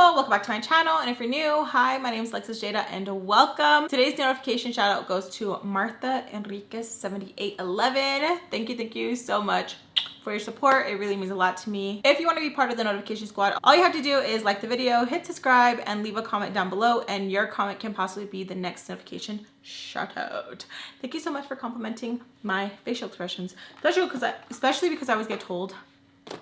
beautiful, welcome back to my channel. And if you're new, hi, my name is Alexis Jayda and welcome. Today's notification shout out goes to Martha Enriquez 7811. Thank you so much for your support. It really means a lot to me. If you want to be part of the notification squad, all you have to do is like the video, hit subscribe, and leave a comment down below, and your comment can possibly be the next notification shout out. Thank you so much for complimenting my facial expressions, especially because I always get told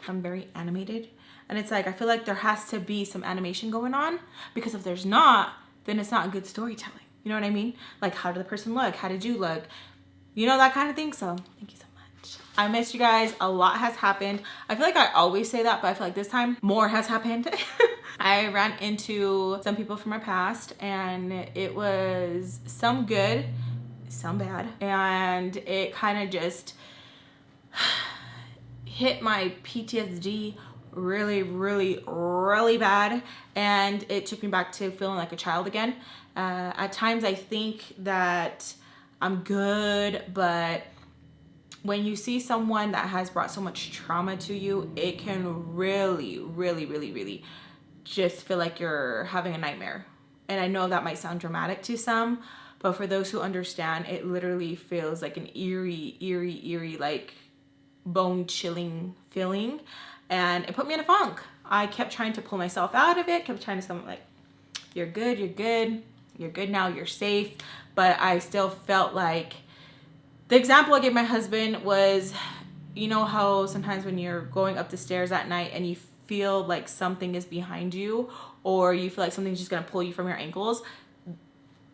I'm very animated. And it's like, I feel like there has to be some animation going on, because if there's not, then it's not good storytelling. You know what I mean? Like, how did the person look? How did you look? You know, that kind of thing. So thank you so much. I missed you guys. A lot has happened. I feel like I always say that, but I feel like this time more has happened. I ran into some people from my past, and it was some good, some bad. And it kind of just hit my PTSD really bad, and it took me back to feeling like a child again. At times I think that I'm good, but when you see someone that has brought so much trauma to you, it can really just feel like you're having a nightmare. And I know that might sound dramatic to some, but for those who understand, it literally feels like an eerie like bone chilling feeling. And it put me in a funk. I kept trying to pull myself out of it, kept trying to tell like, you're good now, you're safe. But I still felt like, the example I gave my husband was, you know how sometimes when you're going up the stairs at night and you feel like something is behind you, or you feel like something's just gonna pull you from your ankles,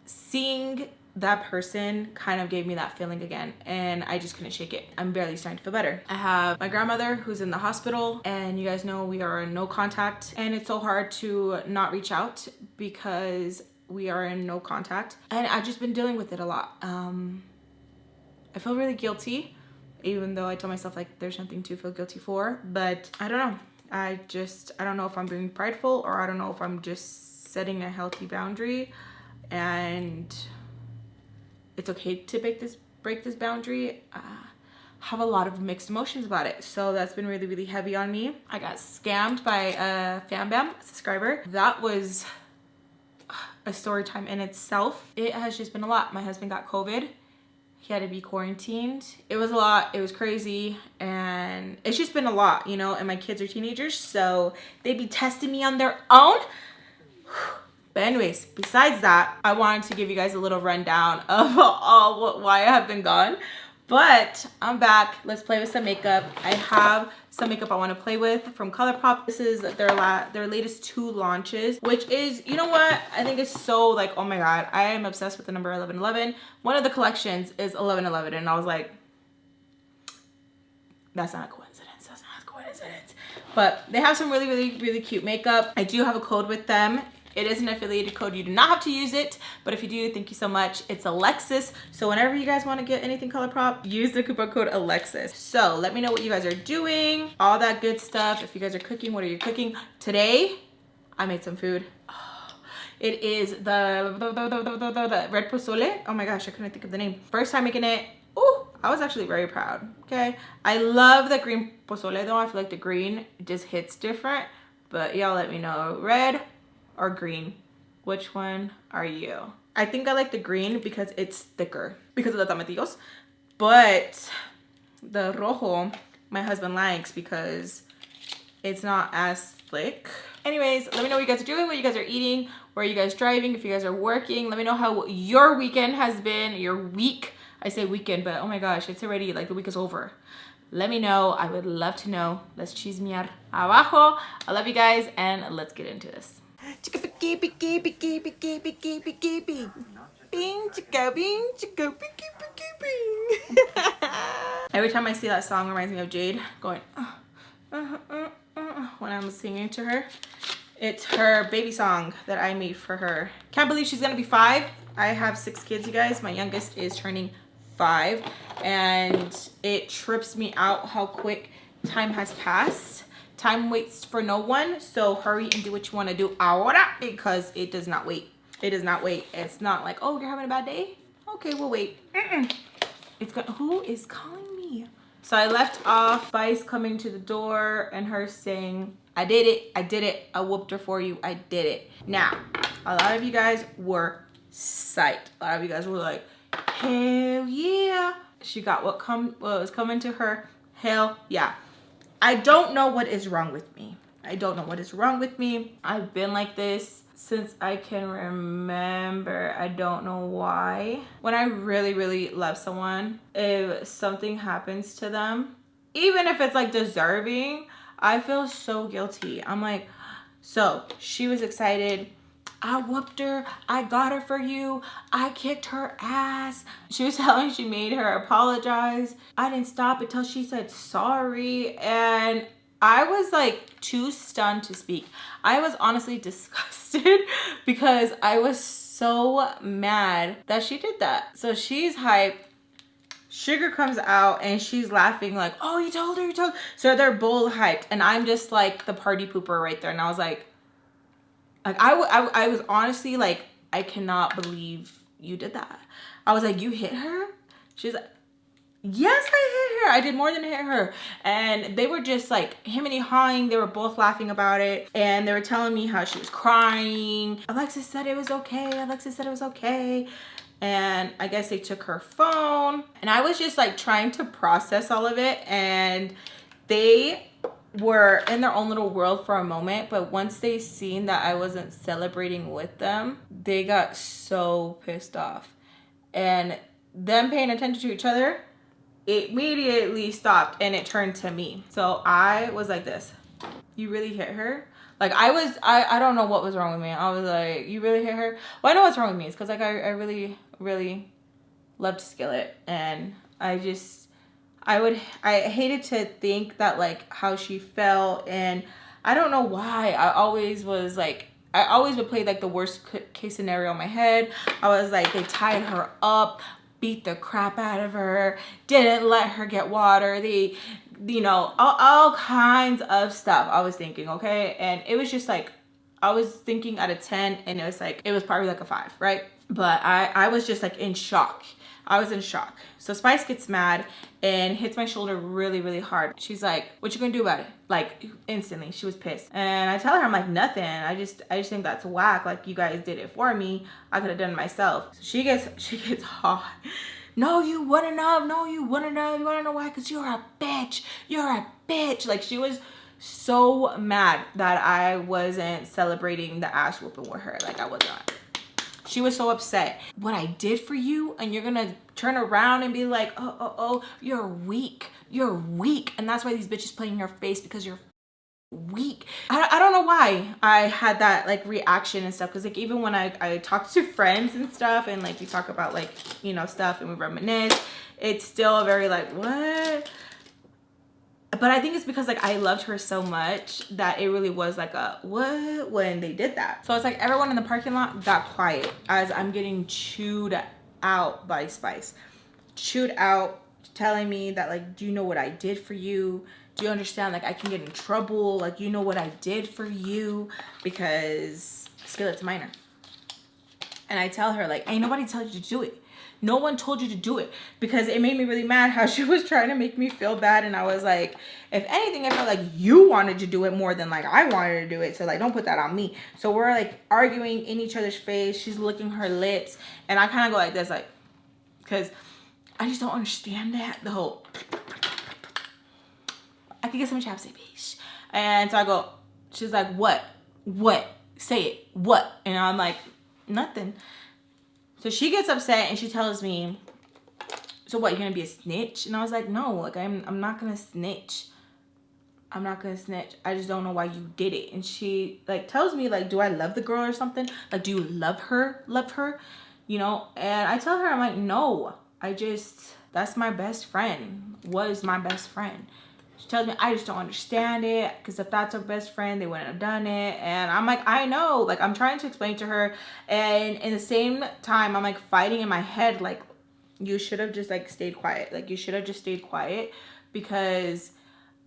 seeing that person kind of gave me that feeling again, and I just couldn't shake it. I'm barely starting to feel better. I have my grandmother who's in the hospital, and you guys know we are in no contact, and it's so hard to not reach out because we are in no contact, and I've just been dealing with it a lot. I feel really guilty, even though I tell myself like there's nothing to feel guilty for, but I don't know. I don't know if I'm being prideful, or I don't know if I'm just setting a healthy boundary, and it's okay to break this boundary. Have a lot of mixed emotions about it. So that's been really heavy on me. I got scammed by a FAMBAM subscriber. That was a story time in itself. It has just been a lot. My husband got COVID. He had to be quarantined. It was a lot. It was crazy. And it's just been a lot, you know, and my kids are teenagers, so they be testing me on their own. But anyways, besides that, I wanted to give you guys a little rundown of why I have been gone. But I'm back. Let's play with some makeup. I have some makeup I want to play with from ColourPop. This is their latest 2 launches, which is, you know what? I think it's so like, oh my God, I am obsessed with the number 1111. One of the collections is 1111, and I was like, that's not a coincidence. That's not a coincidence. But they have some really cute makeup. I do have a code with them. It is an affiliated code. You do not have to use it, but if you do, thank you so much. It's Alexis. So whenever you guys want to get anything ColourPop, use the coupon code Alexis. So let me know what you guys are doing, all that good stuff. If you guys are cooking, what are you cooking? Today, I made some food. It is the red pozole. Oh my gosh, I couldn't think of the name. First time making it. Ooh, I was actually very proud, okay? I love the green pozole though. I feel like the green just hits different, but y'all let me know. Red or green, which one are you? I think I like the green because it's thicker because of the tomatillos, but the rojo my husband likes because it's not as thick. Anyways, let me know what you guys are doing, what you guys are eating, where are you guys driving, if you guys are working. Let me know how your weekend has been, your week. I say weekend, but oh my gosh, it's already like the week is over. Let me know. I would love to know. Let's chismear abajo. I love you guys, and let's get into this. Every time I see that song, it reminds me of Jade going when I'm singing to her. It's her baby song that I made for her. Can't believe she's gonna be 5. I have 6 kids, you guys. My youngest is turning 5, and it trips me out how quick time has passed. Time waits for no one, so hurry and do what you want to do ahora, because it does not wait. It does not wait. It's not like, oh, you're having a bad day? Okay, we'll wait. It's got, who is calling me? So I left off Vice coming to the door and her saying, I did it. I did it. I whooped her for you. I did it. Now, a lot of you guys were psyched. A lot of you guys were like, hell yeah. She got what was coming to her. Hell yeah. I don't know what is wrong with me. I don't know what is wrong with me. I've been like this since I can remember. I don't know why. When I really, really love someone, if something happens to them, even if it's like deserving, I feel so guilty. I'm like, so she was excited. I whooped her. I got her for you. I kicked her ass. She was telling me she made her apologize. I didn't stop until she said sorry. And I was like too stunned to speak. I was honestly disgusted because I was so mad that she did that. So she's hyped. Sugar comes out and she's laughing like, oh, you told her, you told her. So they're both hyped. And I'm just like the party pooper right there. And I was like I was honestly like, I cannot believe you did that. I was like, you hit her? She's like, yes, I hit her. I did more than hit her. And they were just like him and hawing. They were both laughing about it. And they were telling me how she was crying. Alexis said it was okay. Alexis said it was okay. And I guess they took her phone. And I was just like trying to process all of it. And they were in their own little world for a moment, but once they seen that I wasn't celebrating with them, they got so pissed off. And them paying attention to each other, it immediately stopped and it turned to me. So I was like this, you really hit her? Like I don't know what was wrong with me. I was like, you really hit her? Well, I know what's wrong with me. It's because like I really, really loved Skillet, and I hated to think that like how she felt, and I don't know why. I always would play like the worst case scenario in my head. I was like, they tied her up, beat the crap out of her, didn't let her get water. They, you know, all kinds of stuff I was thinking, okay? And it was just like, I was thinking out of 10 and it was like, it was probably like a 5, right? But I was just like in shock. I was in shock. So Spice gets mad and hits my shoulder really, really hard. She's like, what you gonna do about it? Like instantly, she was pissed. And I tell her, I'm like, nothing. I just think that's whack. Like you guys did it for me. I could have done it myself. So she gets hot. No, you wouldn't have. No, you wouldn't have. You wanna know why? Cause you're a bitch. You're a bitch. Like she was so mad that I wasn't celebrating the ass whooping with her. Like I was not. She was so upset. What I did for you, and you're gonna turn around and be like, oh, you're weak. You're weak. And that's why these bitches play in your face, because you're weak. I don't know why I had that like reaction and stuff, because like even when I talk to friends and stuff and like we talk about like, you know, stuff and we reminisce, it's still very like, what? But I think it's because like I loved her so much that it really was like a what when they did that. So it's like everyone in the parking lot got quiet as I'm getting chewed out by Spice. Chewed out, telling me that like, do you know what I did for you? Do you understand like I can get in trouble? Like, you know what I did for you? Because Skillet's minor. And I tell her like, ain't nobody told you to do it. No one told you to do it, because it made me really mad how she was trying to make me feel bad. And I was like, if anything, I felt like you wanted to do it more than like I wanted to do it. So like, don't put that on me. So we're like arguing in each other's face. She's licking her lips. And I kind of go like this, like, because I just don't understand that. The whole, I could get some chapstick, bitch. And so I go, she's like, what? Say it. What? And I'm like, nothing. So she gets upset and she tells me, so what, you're gonna be a snitch? And I was like, no, like I'm not gonna snitch. I'm not gonna snitch. I just don't know why you did it. And she like tells me like, do I love the girl or something? Like, do you love her? You know? And I tell her, I'm like, no, that's my best friend. Was my best friend. She tells me, I just don't understand it, because if that's her best friend, they wouldn't have done it. And I'm like, I know. Like, I'm trying to explain to her. And in the same time, I'm like fighting in my head, like, you should have just like stayed quiet. Like, you should have just stayed quiet, because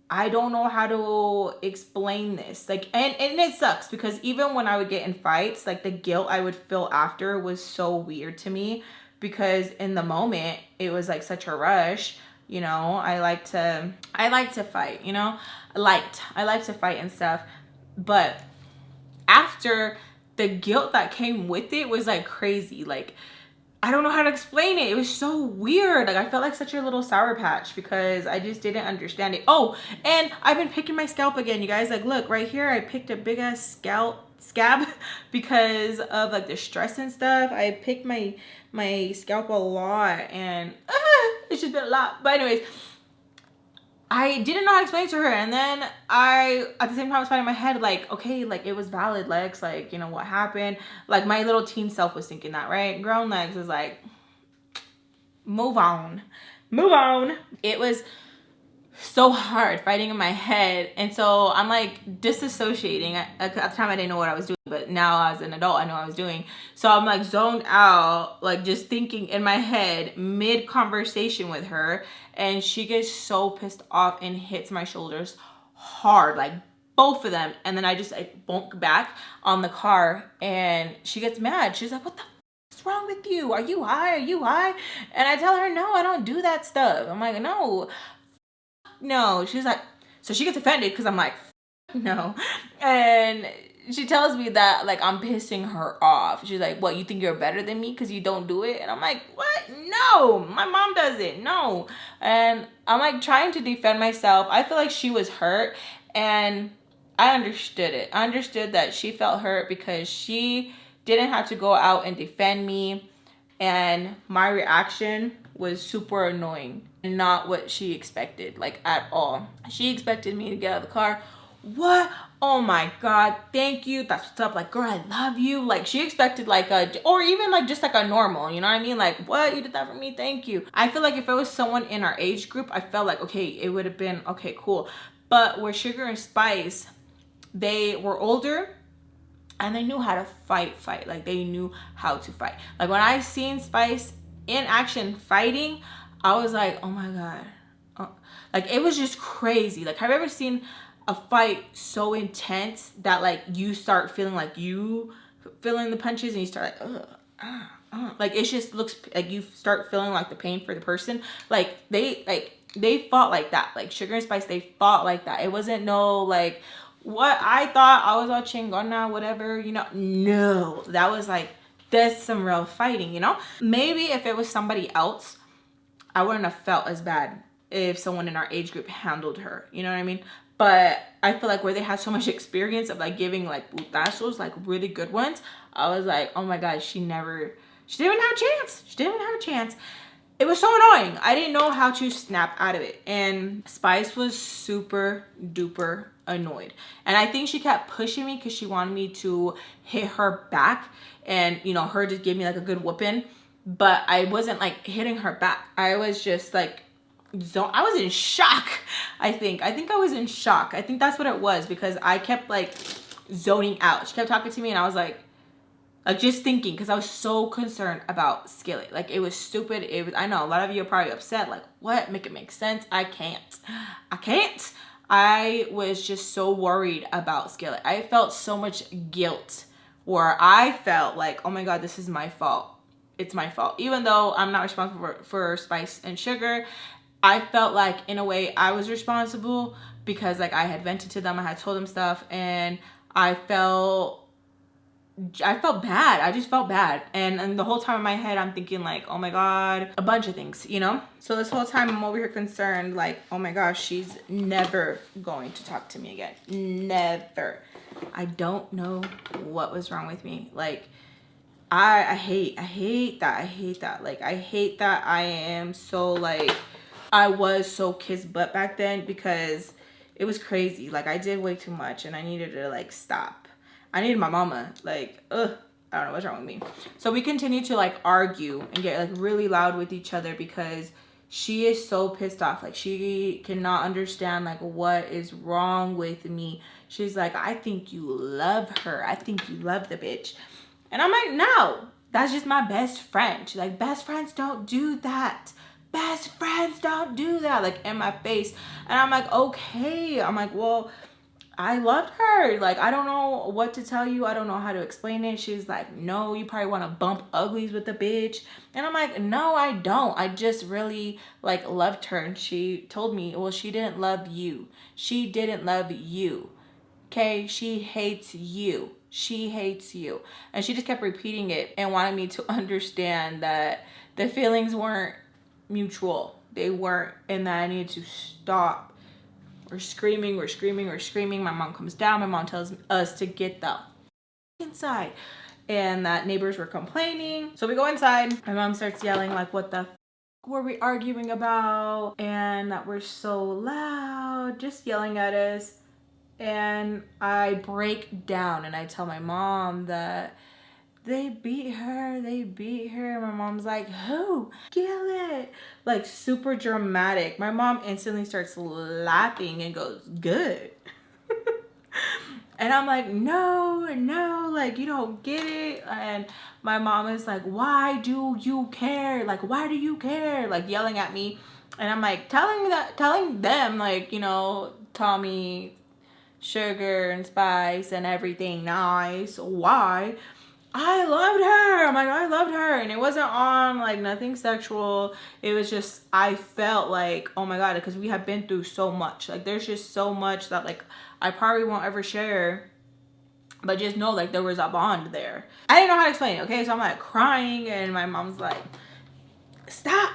I don't know how to explain this. Like, and it sucks, because even when I would get in fights, like the guilt I would feel after was so weird to me, because in the moment it was like such a rush. You know, I like to fight, you know, I like to fight and stuff. But after, the guilt that came with it was like crazy. Like, I don't know how to explain it. It was so weird. Like, I felt like such a little Sour Patch because I just didn't understand it. Oh, and I've been picking my scalp again, you guys. Like, look right here, I picked a big ass scab because of like the stress and stuff. I picked my scalp a lot, and it's just been a lot. But anyways, I didn't know how to explain it to her, and then I, at the same time, was fighting in my head, like, okay, like, it was valid, Lex, like, you know, what happened? Like, my little teen self was thinking that, right? Grown Lex was like, move on. Move on. It was so hard fighting in my head, and so I'm like disassociating. At the time I didn't know what I was doing, but now as an adult I know what I was doing. So I'm like zoned out, like just thinking in my head mid conversation with her, and she gets so pissed off and hits my shoulders hard, like both of them, and then I just like bonk back on the car, and she gets mad. She's like, what the what's wrong with you? Are you high? Are you high? And I tell her, no, I don't do that stuff. I'm like, no. She's like, so she gets offended because I'm like, no. And she tells me that like I'm pissing her off. She's like, what, you think you're better than me because you don't do it? And I'm like, what? No, my mom does it. No. And I'm like trying to defend myself. I feel like she was hurt, and I understood it. I understood that she felt hurt because she didn't have to go out and defend me, and my reaction was super annoying, not what she expected, like at all. She expected me to get out of the car. What? Oh my God, thank you, that's what's up, like, girl, I love you. Like, she expected like a, or even like just like a normal, you know what I mean? Like, what, you did that for me, thank you. I feel like if it was someone in our age group, I felt like, okay, it would have been, okay, cool. But with Sugar and Spice, they were older, and they knew how to fight. Like, they knew how to fight. Like, when I seen Spice in action fighting, I was like, oh my God. Like, it was just crazy. Like, have you ever seen a fight so intense that like you start feeling like you feeling the punches, and you start like, like it just looks like you start feeling like the pain for the person. Like, they fought like that. Like, Sugar and Spice, they fought like that. It wasn't no like what I thought I was all chingona, whatever, you know. No, that was like, that's some real fighting, you know. Maybe if it was somebody else, I wouldn't have felt as bad if someone in our age group handled her, you know what I mean? But I feel like where they had so much experience of like giving like putazos, like really good ones, I was like, oh my God, she didn't even have a chance. She didn't even have a chance. It was so annoying. I didn't know how to snap out of it. And Spice was super duper annoyed. And I think she kept pushing me because she wanted me to hit her back, and, you know, her just gave me like a good whooping. But I wasn't like hitting her back. I was just like, I was in shock. I think I was in shock. I think that's what it was, because I kept like zoning out. She kept talking to me, and I was like just thinking, because I was so concerned about Skillet. Like, it was stupid. It was, I know a lot of you are probably upset, like, what, make it make sense. I can't. I was just so worried about Skillet. I felt so much guilt, where I felt like, oh my God, this is my fault. It's my fault. Even though I'm not responsible for Spice and Sugar, I felt like in a way I was responsible, because like I had vented to them, I had told them stuff, and I felt bad. I just felt bad. And the whole time in my head, I'm thinking like, oh my God, a bunch of things, you know? So this whole time I'm over here concerned, like, oh my gosh, she's never going to talk to me again. Never. I don't know what was wrong with me. Like, I hate that. I hate that. Like, I hate that I am so like, I was so kiss butt back then, because it was crazy. Like, I did way too much, and I needed to like stop. I needed my mama. Like, I don't know what's wrong with me. So we continue to like argue and get like really loud with each other, because she is so pissed off. Like, she cannot understand like what is wrong with me. She's like, I think you love her. I think you love the bitch. And I'm like, no, that's just my best friend. She's like, best friends don't do that. Best friends don't do that. Like, in my face. And I'm like, okay. I'm like, well, I loved her. Like, I don't know what to tell you. I don't know how to explain it. She's like, no, you probably want to bump uglies with the bitch. And I'm like, no, I don't. I just really like loved her. And she told me, well, she didn't love you. She didn't love you. Okay, she hates you. She hates you. And she just kept repeating it and wanted me to understand that the feelings weren't mutual. They weren't, and that I needed to stop. We're screaming, we're screaming, we're screaming. My mom comes down. My mom tells us to get the inside. And that neighbors were complaining. So we go inside. My mom starts yelling like, what the were we arguing about? And that we're so loud, just yelling at us. And I break down and I tell my mom that they beat her, they beat her. My mom's like, who? Skillet. Like super dramatic. My mom instantly starts laughing and goes, good. And I'm like, no, like, you don't get it. And my mom is like, why do you care? Like, why do you care? Like yelling at me. And I'm like telling them like, you know, Tommy, sugar and spice and everything nice. Why? I loved her. I'm like, I loved her. And it wasn't on like nothing sexual. It was just, I felt like, oh my God, because we have been through so much. Like there's just so much that like I probably won't ever share. But just know like there was a bond there. I didn't know how to explain it, okay? So I'm like crying and my mom's like, stop,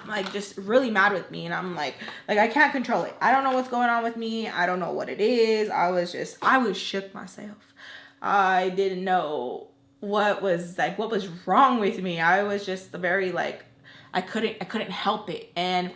like just really mad with me. And I'm like I can't control it. I don't know what's going on with me. I don't know what it is. I was shook myself. I didn't know what was wrong with me. I was just very like, I couldn't help it. And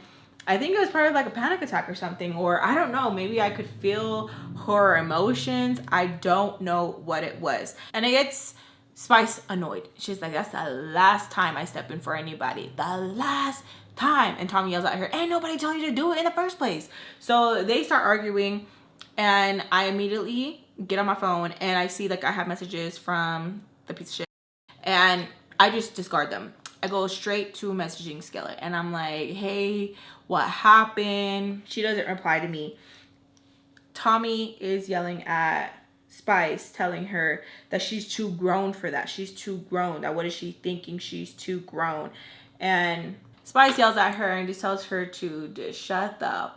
I think it was probably like a panic attack or something, or I don't know, maybe I could feel her emotions. I don't know what it was. And it gets Spice annoyed. She's like, that's the last time I step in for anybody. The last time. And Tommy yells at her, ain't nobody telling you to do it in the first place. So they start arguing and I immediately get on my phone and I see like I have messages from the piece of shit and I just discard them. I go straight to messaging Skillet and I'm like, hey, what happened? She doesn't reply to me. Tommy is yelling at Spice, telling her that she's too grown for that. She's too grown. That what is she thinking? She's too grown. And Spice yells at her and just tells her to just shut the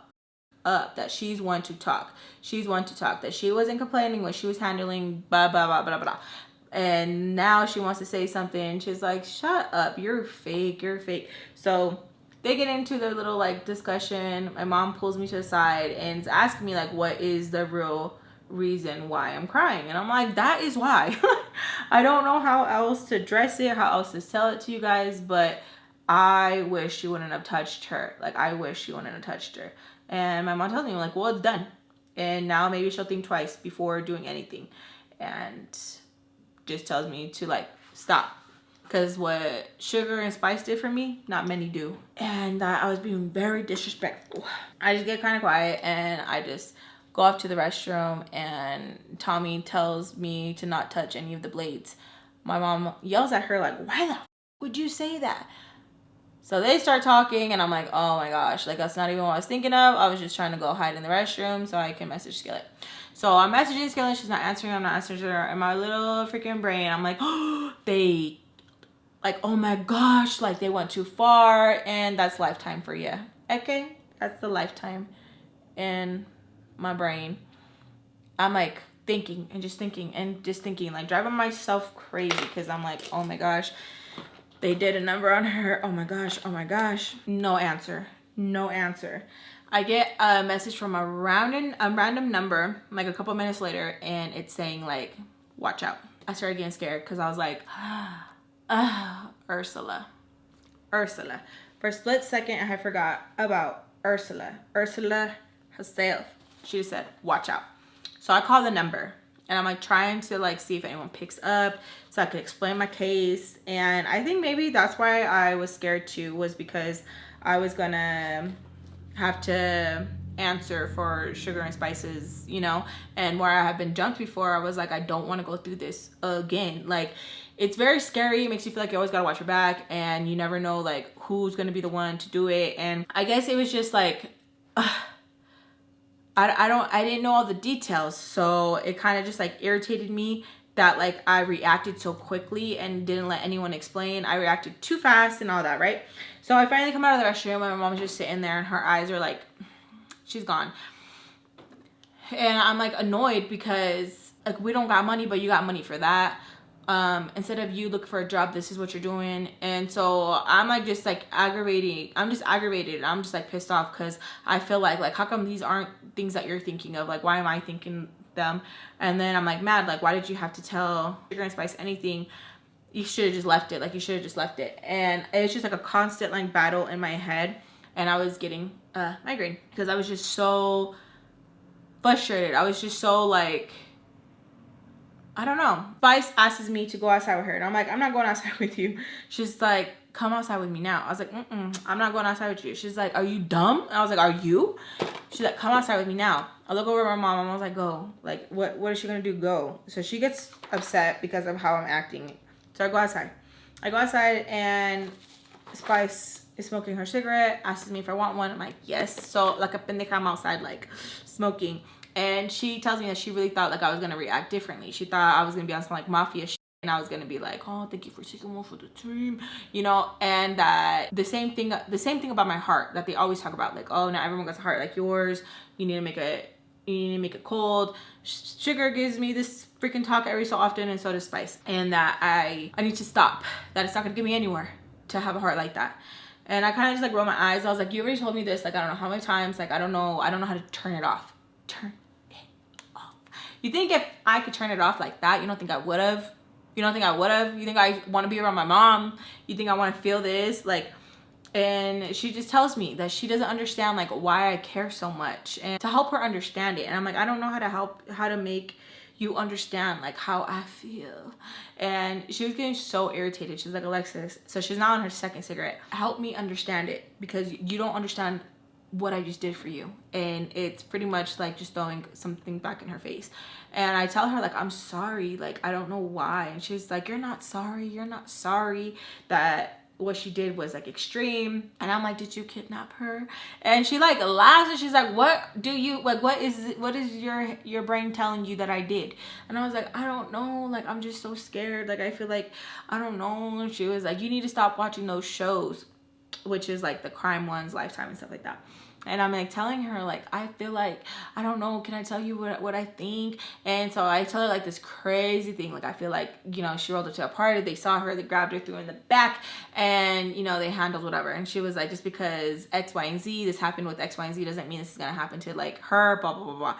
up, that she's one to talk. She's one to talk. That she wasn't complaining when she was handling blah, blah, blah, blah, blah. And now she wants to say something. She's like, shut up. You're fake. You're fake. So they get into their little like discussion. My mom pulls me to the side and is asking me like, what is the real reason why I'm crying? And I'm like, that is why. I don't know how else to dress it, how else to tell it to you guys, but I wish she wouldn't have touched her. Like, I wish she wouldn't have touched her. And my mom tells me, like, well, it's done. And now maybe she'll think twice before doing anything. And just tells me to, like, stop. Because what Sugar and Spice did for me, not many do. And I was being very disrespectful. I just get kind of quiet and I just go off to the restroom and Tommy tells me to not touch any of the blades. My mom yells at her like, why the f would you say that? So they start talking and I'm like, oh my gosh, like that's not even what I was thinking of. I was just trying to go hide in the restroom so I can message Skillet. So I'm messaging Skillet, she's not answering, I'm not answering her. In my little freaking brain, I'm like, oh, they, like, oh my gosh, like they went too far, and that's lifetime for you. Okay, that's the lifetime in my brain. I'm like thinking and just thinking and just thinking, like driving myself crazy because I'm like, oh my gosh, they did a number on her. Oh my gosh, oh my gosh. No answer, no answer. I get a message from a random number like a couple minutes later, and it's saying like, watch out. I started getting scared because I was like, Ursula. For a split second, I forgot about Ursula herself. She just said, watch out. So I call the number and I'm like trying to like see if anyone picks up so I could explain my case. And I think maybe that's why I was scared too, was because I was gonna have to answer for Sugar and Spice's, you know, and where I have been jumped before, I was like, I don't want to go through this again. Like, it's very scary. It makes you feel like you always gotta watch your back and you never know like who's gonna be the one to do it. And I guess it was just like, I didn't know all the details, so it kind of just like irritated me that like I reacted so quickly and didn't let anyone explain. I reacted too fast and all that, right? So I finally come out of the restroom and my mom's just sitting there and her eyes are like, she's gone. And I'm like annoyed because like we don't got money, but you got money for that. Instead of you look for a job, this is what you're doing. And so I'm like just like aggravating. I'm just aggravated. I'm just like pissed off because I feel like how come these aren't things that you're thinking of? Like, why am I thinking them? And then I'm like mad, like, why did you have to tell Sugar and Spice anything? You should have just left it. Like, you should have just left it. And it's just like a constant like battle in my head. And I was getting migraine because I was just so frustrated. I was just so like, I don't know. Spice asks me to go outside with her. And I'm like, I'm not going outside with you. She's like, come outside with me now. I was like, I'm not going outside with you. She's like, are you dumb? And I was like, are you? She's like, come outside with me now. I look over at my mom and I was like, go. Like, what is she going to do? Go. So she gets upset because of how I'm acting. So I go outside. I go outside and Spice is smoking her cigarette, asks me if I want one. I'm like, yes. So like a pendeja, I'm outside like smoking. And she tells me that she really thought like I was gonna react differently. She thought I was gonna be on some like mafia shit and I was gonna be like, oh, thank you for taking one for the team, you know. And that the same thing about my heart that they always talk about, like, oh, not everyone gets a heart like yours. You need to make it cold. Sugar gives me this freaking talk every so often, and so does Spice. And that I need to stop. That it's not gonna get me anywhere to have a heart like that. And I kind of just like rolled my eyes. I was like, you already told me this. Like, I don't know how many times. Like, I don't know how to turn it off. Turn it off. You think if I could turn it off like that, you don't think I would have? You don't think I would have? You think I want to be around my mom? You think I want to feel this? Like, and she just tells me that she doesn't understand like why I care so much, and to help her understand it. And I'm like, I don't know how to make you understand like how I feel. And she was getting so irritated. She's like, Alexis, so she's now on her second cigarette, help me understand it, because you don't understand what I just did for you. And it's pretty much like just throwing something back in her face. And I tell her like, I'm sorry, like I don't know why. And she's like, you're not sorry that what she did was like extreme. And I'm like, did you kidnap her? And she like laughs and she's like, what do you like, what is your brain telling you that I did? And I was like, I don't know, like I'm just so scared, like I feel like I don't know. And she was like, you need to stop watching those shows, which is like the crime ones, Lifetime and stuff like that. And I'm like telling her like, I feel like, I don't know, can I tell you what I think? And so I tell her like this crazy thing, like I feel like, you know, she rolled up to a party, they saw her, they grabbed her, threw her in the back, and you know, they handled whatever. And she was like, just because X, Y, and Z, this happened with X, Y, and Z doesn't mean this is gonna happen to like her, blah, blah, blah, blah.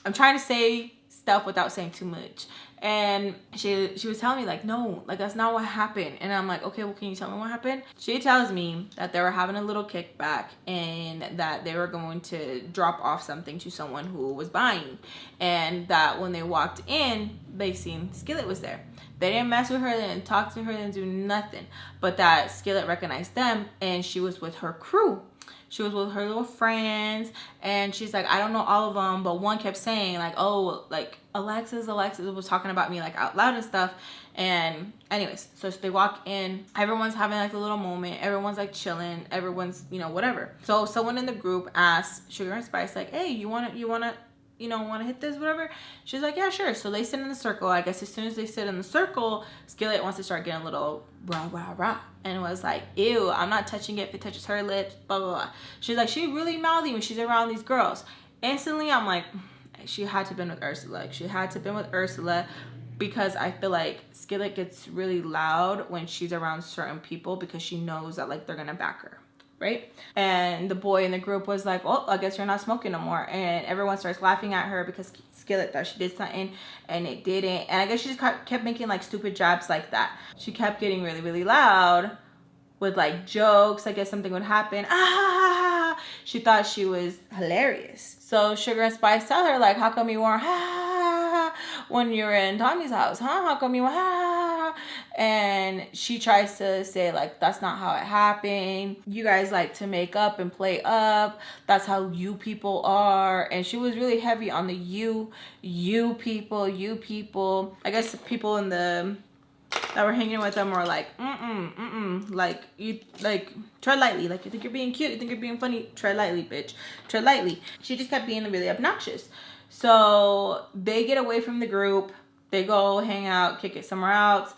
I'm trying to say stuff without saying too much. And she was telling me like, no, like that's not what happened. And I'm like, okay, well, can you tell me what happened? She tells me that they were having a little kickback and that they were going to drop off something to someone who was buying, and that when they walked in, they seen Skillet was there. They didn't mess with her, they didn't talk to her, they didn't do nothing, but that Skillet recognized them and she was with her crew. She was with her little friends, and she's like, I don't know all of them, but one kept saying like, oh, like Alexis was talking about me like out loud and stuff. And anyways, so they walk in, everyone's having like a little moment, everyone's like chilling, everyone's, you know, whatever. So someone in the group asked Sugar and Spice like, hey, you want to hit this, whatever? She's like, yeah, sure. So they sit in the circle. I guess as soon as they sit in the circle, Skillet wants to start getting a little rah, rah, rah. And was like, ew, I'm not touching it if it touches her lips, blah, blah, blah. She's like, she really mouthy when she's around these girls. Instantly, I'm like, she had to have been with Ursula. Like, she had to have been with Ursula, because I feel like Skillet gets really loud when she's around certain people because she knows that like they're going to back her. Right? And the boy in the group was like, well, I guess you're not smoking no more. And everyone starts laughing at her because Skillet thought she did something and it didn't. And I guess she just kept making like stupid jabs like that. She kept getting really, really loud with like jokes. I guess something would happen. Ah! She thought she was hilarious. So Sugar and Spice tell her like, how come you weren't when you were in Tommy's house? How come you were And she tries to say like, that's not how it happened. You guys like to make up and play up. That's how you people are. And she was really heavy on the you people. I guess the people in the that were hanging with them were like, like, you, like, tread lightly. Like, you think you're being cute, you think you're being funny, tread lightly, bitch. Tread lightly. She just kept being really obnoxious. So they get away from the group. They go hang out, kick it somewhere else.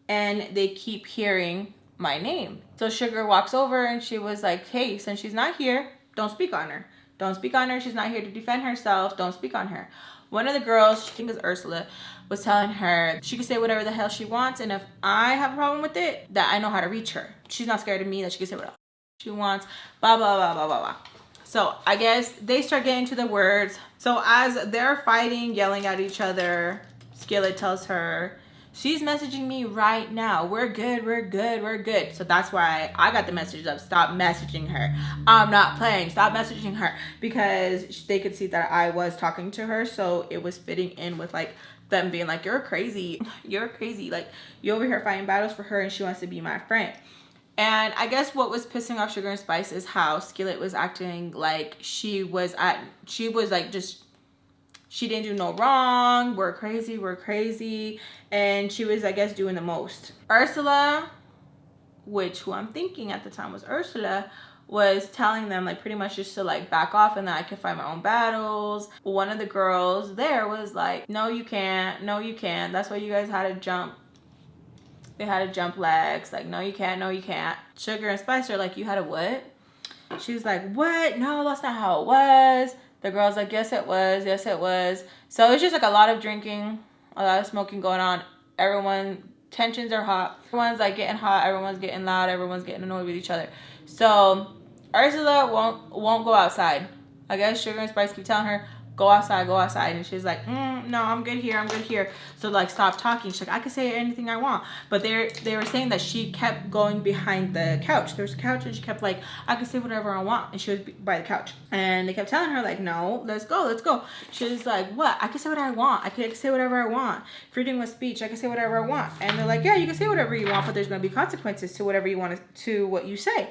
And they keep hearing my name. So Sugar walks over and she was like, hey, since she's not here, don't speak on her. Don't speak on her. She's not here to defend herself. Don't speak on her. One of the girls, I think it's Ursula, was telling her she could say whatever the hell she wants, and if I have a problem with it, that I know how to reach her. She's not scared of me, that she can say whatever she wants, blah, blah, blah, blah, blah, blah. So I guess they start getting to the words. So as they're fighting, yelling at each other, Skillet tells her, she's messaging me right now. We're good, we're good, we're good. So that's why I got the message of stop messaging her. I'm not playing. Stop messaging her. Because they could see that I was talking to her. So it was fitting in with like them being like, you're crazy. You're crazy. Like, you're over here fighting battles for her and she wants to be my friend. And I guess what was pissing off Sugar and Spice is how Skillet was acting like she was like just, she didn't do no wrong. We're crazy, we're crazy. And she was, I guess, doing the most. Ursula, who I'm thinking at the time was Ursula, was telling them like pretty much just to like back off and that I could fight my own battles. One of the girls there was like, no you can't, no you can't. That's why you guys had to jump. They had to jump legs. Like, no you can't, no you can't. Sugar and Spice are like, you had a what? She's like, what? No, that's not how it was. The girl's like, yes it was, yes it was. So it's just like a lot of drinking, a lot of smoking going on. Everyone, tensions are hot. Everyone's like getting hot, everyone's getting loud, everyone's getting annoyed with each other. So Ursula won't go outside. I guess Sugar and Spice keep telling her, go outside, and she's like, no, I'm good here, I'm good here. So like, stop talking. She's like, I can say anything I want. But they were saying that she kept going behind the couch. There's a couch and she kept like, I can say whatever I want, and she was by the couch. And they kept telling her like, no, let's go. She was like, what? I can say what I want. I can say whatever I want. Freedom of speech, I can say whatever I want. And they're like, yeah, you can say whatever you want, but there's gonna be consequences to whatever you want to what you say.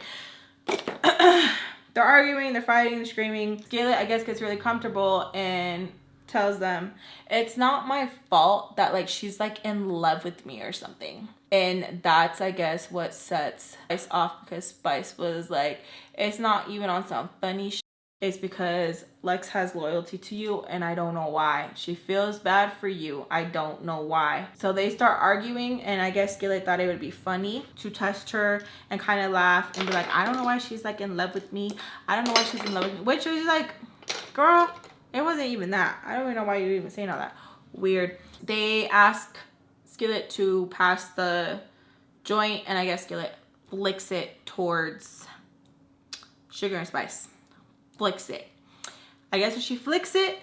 They're arguing, they're fighting, they're screaming. Skillet, I guess, gets really comfortable and tells them, it's not my fault that like she's like in love with me or something. And that's, I guess, what sets Spice off, because Spice was like, it's not even on some funny shit. It's because Lex has loyalty to you and I don't know why. She feels bad for you. I don't know why. So they start arguing, and I guess Skillet thought it would be funny to test her and kind of laugh and be like, I don't know why she's like in love with me. I don't know why she's in love with me. Which was like, girl, it wasn't even that. I don't even know why you're even saying all that. Weird. They ask Skillet to pass the joint, and I guess Skillet flicks it towards Sugar and Spice. Flicks it. I guess when she flicks it,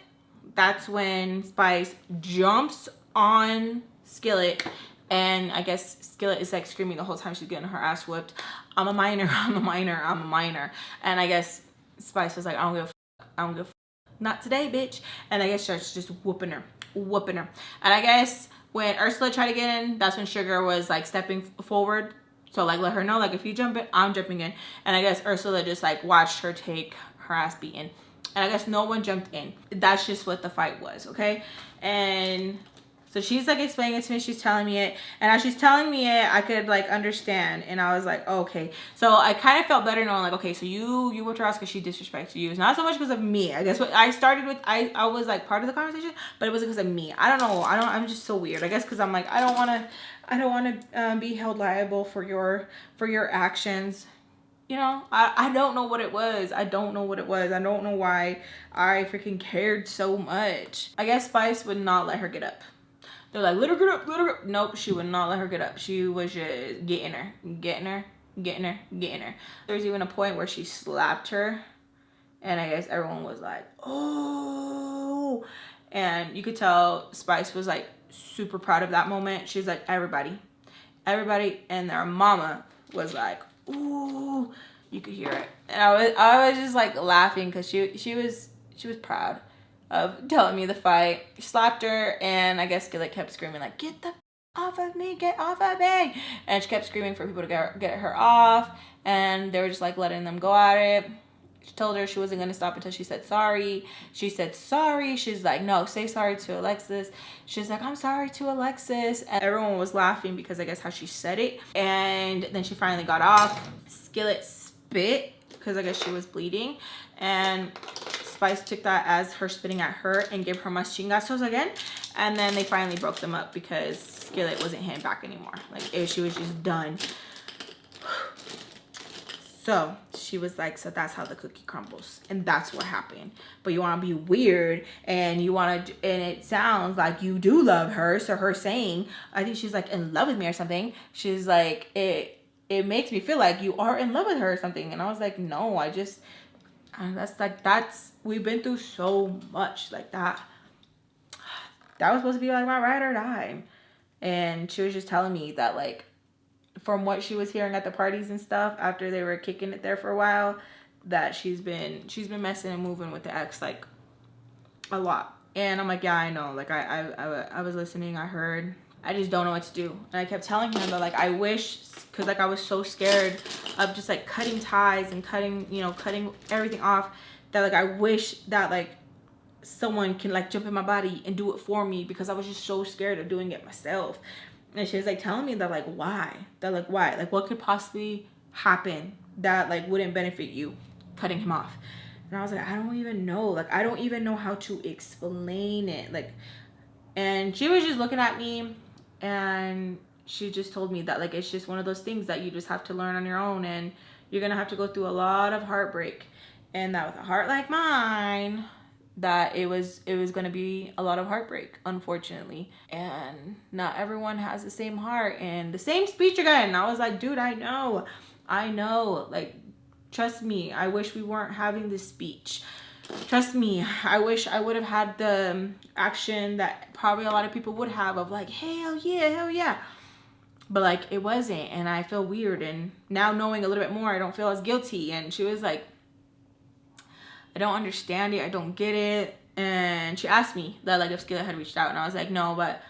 that's when Spice jumps on Skillet, and I guess Skillet is like screaming the whole time she's getting her ass whooped. I'm a minor, I'm a minor, I'm a minor. And I guess Spice was like, I don't give a fuck, I don't give a fuck. Not today, bitch. And I guess starts just whooping her. And I guess when Ursula tried to get in, that's when Sugar was like stepping forward. So like let her know, like if you jump in, I'm jumping in. And I guess Ursula just like watched her take her ass beaten, and I guess no one jumped in. That's just what the fight was, okay? And so she's like explaining it to me, she's telling me it, and as she's telling me it, I could like understand, and I was like, oh, okay. So I kind of felt better knowing like, okay, so you whooped her ass because she disrespected you. It's not so much because of me. I guess what I started with, I was like part of the conversation, but it was because of me. I don't know. I'm just so weird. I guess because I'm like, I don't want to be held liable for your actions. You know, I don't know what it was. I don't know what it was. I don't know why I freaking cared so much. I guess Spice would not let her get up. They're like, let her get up, let her get up. Nope, she would not let her get up. She was just getting her. There's even a point where she slapped her, and I guess everyone was like, oh. And you could tell Spice was like super proud of that moment. She's like, everybody and their mama was like, ooh, you could hear it. And I was just like laughing because she was proud of telling me the fight. She slapped her, and I guess Skillet kept screaming like, get the off of me, get off of me. And she kept screaming for people to get her off, and they were just like letting them go at it. She told her she wasn't going to stop until she said sorry. She said sorry. She's like, no, say sorry to Alexis. She's like, I'm sorry to Alexis. And everyone was laughing because I guess how she said it. And then she finally got off. Skillet spit because I guess she was bleeding. And Spice took that as her spitting at her and gave her machingasos again. And then they finally broke them up because Skillet wasn't hitting back anymore. Like, she was just done. So she was like, so that's how the cookie crumbles, and that's what happened. But you want to be weird, and you want to, and it sounds like you do love her. So her saying, I think she's like in love with me or something. She's like, it makes me feel like you are in love with her or something. And I was like, no, and that's we've been through so much like that. That was supposed to be like my ride or die. And she was just telling me that, like, from what she was hearing at the parties and stuff after they were kicking it there for a while, that she's been messing and moving with the ex like a lot. And I'm like, yeah, I know. Like I was listening, I heard. I just don't know what to do. And I kept telling him that, like, I wish, because like I was so scared of just like cutting ties and cutting everything off, that like I wish that like someone can like jump in my body and do it for me, because I was just so scared of doing it myself. And she was like telling me that, like, why? That, like, why? Like, what could possibly happen that, like, wouldn't benefit you cutting him off? And I was like, I don't even know. Like, I don't even know how to explain it. Like, and she was just looking at me, and she just told me that, like, it's just one of those things that you just have to learn on your own, and you're going to have to go through a lot of heartbreak. And that with a heart like mine, that it was going to be a lot of heartbreak, unfortunately. And not everyone has the same heart. And the same speech again. I was like, dude, I know. Like, trust me. I wish we weren't having this speech. Trust me. I wish I would have had the action that probably a lot of people would have, of like, hell yeah. But like, it wasn't. And I feel weird. And now knowing a little bit more, I don't feel as guilty. And she was like, I don't understand it. I don't get it. And she asked me that, like, if Skillet had reached out. And I was like, no, but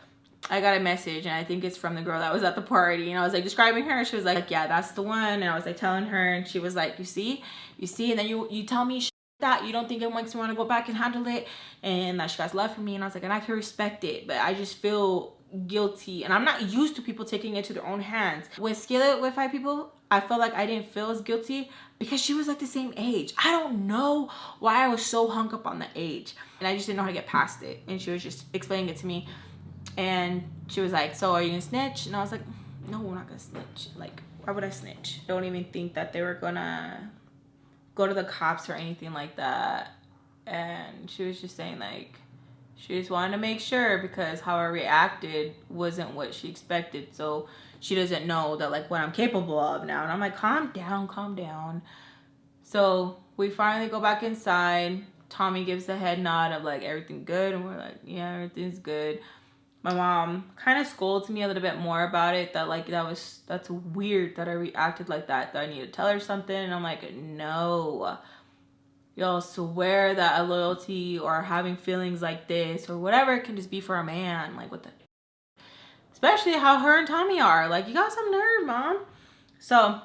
I got a message. And I think it's from the girl that was at the party. And I was like describing her. She was like, yeah, that's the one. And I was like telling her. And she was like, you see? And then you tell me that you don't think it makes me want to go back and handle it. And that she has love for me. And I was like, and I can respect it. But I just feel guilty. And I'm not used to people taking it to their own hands. With Skillet, with 5 people, I felt like I didn't feel as guilty, because she was like the same age. I don't know why I was so hung up on the age, and I just didn't know how to get past it. And she was just explaining it to me, and she was like, so are you gonna snitch? And I was like, no, we're not gonna snitch. Like, why would I snitch? I don't even think that they were gonna go to the cops or anything like that. And she was just saying, like, she just wanted to make sure, because how I reacted wasn't what she expected. So she doesn't know that, like, what I'm capable of now. And I'm like, calm down. So we finally go back inside. Tommy gives the head nod of like, everything good? And we're like, yeah, everything's good. My mom kind of scolds me a little bit more about it, that like, that's weird that I reacted like that I need to tell her something. And I'm like, no. Y'all swear that a loyalty or having feelings like this or whatever can just be for a man. Like, what the... Especially how her and Tommy are. Like, you got some nerve, Mom. So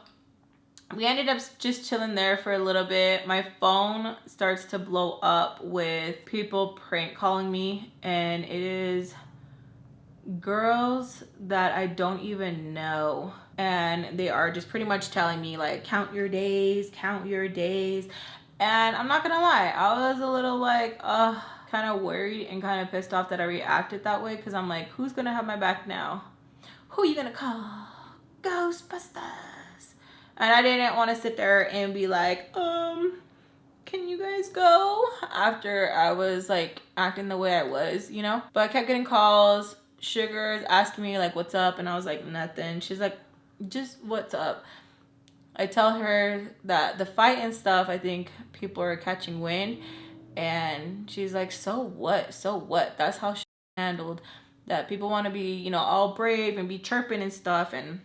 we ended up just chilling there for a little bit. My phone starts to blow up with people prank calling me. And it is girls that I don't even know. And they are just pretty much telling me, like, count your days. And I'm not gonna lie, I was a little like, kind of worried and kind of pissed off that I reacted that way, because I'm like, who's gonna have my back now? Who are you gonna call? Ghostbusters. And I didn't want to sit there and be like, can you guys go? After I was like acting the way I was, you know? But I kept getting calls. Sugar's asking me like, what's up? And I was like, nothing. She's like, just what's up? I tell her that the fight and stuff, I think people are catching wind. And she's like, so what? That's how she handled. That people want to be, you know, all brave and be chirping and stuff. And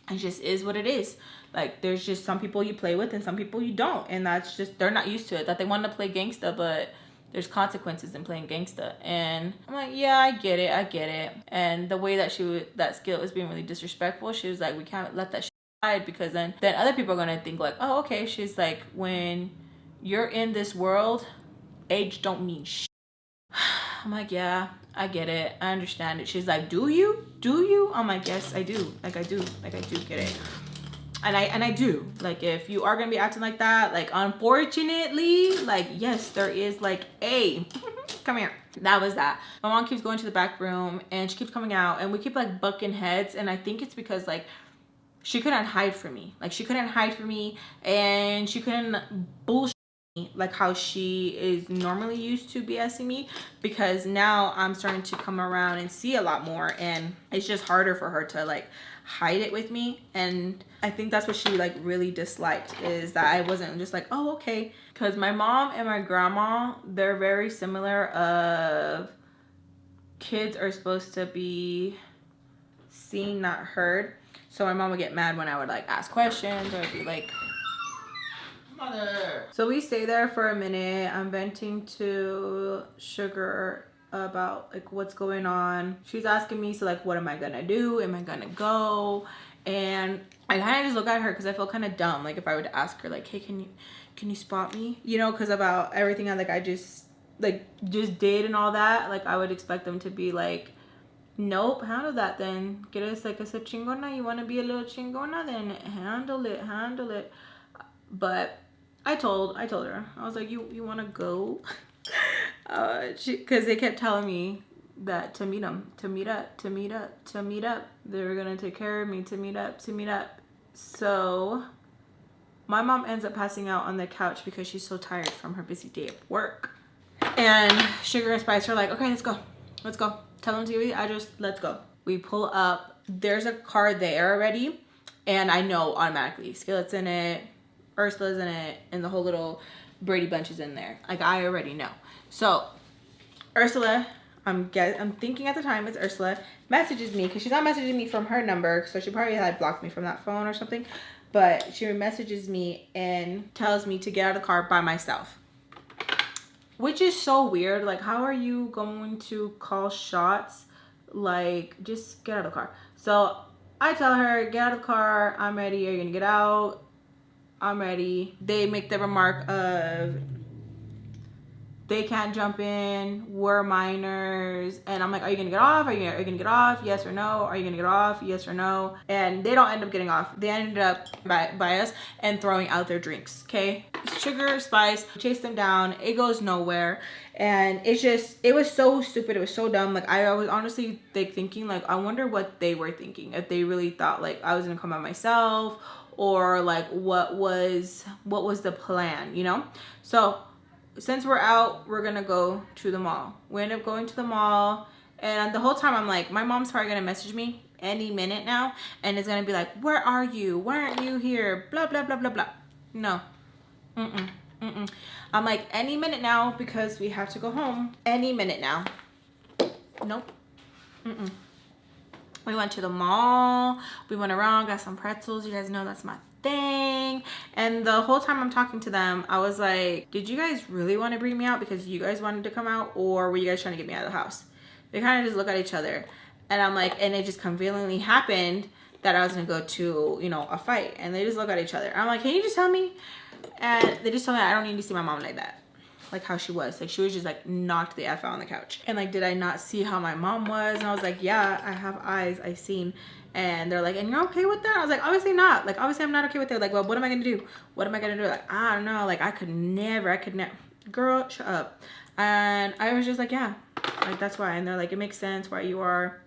it just is what it is. Like, there's just some people you play with and some people you don't. And that's just, they're not used to it. That they want to play gangsta, but there's consequences in playing gangsta. And I'm like, yeah, I get it. And the way that that Skillet was being really disrespectful, she was like, we can't let that hide, because then other people are going to think like, oh, okay. She's like, when you're in this world, age don't mean shit. I'm like, yeah, I get it. I understand it. She's like, do you? I'm like, yes, I do. Like, I do get it. And I do. Like, if you are going to be acting like that, like, unfortunately, like, yes, there is like come here. That was that. My mom keeps going to the back room and she keeps coming out and we keep like bucking heads. And I think it's because like she couldn't hide from me. Like, she couldn't hide from me, and she couldn't bullshit me like how she is normally used to BSing me, because now I'm starting to come around and see a lot more, and it's just harder for her to like hide it with me. And I think that's what she like really disliked, is that I wasn't just like, oh, okay. Because my mom and my grandma, they're very similar of kids are supposed to be seen, not heard. So my mom would get mad when I would like ask questions, or be like, mother. So we stay there for a minute. I'm venting to Sugar about like what's going on. She's asking me, so like, what am I gonna do? Am I gonna go? And I kind of just look at her because I feel kind of dumb. Like if I would ask her like, hey, can you spot me? You know, because about everything I just did and all that, like I would expect them to be like, nope, handle that then. Get us like a chingona. You want to be a little chingona? Then handle it. But I told her, I was like, you want to go? Because they kept telling me that to meet them, to meet up. They were gonna take care of me, to meet up. So my mom ends up passing out on the couch because she's so tired from her busy day at work. And Sugar and Spice are like, okay, let's go. Tell them to give me the address, let's go. We pull up, there's a car there already, and I know automatically Skillet's in it, Ursula's in it, and the whole little Brady bunch is in there. Like I already know. So Ursula, I'm thinking at the time it's Ursula, messages me, because she's not messaging me from her number, so she probably had blocked me from that phone or something, but she messages me and tells me to get out of the car by myself. Which is so weird. Like, how are you going to call shots? Like, just get out of the car. So I tell her, get out of the car. I'm ready. Are you gonna get out? I'm ready. They make the remark of they can't jump in. We're minors. And I'm like, are you gonna get off? Are you gonna get off? Yes or no? Are you gonna get off? Yes or no? And they don't end up getting off. They ended up by us and throwing out their drinks. Okay. Sugar, Spice, chase them down. It goes nowhere. And it was so stupid. It was so dumb. Like I was honestly thinking like, I wonder what they were thinking. If they really thought like I was gonna come by myself, or like what was the plan, you know? So since we're out, we're gonna go to the mall. We end up going to the mall, and the whole time I'm like, my mom's probably gonna message me any minute now, and it's gonna be like, where are you? Why aren't you here? Blah, blah, blah, blah, blah. No. I'm like, any minute now, because we have to go home. Any minute now. Nope. We went to the mall. We went around, got some pretzels. You guys know that's my thing. And the whole time I'm talking to them, I was like, did you guys really want to bring me out because you guys wanted to come out, or were you guys trying to get me out of the house? They kind of just look at each other, and I'm like, and it just conveniently happened that I was gonna go to, you know, a fight, and they just look at each other. I'm like, can you just tell me? And they just told me I don't need to see my mom like that, like how she was. Like she was just like knocked the F out on the couch. And like, did I not see how my mom was? And I was like, yeah, I have eyes, I seen. And they're like, and you're okay with that? I was like, obviously not. Like, obviously I'm not okay with it. Like, well, what am I gonna do? What am I gonna do? Like, I don't know. Like, I could never. Girl, shut up. And I was just like, yeah, like that's why. And they're like, it makes sense why you are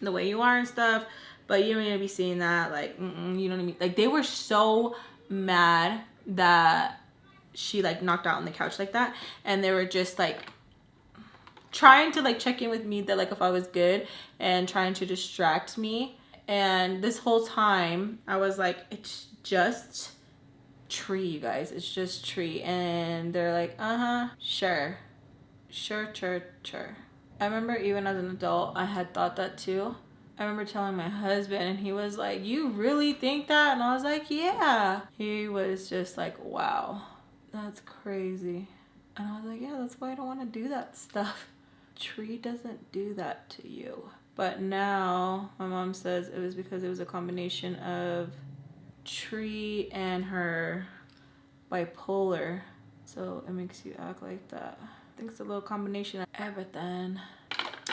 the way you are and stuff, but you don't need to be seeing that. Like, you know what I mean? Like, they were so mad that she like knocked out on the couch like that, and they were just like trying to like check in with me, that like if I was good, and trying to distract me. And this whole time I was like, it's just Tree, you guys, it's just Tree. And they're like, sure. I remember even as an adult I had thought that too. I remember telling my husband, and he was like, you really think that? And I was like, yeah. He was just like, wow, that's crazy. And I was like, yeah, that's why I don't want to do that stuff. Tree doesn't do that to you. But now my mom says it was because it was a combination of Tree and her bipolar. So it makes you act like that. I think it's a little combination of everything.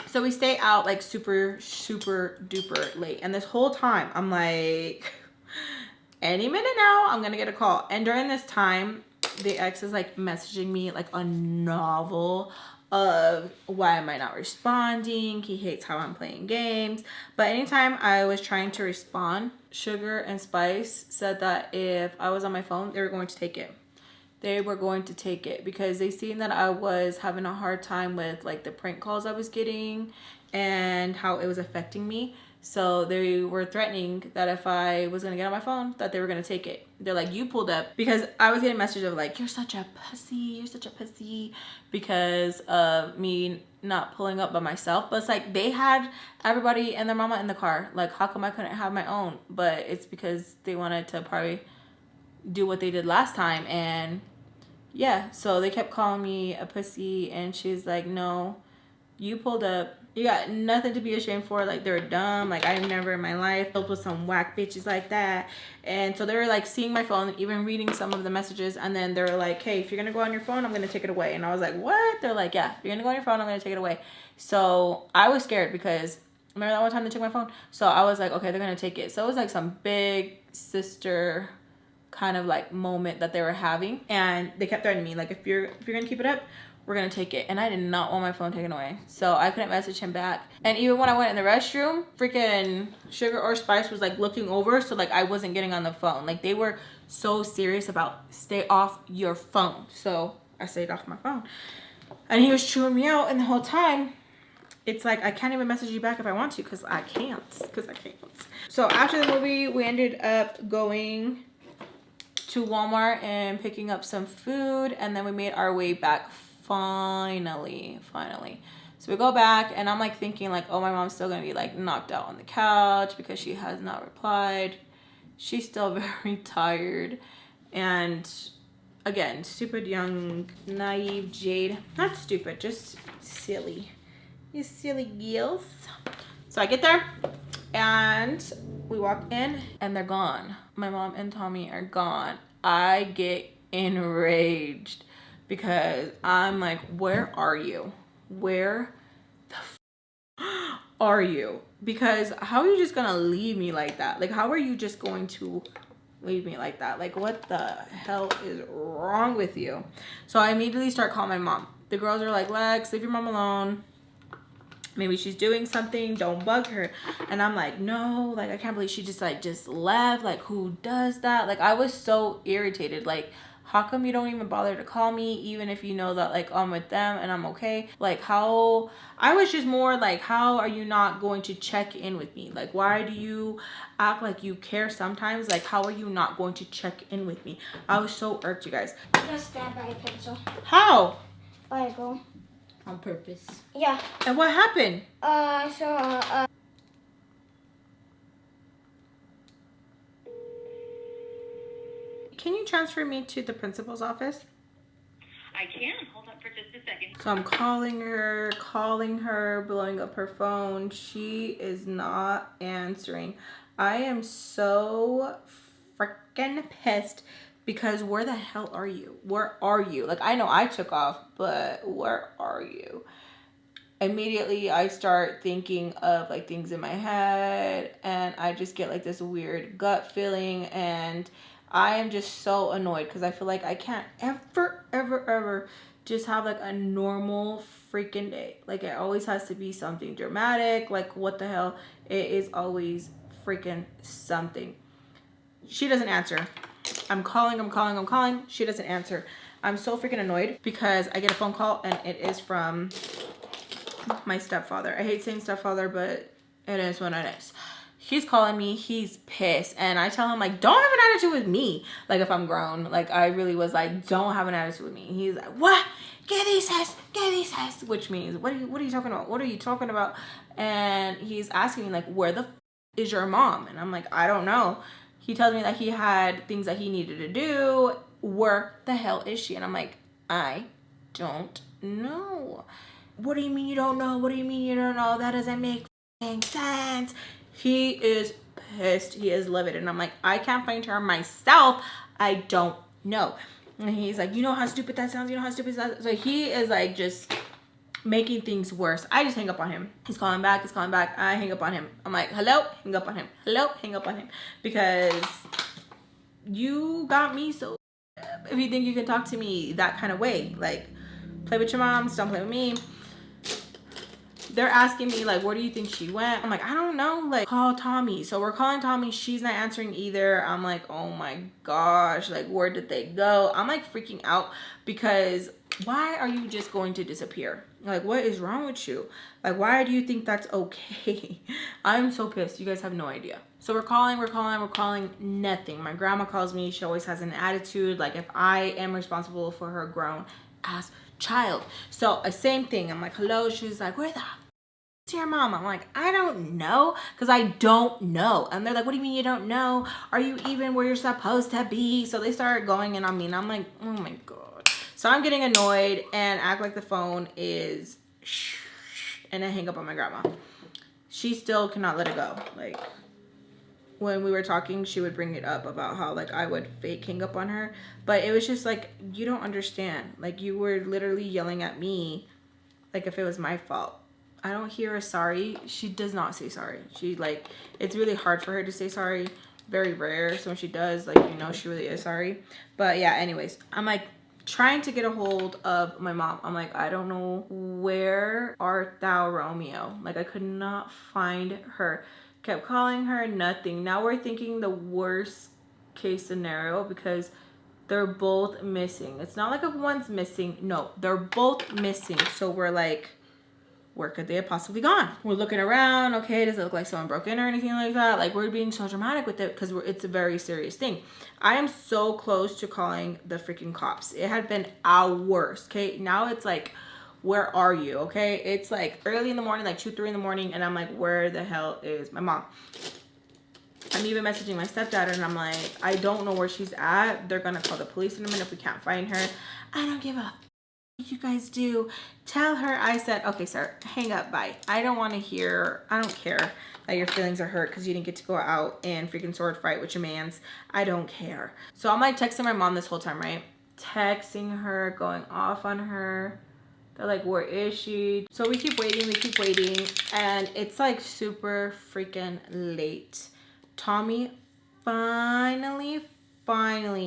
So we stay out like super duper late, and this whole time I'm like, any minute now I'm gonna get a call. And during this time the ex is like messaging me like a novel of why am I not responding. He hates how I'm playing games. But anytime I was trying to respond, Sugar and Spice said that if I was on my phone, they were going to take it. They were going to take it because they seen that I was having a hard time with like the prank calls I was getting and how it was affecting me. So they were threatening that if I was gonna get on my phone, that they were gonna take it. They're like, you pulled up, because I was getting messages of like, you're such a pussy, because of me not pulling up by myself. But it's like, they had everybody and their mama in the car. Like, how come I couldn't have my own? But it's because they wanted to probably do what they did last time. And yeah, so they kept calling me a pussy, and she's like, no, you pulled up. You got nothing to be ashamed for. Like, they're dumb. Like, I've never in my life dealt with some whack bitches like that. And so they were like seeing my phone, even reading some of the messages. And then they're like, hey, if you're gonna go on your phone, I'm gonna take it away. And I was like, what? They're like, yeah, if you're gonna go on your phone, I'm gonna take it away. So I was scared because remember that one time they took my phone? So I was like, okay, they're gonna take it. So it was like some big sister kind of like moment that they were having. And they kept threatening me, like, if you're gonna keep it up, we're gonna take it. And I did not want my phone taken away, so I couldn't message him back. And even when I went in the restroom, freaking Sugar or Spice was like looking over, so like I wasn't getting on the phone. Like, they were so serious about stay off your phone. So I stayed off my phone, and he was chewing me out. And the whole time it's like, I can't even message you back if I want to, because I can't. So after the movie, we ended up going to Walmart and picking up some food, and then we made our way back. Finally. So we go back, and I'm like thinking like, oh, my mom's still gonna be like knocked out on the couch because she has not replied. She's still very tired. And again, stupid young naive Jade, not stupid, just silly. You silly gills. So I get there and we walk in and they're gone. My mom and Tommy are gone. I get enraged because I'm like, where are you? Where the are you? Because how are you just gonna leave me like that? Like, how are you just going to leave me like that? Like, what the hell is wrong with you? So I immediately start calling my mom. The girls are like, Lex, leave your mom alone. Maybe she's doing something, don't bug her. And I'm like, no, like, I can't believe she just left. Like, who does that? Like, I was so irritated. Like, how come you don't even bother to call me, even if you know that like I'm with them and I'm okay? Like, how, I was just more like, how are you not going to check in with me? Like, why do you act like you care sometimes? Like, how are you not going to check in with me? I was so irked, you guys. I'm gonna stab by a pencil. How? Bible. On purpose. Yeah. And what happened? Can you transfer me to the principal's office? I can. Hold on for just a second. So I'm calling her, blowing up her phone. She is not answering. I am so freaking pissed because where the hell are you? Where are you? Like, I know I took off, but where are you? Immediately I start thinking of like things in my head, and I just get like this weird gut feeling, and I am just so annoyed because I feel like I can't ever just have like a normal freaking day. Like, it always has to be something dramatic. Like, what the hell? It is always freaking something. She doesn't answer. I'm calling. She doesn't answer. I'm so freaking annoyed because I get a phone call and it is from my stepfather. I hate saying stepfather, but it is what it is. He's calling me, he's pissed, and I tell him like, don't have an attitude with me. Like, if I'm grown, like, I really was like, don't have an attitude with me. He's like, what? Get these heads, which means, what are you talking about? What are you talking about? And he's asking me like, where the is your mom? And I'm like, I don't know. He tells me that he had things that he needed to do. Where the hell is she? And I'm like, I don't know. What do you mean you don't know? What do you mean you don't know? That doesn't make sense. He is pissed. He is livid. And I'm like, I can't find her myself. I don't know. And he's like, you know how stupid that sounds? You know how stupid that sounds? So he is like just making things worse. I just hang up on him. He's calling back. I hang up on him. I'm like, hello? Hang up on him. Hello? Hang up on him. Because you got me so... If you think you can talk to me that kind of way, like, play with your moms, don't play with me. They're asking me like, where do you think she went? I'm like, I don't know, like call Tommy. So we're calling Tommy, she's not answering either. I'm like, oh my gosh, like where did they go? I'm like freaking out because why are you just going to disappear? Like what is wrong with you? Like why do you think that's okay? I'm so pissed, you guys have no idea. So we're calling, nothing. My grandma calls me, she always has an attitude like if I am responsible for her grown ass child. So same thing, I'm like, hello, she's like, where the to your mom? I'm like, I don't know, because I don't know. And they're like, what do you mean you don't know? Are you even where you're supposed to be? So they start going in on me, and I'm like, oh my god. So I'm getting annoyed and act like the phone is shh, and I hang up on my grandma. She still cannot let it go. Like when we were talking, she would bring it up about how like I would fake hang up on her, but it was just like, you don't understand. Like you were literally yelling at me like if it was my fault. I don't hear a sorry. She does not say sorry. She like, it's really hard for her to say sorry. Very rare. So when she does, like, you know, she really is sorry. But yeah, anyways, I'm like trying to get a hold of my mom. I'm like, I don't know, where art thou, Romeo? Like I could not find her. Kept calling her, nothing. Now we're thinking the worst case scenario because they're both missing. It's not like if one's missing. No, they're both missing. So we're like, where could they have possibly gone? We're looking around. Okay, does it look like someone broke in or anything like that? Like we're being so dramatic with it because it's a very serious thing. I am so close to calling the freaking cops. It had been hours. Okay, now it's like, where are you? Okay, it's like early in the morning, like 2, 3 in the morning, and I'm like, where the hell is my mom? I'm even messaging my stepdad, and I'm like, I don't know where she's at. They're gonna call the police in a minute if we can't find her. I don't give a you guys do. Tell her I said, okay, sir, hang up, bye. I don't want to hear, I don't care that your feelings are hurt because you didn't get to go out and freaking sword fight with your mans. I don't care. So I'm like texting my mom this whole time, right? Texting her, going off on her. They're like, where is she? So we keep waiting, and it's like super freaking late. Tommy finally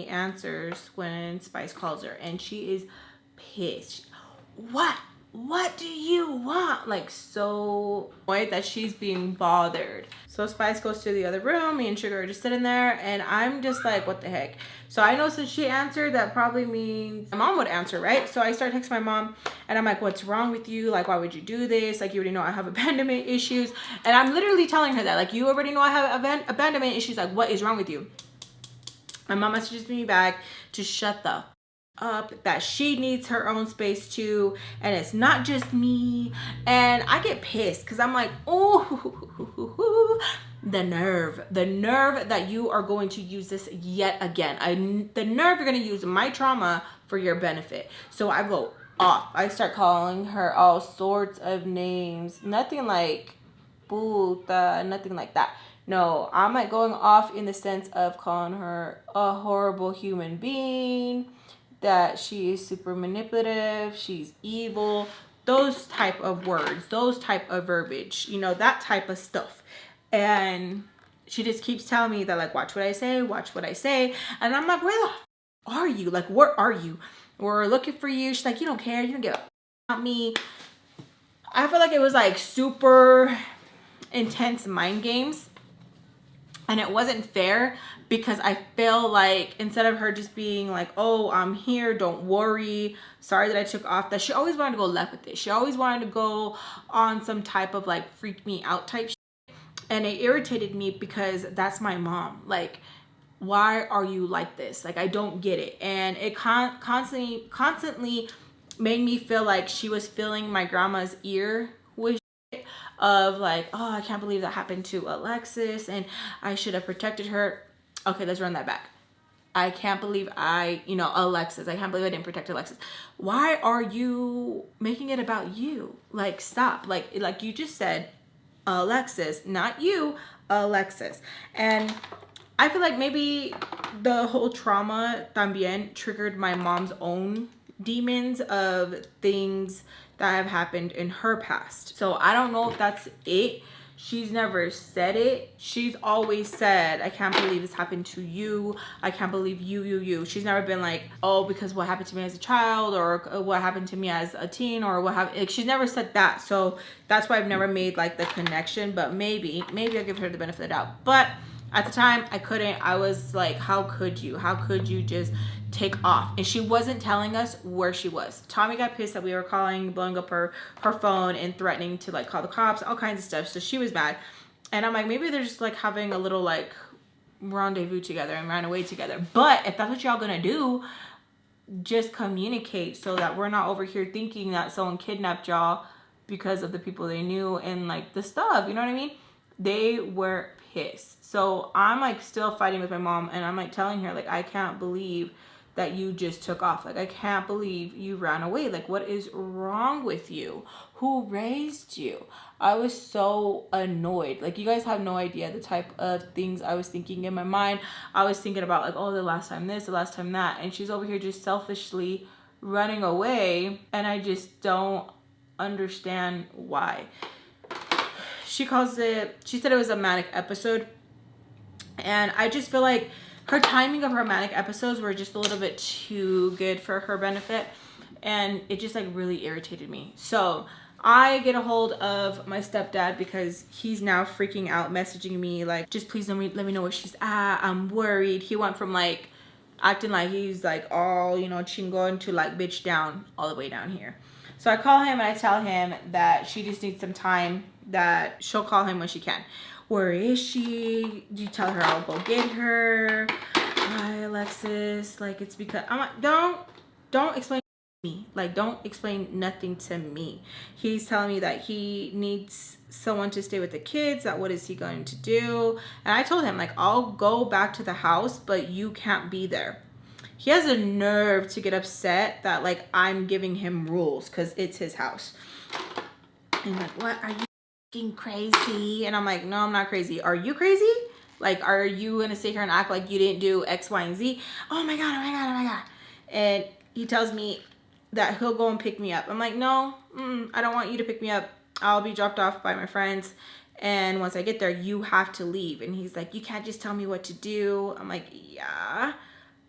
answers when Spice calls her, and she is pissed. What do you want? Like so annoyed that she's being bothered. So Spice goes to the other room. Me and Sugar are just sitting there, and I'm just like, what the heck? So I know since she answered, that probably means my mom would answer, right? So I start texting my mom, and I'm like, what's wrong with you? Like, why would you do this? Like, you already know I have abandonment issues. And I'm literally telling her that, like, you already know I have abandonment issues. Like, what is wrong with you? My mom messages me back to shut the up, that she needs her own space too, and it's not just me. And I get pissed because I'm like, oh, the nerve that you are going to use this yet again. The nerve you're going to use my trauma for your benefit. So I go off. I start calling her all sorts of names. Nothing like puta, nothing like that. No, I'm like going off in the sense of calling her a horrible human being, that she is super manipulative, she's evil, those type of words, those type of verbiage, you know, that type of stuff. And she just keeps telling me that, like, watch what I say. And I'm like, where the are you? Like, where are you? We're looking for you. She's like, you don't care, you don't give a about me. I feel like it was like super intense mind games. And it wasn't fair because I feel like instead of her just being like, oh, I'm here, don't worry, sorry that I took off, that she always wanted to go left with it. She always wanted to go on some type of like freak me out type shit. And it irritated me because that's my mom. Like, why are you like this? Like, I don't get it. And it constantly made me feel like she was filling my grandma's ear with shit of like, oh, I can't believe that happened to Alexis and I should have protected her. Okay, let's run that back. I can't believe Alexis. I can't believe I didn't protect Alexis. Why are you making it about you? Like, stop. Like you just said, Alexis, not you, Alexis. And I feel like maybe the whole trauma también triggered my mom's own demons of things that have happened in her past. So I don't know if that's it. she's never said it. She's always said, I can't believe this happened to you. I can't believe you. She's never been like, oh, because what happened to me as a child, or what happened to me as a teen, or what happened. Like, she's never said that. So that's why I've never made like the connection. But maybe I'll give her the benefit of the doubt. But at the time, I couldn't. I was like, how could you? How could you just take off? And she wasn't telling us where she was. Tommy got pissed that we were calling, blowing up her phone and threatening to like call the cops, all kinds of stuff. So she was mad. And I'm like, maybe they're just like having a little like rendezvous together and ran away together. But if that's what y'all gonna do, just communicate so that we're not over here thinking that someone kidnapped y'all because of the people they knew and like the stuff. You know what I mean? They were pissed. So I'm like still fighting with my mom, and I'm like telling her like, I can't believe that you just took off. Like, I can't believe you ran away. Like, what is wrong with you? Who raised you? I was so annoyed. Like, you guys have no idea the type of things I was thinking in my mind. I was thinking about like, oh, the last time this, the last time that, and she's over here just selfishly running away, and I just don't understand why. She said it was a manic episode. And I just feel like her timing of her manic episodes were just a little bit too good for her benefit. And it just like really irritated me. So I get a hold of my stepdad because he's now freaking out, messaging me like, just please let me know where she's at. I'm worried. He went from like acting like he's like all, you know, chingon to like bitch down all the way down here. So I call him and I tell him that she just needs some time, that she'll call him when she can. Where is she? You tell her I'll go get her. Hi, Alexis. Like, it's because I'm like, don't explain to me. Like, don't explain nothing to me. He's telling me that he needs someone to stay with the kids. That what is he going to do? And I told him like, I'll go back to the house, but you can't be there. He has a nerve to get upset that like I'm giving him rules because it's his house. And like, what are you crazy? And I'm like, no, I'm not crazy. Are you crazy? Like, are you gonna sit here and act like you didn't do X, Y, and Z? Oh my god, oh my god, oh my god. And he tells me that he'll go and pick me up. I'm like, no, I don't want you to pick me up. I'll be dropped off by my friends, and once I get there, you have to leave. And he's like, you can't just tell me what to do. I'm like, yeah.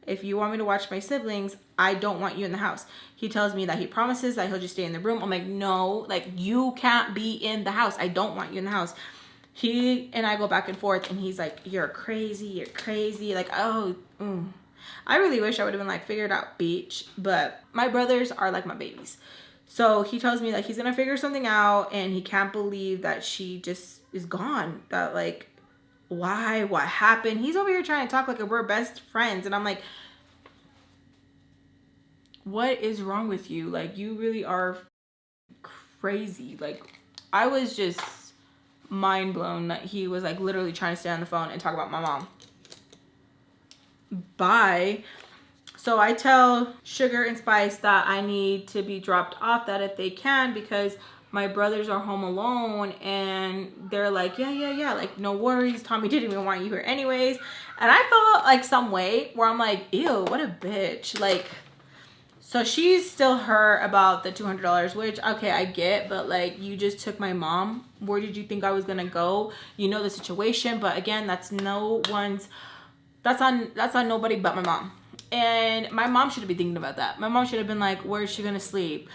If you want me to watch my siblings, I don't want you in the house. He tells me that he promises that he'll just stay in the room. I'm like, no, like, you can't be in the house. I don't want you in the house. He and I go back and forth, and he's like, you're crazy. Like, oh, I really wish I would have been like, figured out, bitch. But my brothers are like my babies. So he tells me that he's gonna figure something out, and he can't believe that she just is gone. That like, why? What happened? He's over here trying to talk like we're best friends, and I'm like, what is wrong with you? Like, you really are crazy. Like, I was just mind blown that he was like literally trying to stay on the phone and talk about my mom. Bye. So I tell Sugar and Spice that I need to be dropped off, that if they can, because my brothers are home alone, and they're like, yeah, like, no worries. Tommy didn't even want you here anyways. And I felt like some way where I'm like, ew, what a bitch. Like, so she's still hurt about the $200, which, okay, I get, but like, you just took my mom. Where did you think I was gonna go? You know the situation, but again, that's on nobody but my mom. And my mom should have been thinking about that. My mom should have been like, where is she gonna sleep?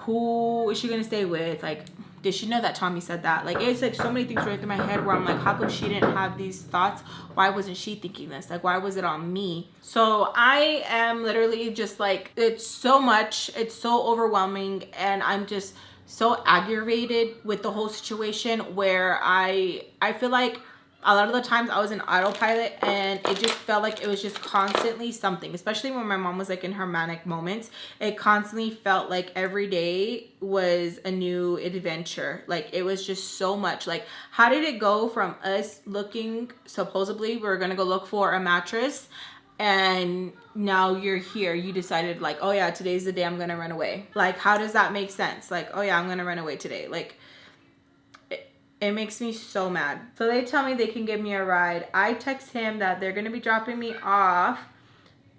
Who is she gonna stay with? Like, did she know that Tommy said that? Like, it's like so many things right through my head where I'm like, how come she didn't have these thoughts? Why wasn't she thinking this? Like, why was it on me? So I am literally just like, it's so much, it's so overwhelming, and I'm just so aggravated with the whole situation, where I feel like a lot of the times I was in autopilot, and it just felt like it was just constantly something, especially when my mom was like in her manic moments. It constantly felt like every day was a new adventure. Like, it was just so much. Like, how did it go from us looking, supposedly we were gonna go look for a mattress, and now you're here, you decided like, oh yeah, today's the day I'm gonna run away. Like, how does that make sense? Like, oh yeah, I'm gonna run away today. Like, it makes me so mad. So they tell me they can give me a ride. I text him that they're gonna be dropping me off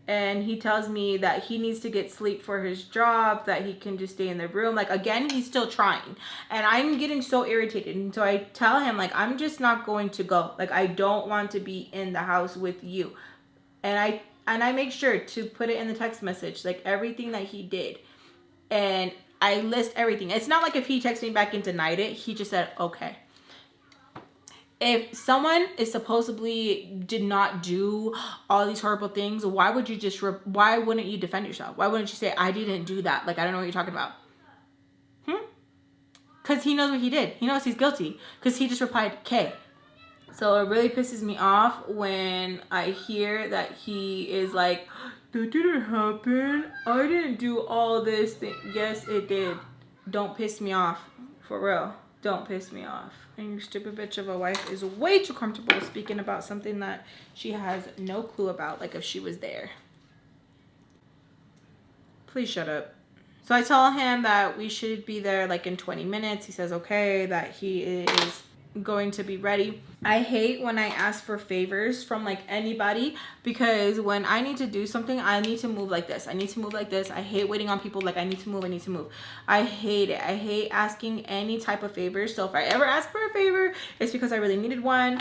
and he tells me that he needs to get sleep for his job, that he can just stay in the room. Like, again, he's still trying, and I'm getting so irritated. And so I tell him, like, I'm just not going to go. Like, I don't want to be in the house with you. And I make sure to put it in the text message, like everything that he did, and I list everything. It's not like if he texted me back and denied it, he just said okay. If someone is supposedly did not do all these horrible things, why would you just, why wouldn't you defend yourself? Why wouldn't you say, I didn't do that? Like, I don't know what you're talking about. Because he knows what he did. He knows he's guilty. Because he just replied, K. So it really pisses me off when I hear that he is like, that didn't happen. I didn't do all this thing. Yes, it did. Don't piss me off. For real. Don't piss me off. And your stupid bitch of a wife is way too comfortable speaking about something that she has no clue about, like if she was there. Please shut up. So I tell him that we should be there like in 20 minutes. He says okay, that he is going to be ready. I hate when I ask for favors from like anybody, because when I need to do something, I need to move like this. I need to move like this. I hate waiting on people. Like, I need to move. I need to move. I hate it. I hate asking any type of favors. So if I ever ask for a favor, it's because I really needed one.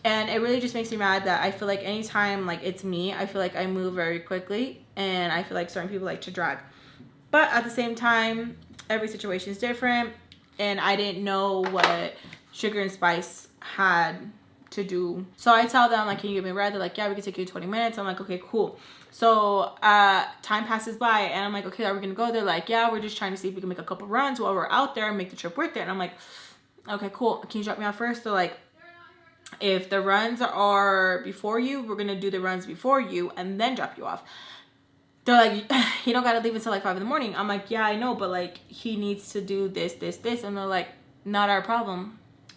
And it really just makes me mad that I feel like anytime like it's me, I feel like I move very quickly, and I feel like certain people like to drag. But at the same time, every situation is different, and I didn't know what Sugar and Spice had to do. So I tell them, like, can you give me a ride? They're like, yeah, we can take you 20 minutes. I'm like, okay, cool. So time passes by, and I'm like, okay, are we gonna go? They're like, yeah, we're just trying to see if we can make a couple runs while we're out there and make the trip worth it. And I'm like, okay, cool. Can you drop me off first? They're like, if the runs are before you, we're gonna do the runs before you and then drop you off. They're like, you don't gotta leave until like 5 in the morning. I'm like, yeah, I know, but like he needs to do this, this, this. And they're like, not our problem.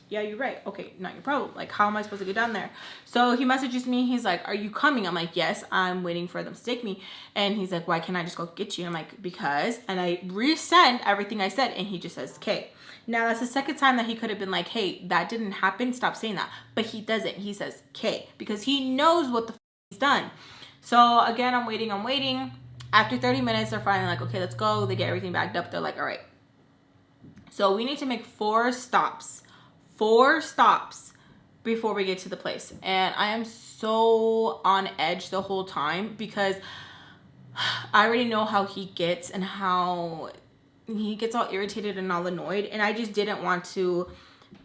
Yeah, you're right. Okay, not your problem. Like, how am I supposed to get down there? So he messages me. He's like, are you coming? I'm like, yes, I'm waiting for them to take me. And he's like, why can't I just go get you? And I'm like, because. And I resend everything I said, and he just says, okay. Now, that's the second time that he could have been like, hey, that didn't happen. Stop saying that. But he doesn't. He says, okay, because he knows what the he's done. So, again, I'm waiting. After 30 minutes, they're finally like, okay, let's go. They get everything backed up. They're like, all right. So, we need to make 4 stops. 4 stops before we get to the place. And I am so on edge the whole time, because I already know how he gets and how he gets all irritated and all annoyed. And I just didn't want to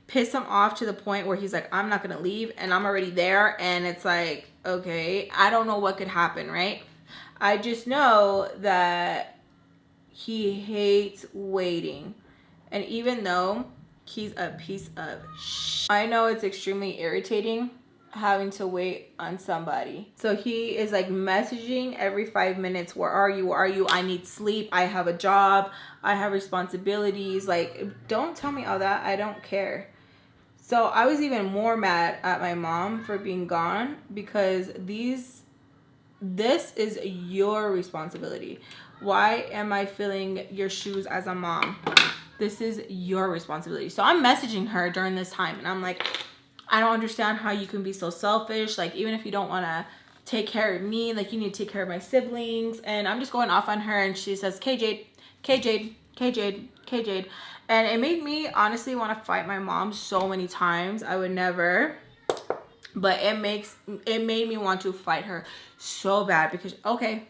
piss him off to the point where he's like, I'm not gonna leave, and I'm already there. And it's like, okay, I don't know what could happen, right? I just know that he hates waiting. And even though he's a piece of shit, I know it's extremely irritating having to wait on somebody. So he is like messaging every 5 minutes, where are you? Where are you? I need sleep. I have a job. I have responsibilities. Like, don't tell me all that. I don't care. So I was even more mad at my mom for being gone, because this is your responsibility. Why am I filling your shoes as a mom? This is your responsibility. So I'm messaging her during this time, and I'm like, I don't understand how you can be so selfish. Like, even if you don't want to take care of me, like, you need to take care of my siblings. And I'm just going off on her, and she says, K Jade, K Jade, K Jade, K Jade. And it made me honestly want to fight my mom so many times. I would never, but it made me want to fight her so bad, because okay,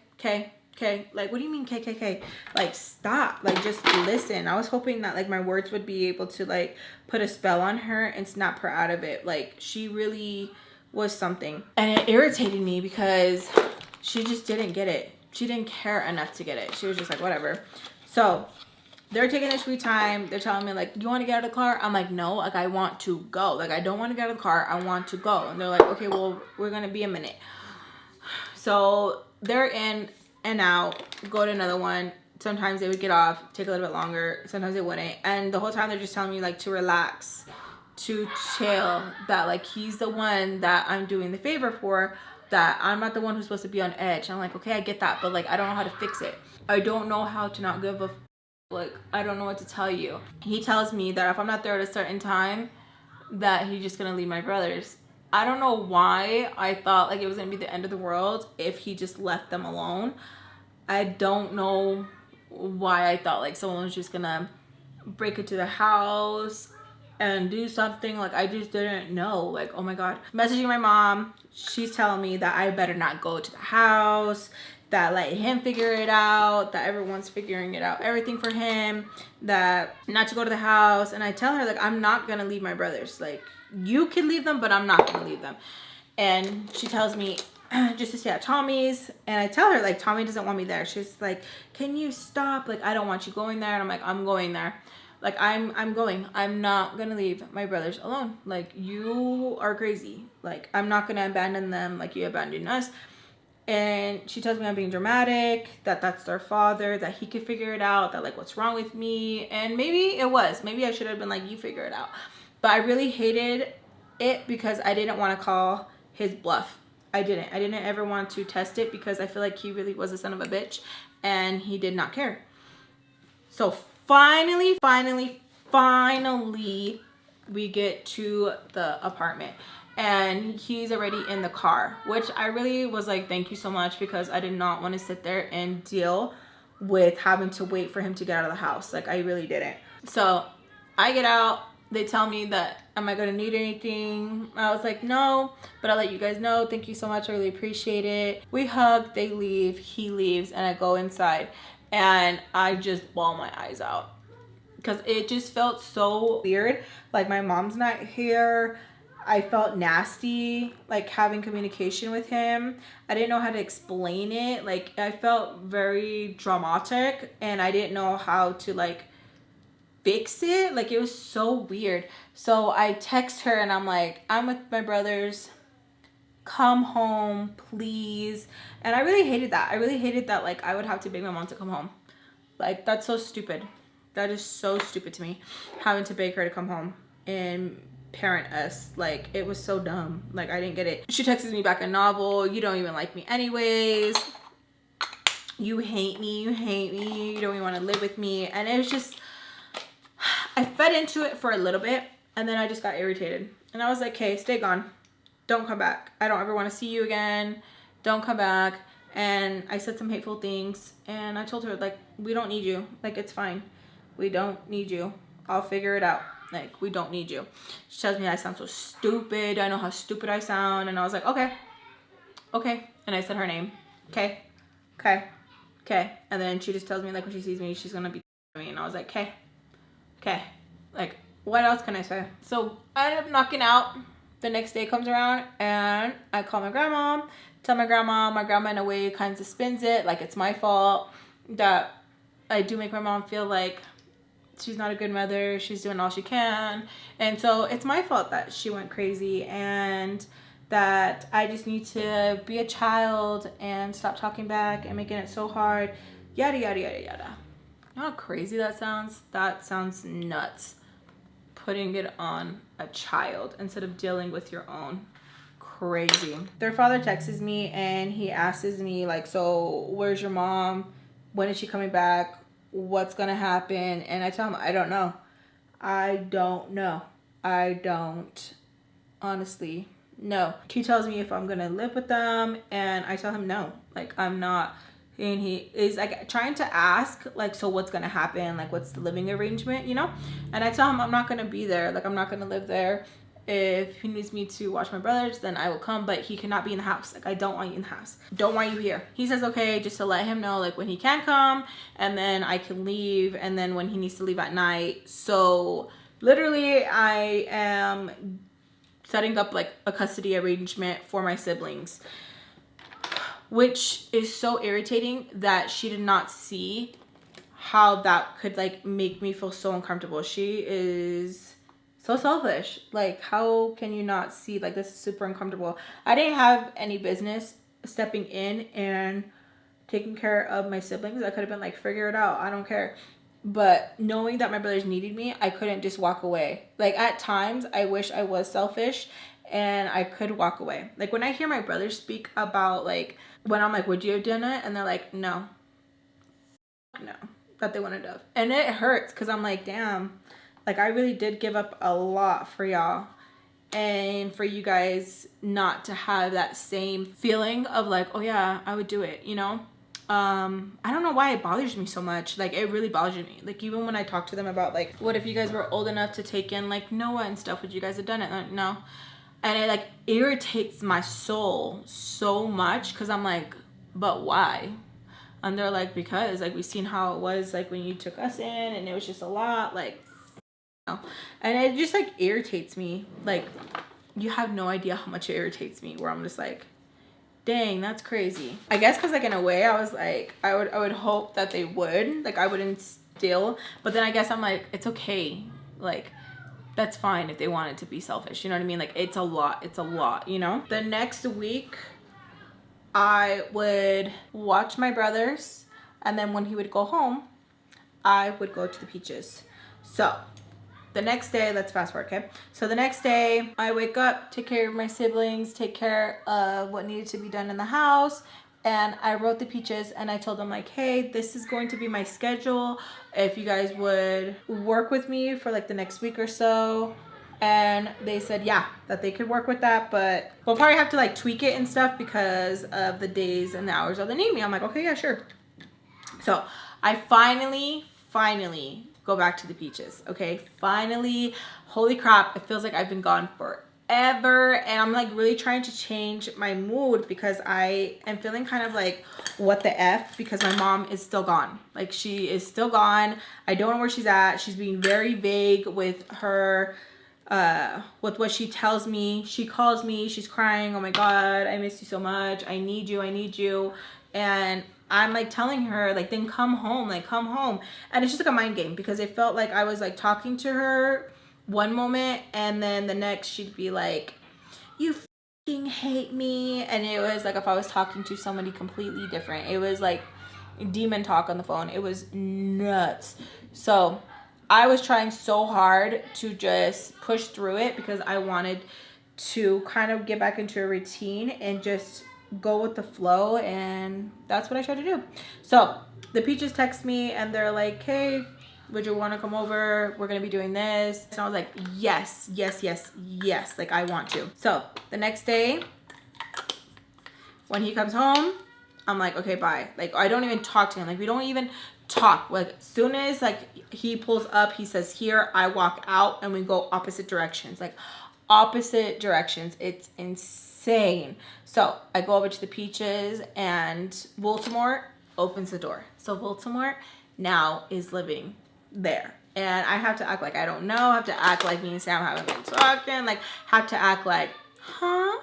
like, what do you mean KKK? Like, stop. Like, just listen. I was hoping that like my words would be able to like put a spell on her and snap her out of it. Like, she really was something, and it irritated me because she just didn't get it. She didn't care enough to get it. She was just like, whatever. So they're taking their sweet time. They're telling me like, you want to get out of the car? I'm like, no, like, I want to go. Like, I don't want to get out of the car. I want to go. And they're like, okay, well, we're gonna be a minute. So they're in and out, go to another one. Sometimes they would get off, take a little bit longer. Sometimes they wouldn't. And the whole time they're just telling me like to relax, to chill, that like he's the one that I'm doing the favor for, that I'm not the one who's supposed to be on edge. I'm like, okay, I get that, but like, I don't know how to fix it. I don't know how to not give a like, I don't know what to tell you. He tells me that if I'm not there at a certain time, that he's just gonna leave my brothers. I don't know why I thought like it was gonna be the end of the world if he just left them alone. I don't know why I thought like someone was just gonna break into the house and do something. Like, I just didn't know. Like, oh my god. Messaging my mom, she's telling me that I better not go to the house, that let him figure it out, that everyone's figuring it out, everything for him, that not to go to the house. And I tell her, like, I'm not gonna leave my brothers. Like, you can leave them, but I'm not gonna leave them. And she tells me just to stay at Tommy's, and I tell her, like, Tommy doesn't want me there. She's like, can you stop? Like, I don't want you going there. And I'm like, I'm going there. Like, I'm going. I'm not gonna leave my brothers alone. Like, you are crazy. Like, I'm not gonna abandon them like you abandoned us. And she tells me I'm being dramatic, that that's their father, that he could figure it out, that like, what's wrong with me? And maybe it was. Maybe I should have been like, you figure it out. But I really hated it because I didn't want to call his bluff. I didn't ever want to test it because I feel like he really was a son of a bitch and he did not care. So finally, we get to the apartment and he's already in the car, which I really was like, thank you so much, because I did not want to sit there and deal with having to wait for him to get out of the house. Like, I really didn't. So I get out. They tell me that, am I gonna need anything? I was like, no, but I'll let you guys know. Thank you so much. I really appreciate it. We hug, they leave, he leaves, and I go inside and I just bawl my eyes out because it just felt so weird. Like, my mom's not here. I felt nasty, like, having communication with him. I didn't know how to explain it. Like, I felt very dramatic and I didn't know how to, like, fix it. Like, it was so weird. So I text her and I'm like, I'm with my brothers. Come home, please. And I really hated that. I really hated that, like, I would have to beg my mom to come home. Like, that's so stupid. That is so stupid to me, having to beg her to come home and parent us. Like, it was so dumb. Like, I didn't get it. She texts me back a novel. You don't even like me anyways. You hate me. You hate me. You don't even want to live with me. And it was just, I fed into it for a little bit and then I just got irritated. And I was like, okay, stay gone. Don't come back. I don't ever want to see you again. Don't come back. And I said some hateful things and I told her, like, we don't need you. Like, it's fine. We don't need you. I'll figure it out. Like, we don't need you. She tells me I sound so stupid. I know how stupid I sound. And I was like, okay. Okay. And I said her name. Okay. Okay. Okay. And then she just tells me, like, when she sees me, she's gonna be me. And I was like, okay. Okay. Like, what else can I say? So I ended up knocking out. The next day comes around and I call my grandma, tell my grandma in a way kind of spins it like it's my fault, that I do make my mom feel like she's not a good mother, she's doing all she can, and so it's my fault that she went crazy and that I just need to be a child and stop talking back and making it so hard, yada yada yada yada. You know how crazy that sounds? That sounds nuts. Putting it on a child instead of dealing with your own. Crazy. Their father texts me and he asks me, like, so where's your mom? When is she coming back? What's gonna happen? And I tell him, I don't know. I don't know. I don't honestly know. He tells me if I'm gonna live with them and I tell him no. Like, I'm not. And he is like trying to ask, like, so what's gonna happen? Like, what's the living arrangement, you know? And I tell him I'm not gonna be there. Like, I'm not gonna live there. If he needs me to watch my brothers, then I will come, but he cannot be in the house. Like, I don't want you in the house. Don't want you here. He says, okay, just to let him know, like, when he can come, and then I can leave, and then when he needs to leave at night. So literally I am setting up, like, a custody arrangement for my siblings, which is so irritating that she did not see how that could, like, make me feel so uncomfortable. She is so selfish. Like, how can you not see? Like, this is super uncomfortable. I didn't have any business stepping in and taking care of my siblings. I could have been like, figure it out. I don't care. But knowing that my brothers needed me, I couldn't just walk away. Like, at times, I wish I was selfish and I could walk away. Like, when I hear my brothers speak about, like, when I'm like, would you have done it? And they're like, no, that they wouldn't have. And it hurts because I'm like, damn, like, I really did give up a lot for y'all. and for you guys not to have that same feeling of like, oh yeah, I would do it, you know. I don't know why it bothers me so much. Like, it really bothers me. Like, even when I talk to them about like, what if you guys were old enough to take in like Noah and stuff, would you guys have done it? Like, no. And it like irritates my soul so much, because I'm like, but why? And they're like, because like we've seen how it was like when you took us in, and it was just a lot, like, you know. And it just like irritates me. Like, you have no idea how much it irritates me, where I'm just like, dang, that's crazy. I guess because like in a way I was like, I would hope that they would, like, I wouldn't still, but then I guess I'm like, it's okay, like, that's fine if they wanted to be selfish, you know what I mean? Like, it's a lot, you know. The next week I would watch my brothers, and then when he would go home, I would go to the Peaches. So the next day, let's fast forward, okay? So the next day, I wake up, take care of my siblings, take care of what needed to be done in the house, and I wrote the Peaches, and I told them like, hey, this is going to be my schedule. If you guys would work with me for like the next week or so. And they said, yeah, that they could work with that, but we'll probably have to like tweak it and stuff because of the days and the hours that they need me. I'm like, okay, yeah, sure. So I finally go back to the Peaches, okay? Finally, holy crap, it feels like I've been gone forever, and I'm like really trying to change my mood because I am feeling kind of like, what the F, because my mom is still gone. Like, she is still gone. I don't know where she's at. She's being very vague with her, with what she tells me. She calls me, she's crying, oh my God, I miss you so much. I need you. And I'm like telling her like, then come home, like come home. And it's just like a mind game, because it felt like I was like talking to her one moment, and then the next she'd be like, you fucking hate me. And it was like if I was talking to somebody completely different. It was like demon talk on the phone. It was nuts. So I was trying so hard to just push through it, because I wanted to kind of get back into a routine and just go with the flow, and that's what I tried to do. So the Peaches text me, and they're like, hey, would you want to come over? We're gonna be doing this. And I was like, yes, like I want to. So the next day when he comes home, I'm like, okay, bye. Like, I don't even talk to him. Like, we don't even talk. Like, as soon as like he pulls up, he says here, I walk out, and we go opposite directions. Like, opposite directions. It's insane. So I go over to the Peaches, and Voldemort opens the door. So Voldemort now is living there, and I have to act like I don't know. I have to act like me and Sam haven't been talking. Like, have to act like, huh,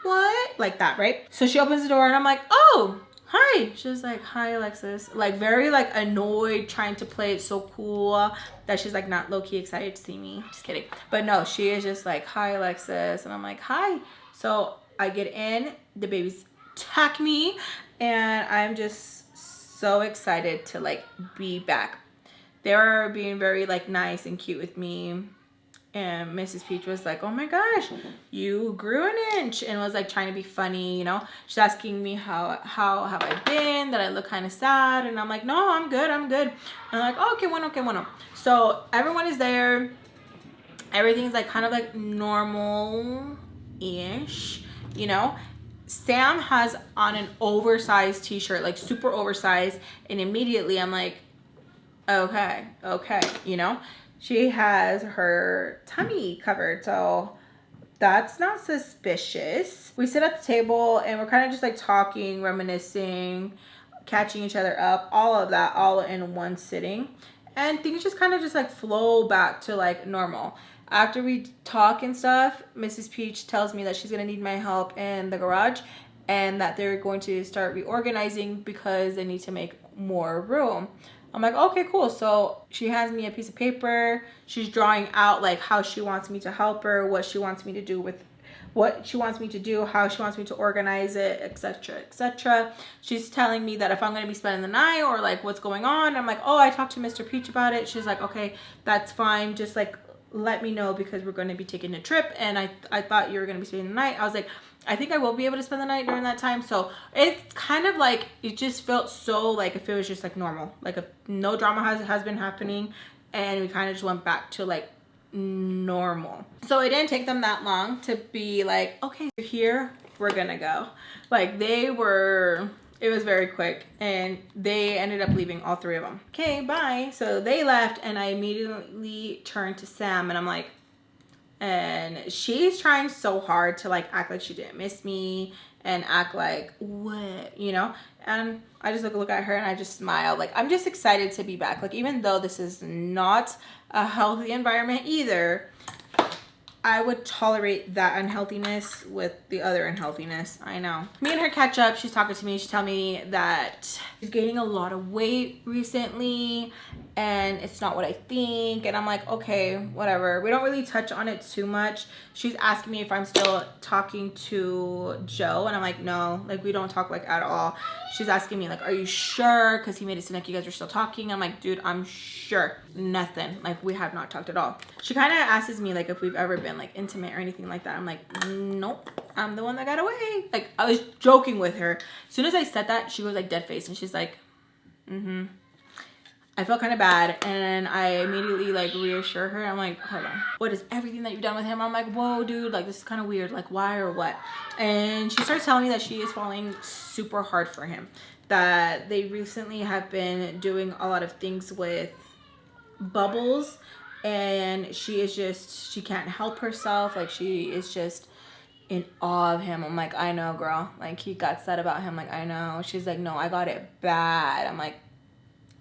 what, like that, right? So she opens the door, and I'm like, oh, hi. She's like, hi, Alexis. Like, very like annoyed, trying to play it so cool that she's like not low-key excited to see me. Just kidding. But no, she is just like, hi, Alexis. And I'm like, hi. So I get in, the babies attack me, and I'm just so excited to like be back. They're being very like nice and cute with me. And Mrs. Peach was like, oh my gosh, you grew an inch, and was like trying to be funny, you know. She's asking me how have I been, that I look kind of sad, and I'm like, no, I'm good. And I'm like, oh, okay, bueno. So everyone is there. Everything's like kind of like normal-ish, you know. Sam has on an oversized t-shirt, like super oversized, and immediately I'm like, okay, you know. She has her tummy covered, so that's not suspicious. We sit at the table, and we're kind of just like talking, reminiscing, catching each other up, all of that, all in one sitting. And things just kind of just like flow back to like normal. After we talk and stuff, Mrs. Peach tells me that she's gonna need my help in the garage, and that they're going to start reorganizing because they need to make more room. I'm like, okay, cool. So she hands me a piece of paper. She's drawing out like how she wants me to help her, what she wants me to do with what she wants me to do, how she wants me to organize it, etc. She's telling me that if I'm going to be spending the night, or like what's going on. I'm like, oh, I talked to Mr. Peach about it. She's like, okay, that's fine. Just like let me know, because we're going to be taking a trip, and I thought you were going to be spending the night. I was like, I think I will be able to spend the night during that time. So it's kind of like, it just felt so like if it was just like normal, like if no drama has been happening, and we kind of just went back to like normal. So it didn't take them that long to be like, okay, you're here, we're gonna go. Like it was very quick, and they ended up leaving, all three of them. Okay, bye. So they left, and I immediately turned to Sam, and I'm like, and she's trying so hard to like act like she didn't miss me and act like what, you know? And I just look at her and I just smile. Like, I'm just excited to be back. Like, even though this is not a healthy environment either, I would tolerate that unhealthiness with the other unhealthiness. I know. Me and her catch up. She's talking to me. She's telling me that she's gaining a lot of weight recently and it's not what I think. And I'm like, okay, whatever. We don't really touch on it too much. She's asking me if I'm still talking to Joe. And I'm like, no, like we don't talk like at all. She's asking me like, are you sure? Because he made it seem like you guys are still talking. I'm like, dude, I'm sure. Nothing. Like, we have not talked at all. She kind of asks me like if we've ever been like intimate or anything like that. I'm like, nope, I'm the one that got away. Like, I was joking with her. As soon as I said that, she was like dead face, and she's like, I felt kind of bad, and I immediately like reassure her. I'm like, hold on, what is everything that you've done with him? I'm like, whoa, dude, like this is kind of weird. Like, why or what? And she starts telling me that she is falling super hard for him, that they recently have been doing a lot of things with Bubbles, and she can't help herself. Like, she is just in awe of him. I'm like, I know, girl. Like, he got said about him. Like, I know. She's like, no, I got it bad. I'm like,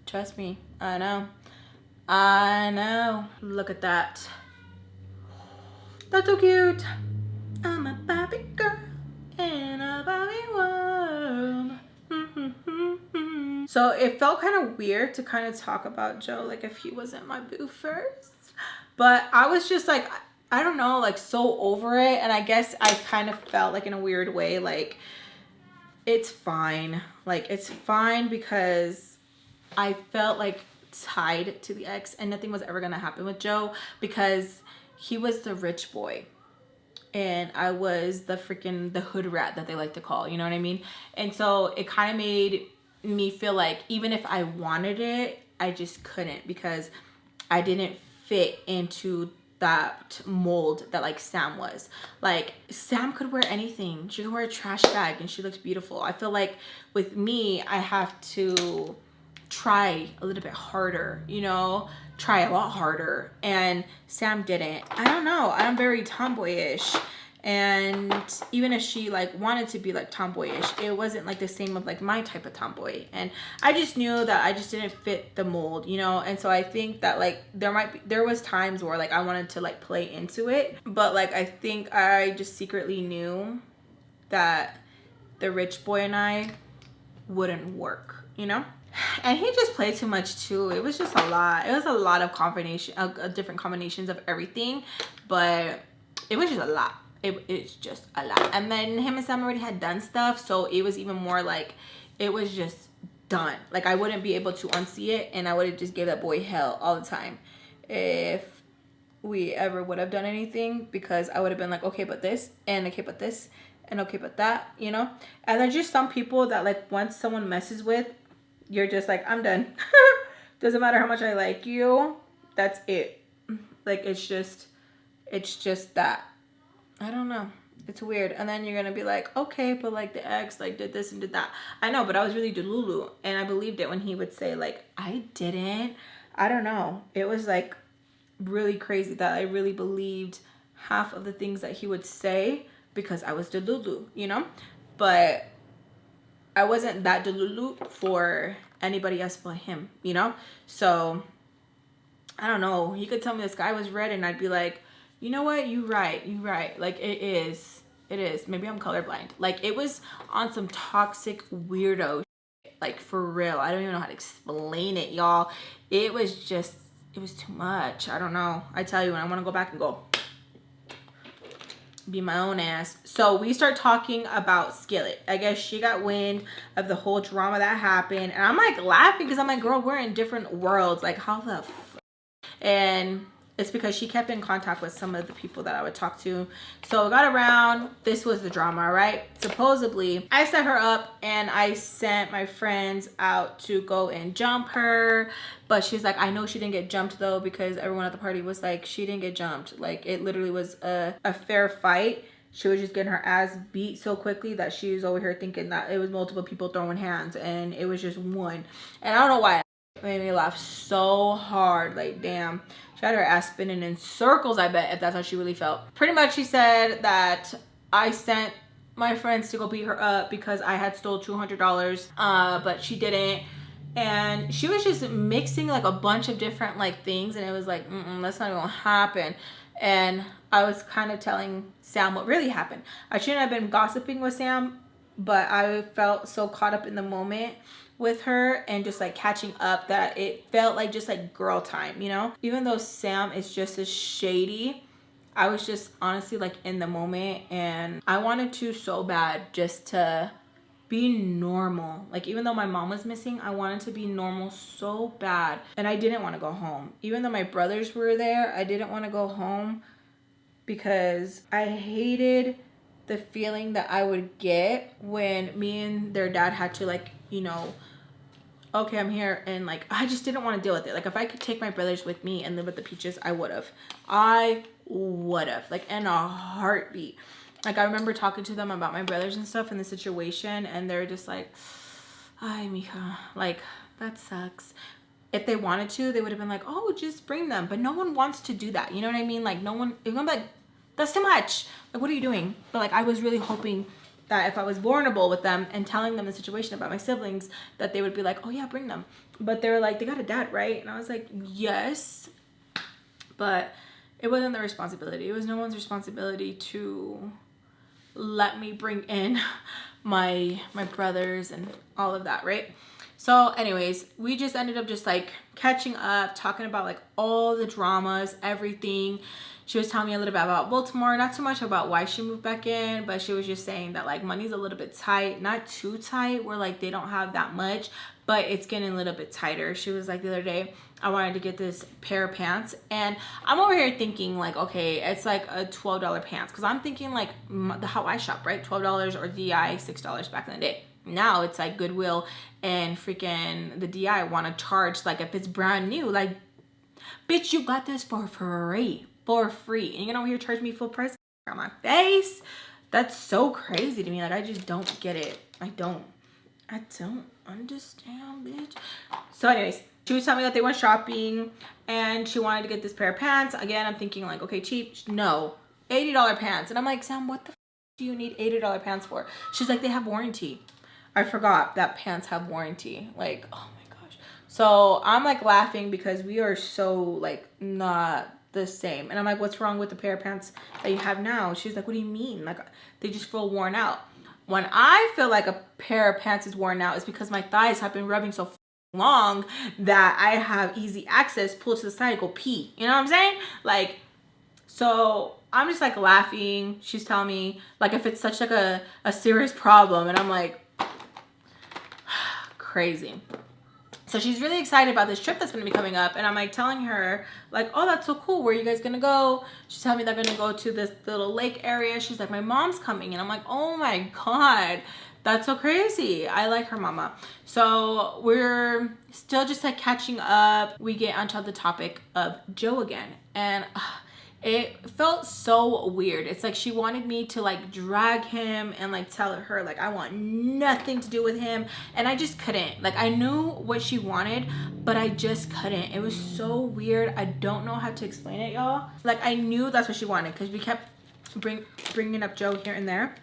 trust me, I know. I know. Look at that. That's so cute. I'm a Barbie girl in a Barbie world. So it felt kind of weird to kind of talk about Joe like if he wasn't my boo first. But I was just like, I don't know, like so over it. And I guess I kind of felt like in a weird way, like it's fine. Like it's fine because I felt like tied to the ex, and nothing was ever gonna happen with Joe because he was the rich boy and I was the hood rat that they like to call, you know what I mean? And so it kind of made me feel like even if I wanted it, I just couldn't because I didn't fit into that mold that like Sam was. Like, Sam could wear anything. She could wear a trash bag and she looks beautiful. I feel like with me, I have to try a little bit harder, you know, try a lot harder, and Sam didn't. I don't know, I'm very tomboyish, and even if she like wanted to be like tomboyish, it wasn't like the same of like my type of tomboy, and I just knew that I just didn't fit the mold, you know. And so I think that like there was times where like I wanted to like play into it, but like I think I just secretly knew that the rich boy and I wouldn't work, you know. And he just played too much too. It was just a lot. It was a lot of different combinations of everything, but it was just a lot. It's just a lot. And then him and Sam already had done stuff, so it was even more like it was just done. Like, I wouldn't be able to unsee it, and I would have just gave that boy hell all the time if we ever would have done anything, because I would have been like, okay, but this, and okay, but this, and okay, but that, you know. And there's just some people that like once someone messes with, you're just like, I'm done. Doesn't matter how much I like you. That's it. Like, it's just that. I don't know. It's weird. And then you're going to be like, okay, but like the ex like did this and did that. I know, but I was really delulu. And I believed it when he would say like, I didn't. I don't know. It was like really crazy that I really believed half of the things that he would say because I was delulu, you know? But I wasn't that delulu for anybody else but him, you know? So, I don't know. He could tell me the sky was red and I'd be like, you know what? You right. Like, it is. Maybe I'm colorblind. Like, it was on some toxic weirdo shit. Like, for real. I don't even know how to explain it, y'all. It was too much. I don't know. I tell you, when I want to go back and go be my own ass. So we start talking about Skillet. I guess she got wind of the whole drama that happened, and I'm like laughing because I'm like, girl, we're in different worlds. Like, how the f. And it's because she kept in contact with some of the people that I would talk to. So it got around, this was the drama, right? Supposedly, I set her up and I sent my friends out to go and jump her. But she's like, I know she didn't get jumped though, because everyone at the party was like, she didn't get jumped. Like, it literally was a fair fight. She was just getting her ass beat so quickly that she was over here thinking that it was multiple people throwing hands and it was just one. And I don't know why. It made me laugh so hard. Like, damn. She had her ass spinning in circles, I bet, if that's how she really felt. Pretty much she said that I sent my friends to go beat her up because I had stole $200, but she didn't. And she was just mixing like a bunch of different like things, and it was like, that's not gonna happen. And I was kind of telling Sam what really happened. I shouldn't have been gossiping with Sam, but I felt so caught up in the moment with her and just like catching up that it felt like just like girl time, you know? Even though Sam is just as shady, I was just honestly like in the moment, and I wanted to so bad just to be normal. Like, even though my mom was missing, I wanted to be normal so bad. And I didn't want to go home. Even though my brothers were there, I didn't want to go home because I hated the feeling that I would get when me and their dad had to, like, you know, okay, I'm here, and like I just didn't want to deal with it. Like, if I could take my brothers with me and live with the Peaches, I would have. Like, in a heartbeat. Like, I remember talking to them about my brothers and stuff and the situation, and they're just like, ay, mija, like, that sucks. If they wanted to, they would have been like, oh, just bring them. But no one wants to do that. You know what I mean? Like, no one, you're gonna be like, that's too much. Like, what are you doing? But like, I was really hoping that if I was vulnerable with them and telling them the situation about my siblings, that they would be like, oh yeah, bring them. But they were like, they got a dad, right? And I was like, yes. But it wasn't their responsibility. It was no one's responsibility to let me bring in my brothers and all of that, right? So anyways, we just ended up just like catching up, talking about like all the dramas, everything. She was telling me a little bit about Baltimore, not so much about why she moved back in, but she was just saying that like money's a little bit tight, not too tight where like they don't have that much, but it's getting a little bit tighter. She was like, the other day, I wanted to get this pair of pants, and I'm over here thinking like, okay, it's like a $12 pants, because I'm thinking like how I shop, right? $12 or DI $6 back in the day. Now it's like Goodwill and freaking the DI want to charge, like if it's brand new, like, bitch, you got this for free. And you're gonna over here charge me full price on my face? That's so crazy to me. Like, I just don't get it. I don't understand, bitch. So anyways, she was telling me that they went shopping and she wanted to get this pair of pants. Again, I'm thinking like, okay, cheap. No, $80 pants. And I'm like, Sam, what the do you need $80 pants for? She's like, they have warranty. I forgot that pants have warranty. Like, oh my gosh. So I'm like laughing because we are so like not the same. And I'm like, what's wrong with the pair of pants that you have now? She's like, what do you mean? Like, they just feel worn out. When I feel like a pair of pants is worn out, it's because my thighs have been rubbing so long that I have easy access, pull to the side, go pee. You know what I'm saying? Like, so I'm just like laughing. She's telling me like if it's such like a serious problem, and I'm like, crazy. So she's really excited about this trip that's going to be coming up, and I'm like telling her like, oh, that's so cool, where are you guys gonna go? She's telling me they're gonna go to this little lake area. She's like, my mom's coming, and I'm like, oh my god, that's so crazy. I like her mama. So we're still just like catching up. We get onto the topic of Joe again, and it felt so weird. It's like she wanted me to like drag him and like tell her like I want nothing to do with him, and I just couldn't. Like, I knew what she wanted, but I just couldn't. It was so weird. I don't know how to explain it, y'all. Like, I knew that's what she wanted because we kept bringing up Joe here and there,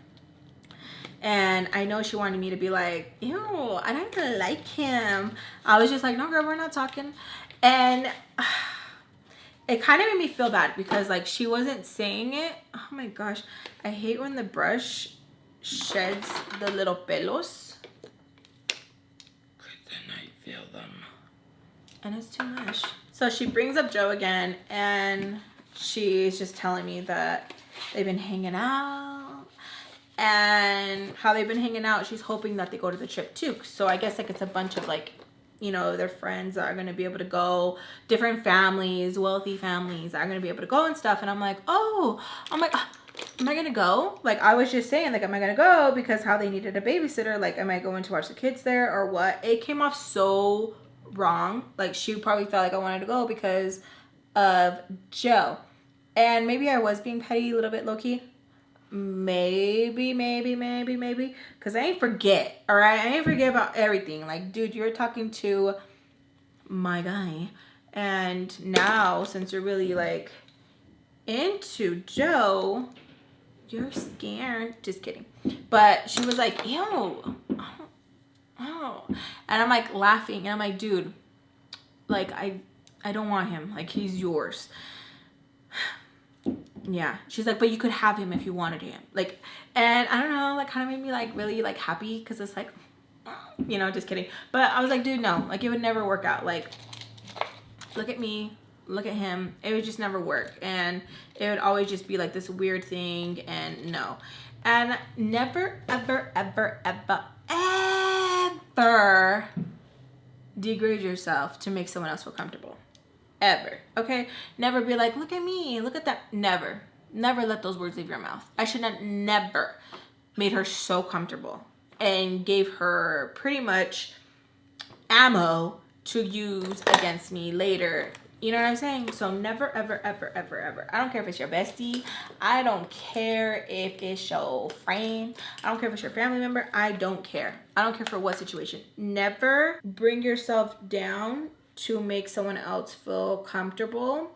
and I know she wanted me to be like, ew, I don't even like him. I was just like, no girl, we're not talking. And it kind of made me feel bad because like she wasn't saying it. Oh my gosh, I hate when the brush sheds the little pelos, then I feel them and it's too much. So she brings up Joe again, and she's just telling me that they've been hanging out, and how they've been hanging out, she's hoping that they go to the trip too. So I guess like it's a bunch of like you know, their friends are going to be able to go, different families, wealthy families are going to be able to go and stuff. And I'm like, oh, I'm like, am I going to go? Like, I was just saying, like, am I going to go because how they needed a babysitter? Like, am I going to watch the kids there or what? It came off so wrong. Like, she probably thought like I wanted to go because of Joe. And maybe I was being petty a little bit, low-key. Maybe, because I ain't forget, all right? I ain't forget about everything. Like, dude, you're talking to my guy, and now since you're really like into Joe, you're scared. Just kidding. But she was like, ew, oh, and I'm like laughing, and I'm like, dude, like I don't want him. Like, he's yours. Yeah, she's like, but you could have him if you wanted him. Like, and I don't know, like, kind of made me like really like happy because it's like, you know, just kidding. But I was like, dude, no, like, it would never work out. Like, look at me, look at him. It would just never work, and it would always just be like this weird thing. And no, and never ever degrade yourself to make someone else feel comfortable. Ever. Okay? Never be like, look at me, look at that. Never let those words leave your mouth. I should have never made her so comfortable and gave her pretty much ammo to use against me later. You know what I'm saying? So never ever I don't care if it's your bestie, I don't care if it's your friend, I don't care if it's your family member, I don't care for what situation. Never bring yourself down to make someone else feel comfortable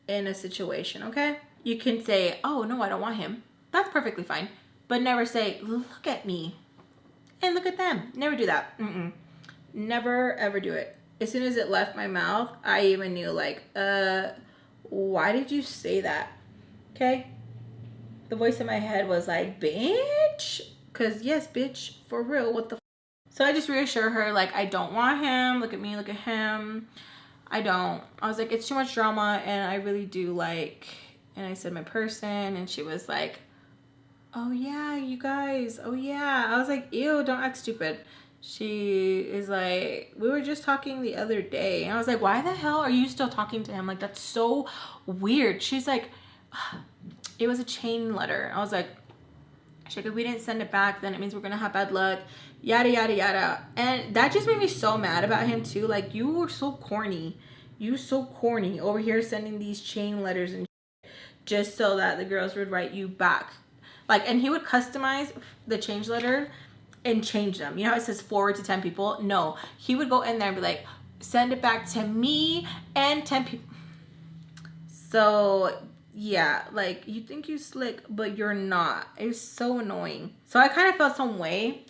in a situation. Okay, you can say, oh no, I don't want him. That's perfectly fine, but never say, look at me and look at them. Never do that. Never ever do it. As soon as it left my mouth, I even knew, like, why did you say that? Okay? The voice in my head was like, bitch. Because, yes, bitch, for real, what the f. So I just reassure her, like, I don't want him. Look at me, look at him. I don't. I was like, it's too much drama, and I really do like, and I said my person, and she was like, oh, yeah, you guys. Oh, yeah. I was like, ew, don't act stupid. She is like, we were just talking the other day. And I was like, why the hell are you still talking to him? Like, that's so weird. She's like, it was a chain letter. I was like, if we didn't send it back, then it means we're gonna have bad luck, yada yada yada. And that just made me so mad about him too. Like, you were so corny. You so corny over here sending these chain letters and shit just so that the girls would write you back. Like, and he would customize the change letter and change them. You know how it says forward to 10 people? No, he would go in there and be like, send it back to me and 10 people. So yeah, like, you think you slick, but you're not. It's so annoying. So I kind of felt some way,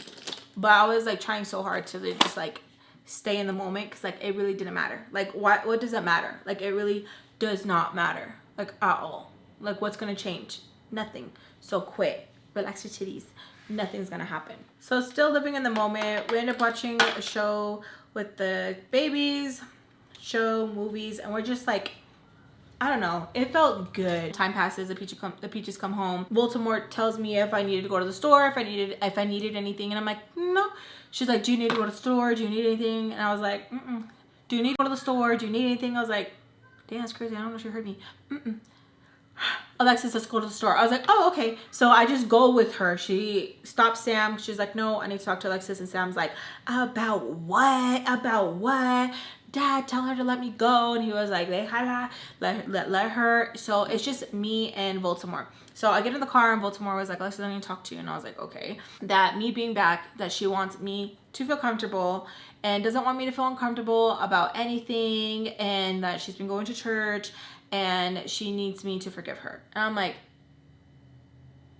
but I was like trying so hard to just like stay in the moment, because like it really didn't matter. Like, what does it matter? Like, it really does not matter, like, at all. Like, what's gonna change? Nothing. So quit, relax your titties. Nothing's gonna happen. So still living in the moment, we end up watching a show with the babies, movies, and we're just like, I don't know, it felt good. Time passes, the peaches come home. Baltimore tells me if I needed to go to the store, if I needed anything, and I'm like, no. She's like, do you need to go to the store? Do you need anything? And I was like, do you need to go to the store? Do you need anything? I was like, damn, that's crazy. I don't know if she heard me. Alexis, let's go to the store. I was like, oh, okay. So I just go with her. She stops Sam. She's like, no, I need to talk to Alexis. And Sam's like, about what? About what? Dad, tell her to let me go. And he was like, let her. So it's just me and Baltimore. So I get in the car, and Baltimore was like, Alexis, I need to talk to you. And I was like, okay. That me being back, that she wants me to feel comfortable and doesn't want me to feel uncomfortable about anything, and that she's been going to church and she needs me to forgive her. And I'm like,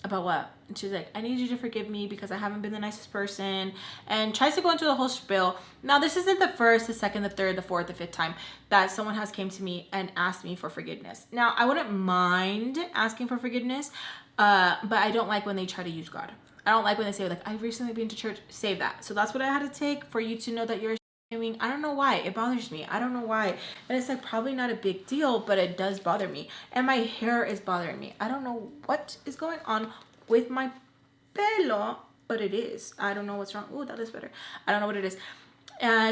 about what? And she's like, I need you to forgive me because I haven't been the nicest person, and tries to go into the whole spiel. Now, this isn't the first, the second, the third, the fourth, the fifth time that someone has came to me and asked me for forgiveness. Now, I wouldn't mind asking for forgiveness, but I don't like when they try to use God. I don't like when they say, like, I've recently been to church. Save that. So that's what I had to take for you to know that you're I don't know why. It bothers me. I don't know why. And it's like probably not a big deal, but it does bother me. And my hair is bothering me. I don't know what is going on with my pelo, but it is. I don't know what's wrong. Oh, that is better. I don't know what it is.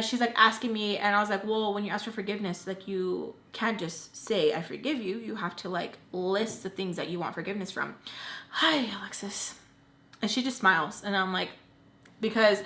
she's like asking me, and I was like, well, when you ask for forgiveness, like you can't just say I forgive you. You have to like list the things that you want forgiveness from. Hi, Alexis. And she just smiles, and I'm like, because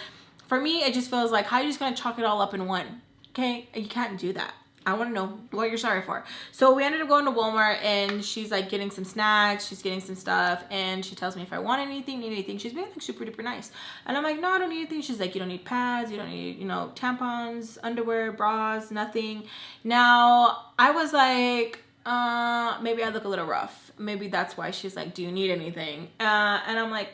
for me, it just feels like, how are you just gonna chalk it all up in one? Okay, you can't do that. I want to know what you're sorry for. So we ended up going to Walmart, and she's like getting some snacks, she's getting some stuff, and she tells me if I want anything, need anything. She's being like super duper nice, and I'm like, no, I don't need anything. She's like, you don't need pads, you don't need, you know, tampons, underwear, bras, nothing. Now I was like, maybe I look a little rough. Maybe that's why she's like, do you need anything? And I'm like,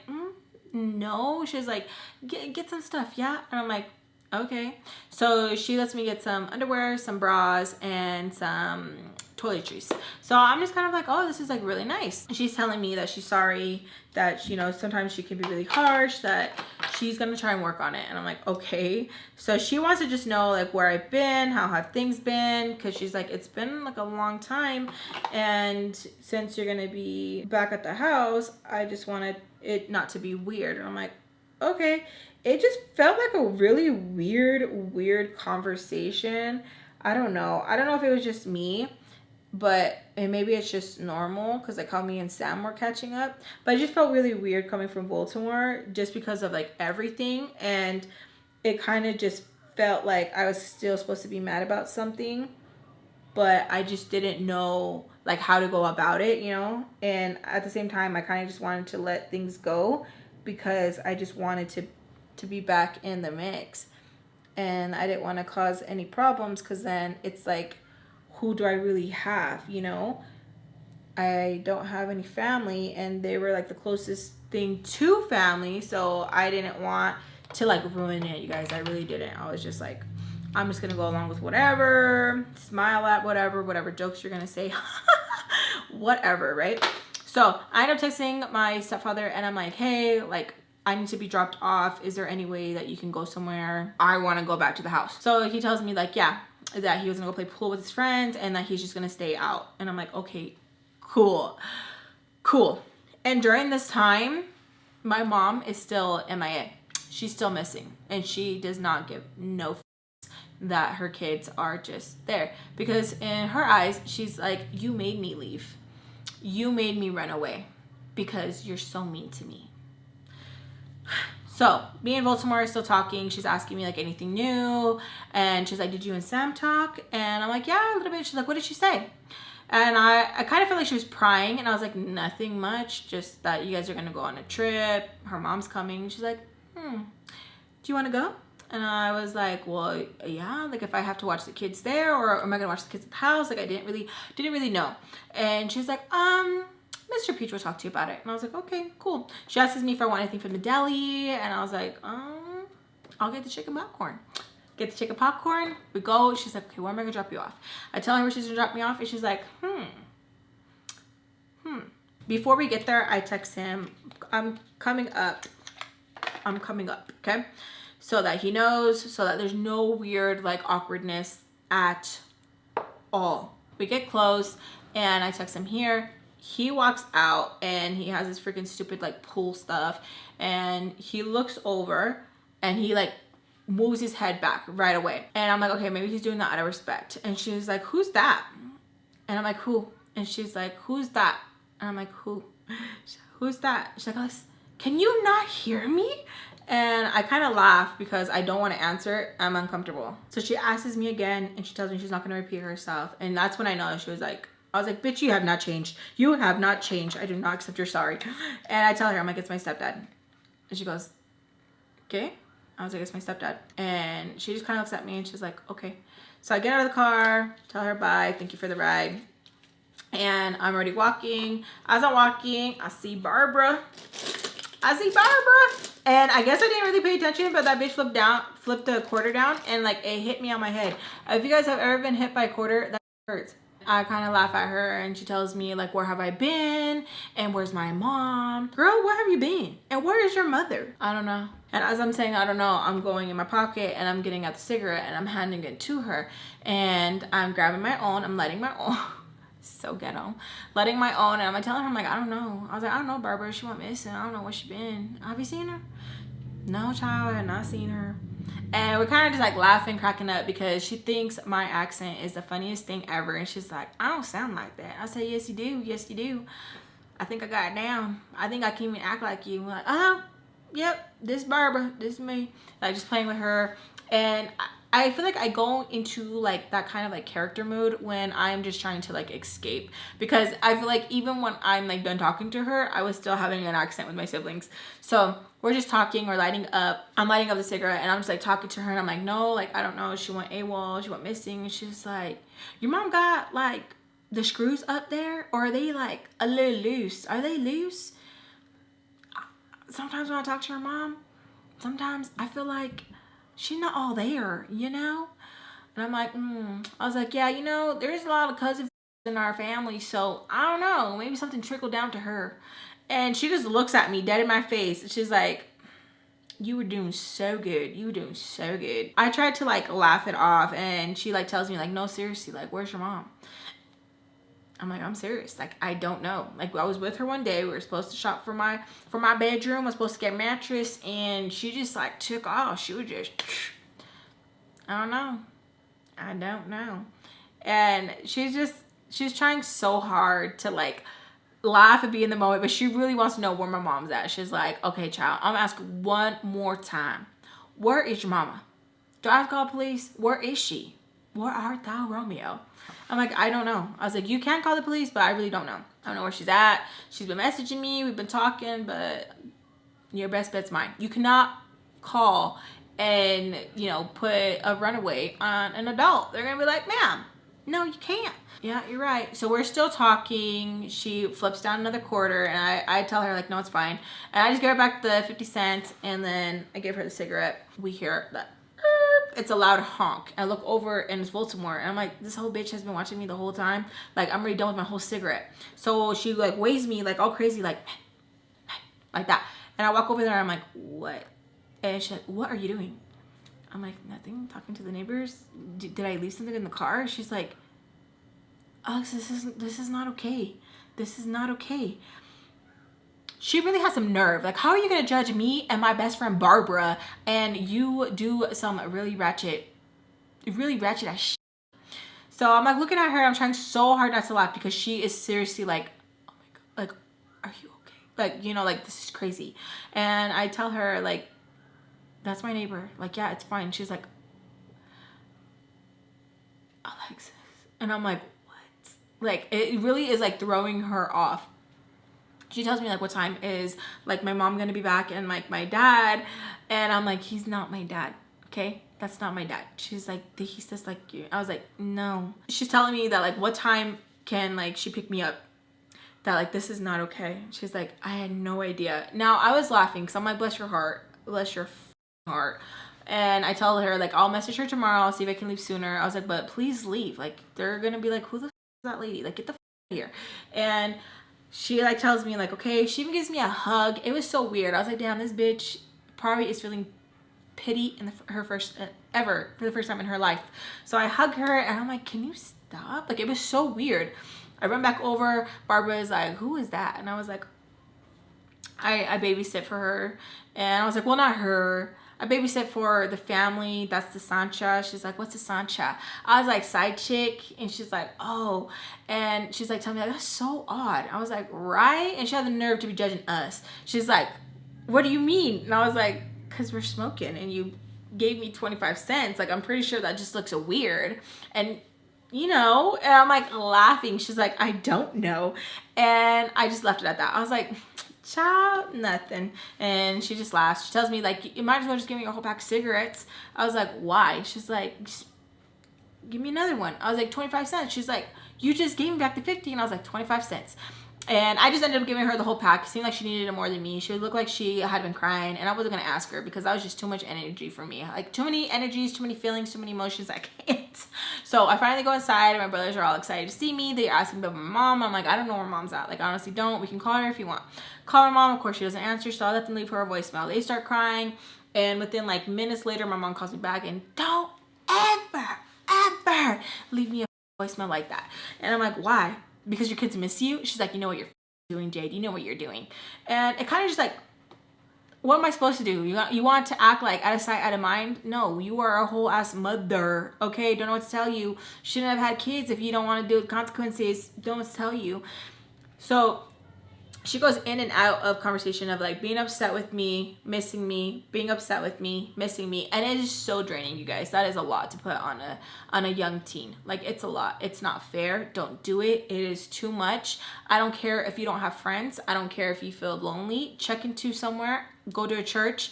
no. She's like, get some stuff, yeah? And I'm like, okay. So she lets me get some underwear, some bras, and some toiletries. So I'm just kind of like, oh, this is like really nice. She's telling me that she's sorry, that, you know, sometimes she can be really harsh, that she's gonna try and work on it. And I'm like, okay. So she wants to just know like where I've been, how have things been, because she's like, it's been like a long time, and since you're gonna be back at the house, I just wanted it not to be weird. And I'm like, okay. It just felt like a really weird conversation. I don't know if it was just me, but and maybe it's just normal because like how me and Sam were catching up. But it just felt really weird coming from Baltimore just because of like everything, and it kind of just felt like I was still supposed to be mad about something, but I just didn't know like how to go about it, you know? And at the same time, I kind of just wanted to let things go because I just wanted to be back in the mix, and I didn't want to cause any problems, because then it's like, who do I really have, you know? I don't have any family, and they were like the closest thing to family, so I didn't want to like ruin it, you guys. I really didn't. I was just like, I'm just gonna go along with whatever, smile at whatever jokes you're gonna say, whatever, right? So I end up texting my stepfather, and I'm like, hey, like, I need to be dropped off. Is there any way that you can go somewhere? I want to go back to the house. So he tells me like, yeah, that he was gonna go play pool with his friends, and that he's just gonna stay out. And I'm like, okay, cool. And during this time, my mom is still MIA. She's still missing, and she does not give no f***s that her kids are just there, because in her eyes, she's like, you made me leave. You made me run away because you're so mean to me. So me and Baltimore are still talking. She's asking me like anything new, and she's like, did you and Sam talk? And I'm like, yeah, a little bit. She's like, what did she say? And I kind of felt like she was prying, and I was like, nothing much, just that you guys are gonna go on a trip, her mom's coming. She's like, do you want to go? And I was like, well, yeah, like if I have to watch the kids there, or am I gonna watch the kids at the house? Like I didn't really know. And she's like, Mr. Peach will talk to you about it. And I was like, okay, cool. She asks me if I want anything from the deli, and I was like, I'll get the chicken popcorn. Get the chicken popcorn. We go. She's like, okay, where am I gonna drop you off? I tell her where she's gonna drop me off, and she's like, Before we get there, I text him, I'm coming up, okay? So that he knows, so that there's no weird like awkwardness at all. We get close, and I text him here. He walks out, and he has this freaking stupid like pool stuff, and he looks over, and he like moves his head back right away. And I'm like, okay, maybe he's doing that out of respect. And she's like, who's that? And I'm like, who? And she's like, who's that? And I'm like, who? Who's that? She's like, Alex, can you not hear me? And I kind of laugh because I don't want to answer. I'm uncomfortable. So she asks me again, and she tells me she's not going to repeat herself. And that's when I know she was like, I was like, bitch, you have not changed. You have not changed. I do not accept your sorry. And I tell her, I'm like, it's my stepdad. And she goes, okay. I was like, it's my stepdad. And she just kind of looks at me, and she's like, okay. So I get out of the car, tell her bye, thank you for the ride. And I'm already walking. As I'm walking, I see Barbara. And I guess I didn't really pay attention, but that bitch flipped the quarter down, and like it hit me on my head. If you guys have ever been hit by a quarter, that hurts. I kind of laugh at her, and she tells me like, where have I been? And where's my mom? Girl, where have you been? And where is your mother? I don't know. And as I'm saying, I don't know, I'm going in my pocket, and I'm getting out the cigarette, and I'm handing it to her. And I'm grabbing my own, I'm lighting my own. So ghetto. Letting my own, and I'm telling her, I'm like, I don't know. I was like, I don't know, Barbara. She went missing. I don't know where she been. Have you seen her? No, child, I have not seen her. And we're kind of just like laughing, cracking up, because she thinks my accent is the funniest thing ever. And she's like, I don't sound like that. I say, yes, you do. Yes, you do. I think I got it down. I think I can even act like you. I'm like, yep, this Barbara, this me. Like, just playing with her. And I feel like I go into like that kind of like character mode when I'm just trying to like escape, because I feel like even when I'm like done talking to her, I was still having an accent with my siblings. So we're just talking, we're lighting up. I'm lighting up the cigarette and I'm just like talking to her, and I'm like, no, like, I don't know. She went AWOL, she went missing. And she's like, your mom got like the screws up there, or are they like a little loose? Are they loose? Sometimes when I talk to her mom, sometimes I feel like she's not all there, you know? And I'm like, I was like, yeah, you know, there's a lot of cousins in our family, so I don't know, maybe something trickled down to her. And she just looks at me dead in my face, and she's like, you were doing so good. You were doing so good. I tried to like laugh it off, and she like tells me like, no, seriously, like, where's your mom? I'm like, I'm serious. Like, I don't know. Like, I was with her one day. We were supposed to shop for my bedroom. I was supposed to get a mattress, and she just like took off. She was just, I don't know. I don't know. And she's trying so hard to like laugh and be in the moment, but she really wants to know where my mom's at. She's like, okay, child, I'm gonna ask one more time. Where is your mama? Do I have to call the police? Where is she? Where art thou, Romeo? I'm like, I don't know. I was like, you can call the police, but I really don't know. I don't know where she's at. She's been messaging me. We've been talking, but your best bet's mine. You cannot call and, you know, put a runaway on an adult. They're going to be like, ma'am, no, you can't. Yeah, you're right. So we're still talking. She flips down another quarter, and I tell her, like, no, it's fine. And I just give her back the 50 cents, and then I give her the cigarette. We hear that. It's a loud honk. I look over and it's Baltimore, and I'm like, this whole bitch has been watching me the whole time. Like, I'm already done with my whole cigarette. So she like waves me like all crazy, like that. And I walk over there and I'm like, what? And she's like, what are you doing? I'm like, nothing, talking to the neighbors. Did I leave something in the car? She's like, Alex, this is not okay. This is not okay. She really has some nerve. Like, how are you gonna judge me and my best friend Barbara, and you do some really ratchet ass shit? So I'm like looking at her. I'm trying so hard not to laugh, because she is seriously like, oh my god, like, are you okay? Like, you know, like, this is crazy. And I tell her, like, that's my neighbor. Like, yeah, it's fine. She's like, Alexis. And I'm like, what? Like, it really is like throwing her off. She tells me like what time is like my mom gonna be back, and like my dad, and I'm like, he's not my dad, okay? That's not my dad. She's like, he says like you. I was like, no. She's telling me that like what time can like she pick me up, that like this is not okay. She's like, I had no idea. Now I was laughing because I'm like, bless your heart, bless your heart. And I tell her like, I'll message her tomorrow, I'll see if I can leave sooner. I was like, but please leave. Like, they're gonna be like, who the is that lady? Like, get the out of here. And she like tells me like, okay. She even gives me a hug. It was so weird. I was like, damn, this bitch probably is feeling pity in her first ever, for the first time in her life. So I hug her and I'm like, can you stop? Like, it was so weird. I run back over. Barbara is like, who is that? And I was like, I babysit for her. And I was like, well, not her. I babysit for the family. That's the Sancha. She's like, what's the Sancha? I was like, side chick. And she's like, oh. And she's like, telling me, like, that's so odd. I was like, right? And she had the nerve to be judging us. She's like, what do you mean? And I was like, because we're smoking and you gave me 25 cents. Like, I'm pretty sure that just looks weird. And, you know, and I'm like laughing. She's like, I don't know. And I just left it at that. I was like, child, nothing. And she just laughs. She tells me like, you might as well just give me a whole pack of cigarettes. I was like, why? She's like, give me another one. I was like, 25 cents. She's like, you just gave me back the 50. And I was like, 25 cents. And I just ended up giving her the whole pack. It seemed like she needed it more than me. She looked like she had been crying, and I wasn't gonna ask her because that was just too much energy for me. Like, too many energies, too many feelings, too many emotions. I can't. So I finally go inside, and my brothers are all excited to see me. They're asking about my mom. I'm like, I don't know where mom's at. Like, I honestly don't. We can call her if you want. Call my mom. Of course, she doesn't answer, so I let them leave her a voicemail. They start crying, and within like minutes later, my mom calls me back and, don't ever leave me a voicemail like that. And I'm like, why? Because your kids miss you? She's like, you know what you're doing, Jade. You know what you're doing. And it kind of just like What am I supposed to do? You want to act like out of sight, out of mind? No, you are a whole ass mother. Okay, don't know what to tell you. Shouldn't have had kids if you don't want to deal with consequences. Don't know what to tell you. So she goes in and out of conversation of like being upset with me, missing me, being upset with me, missing me, and it is so draining, you guys. That is a lot to put on a young teen. Like, it's a lot. It's not fair. Don't do it. It is too much. I don't care if you don't have friends. I don't care if you feel lonely. Check into somewhere. Go to a church.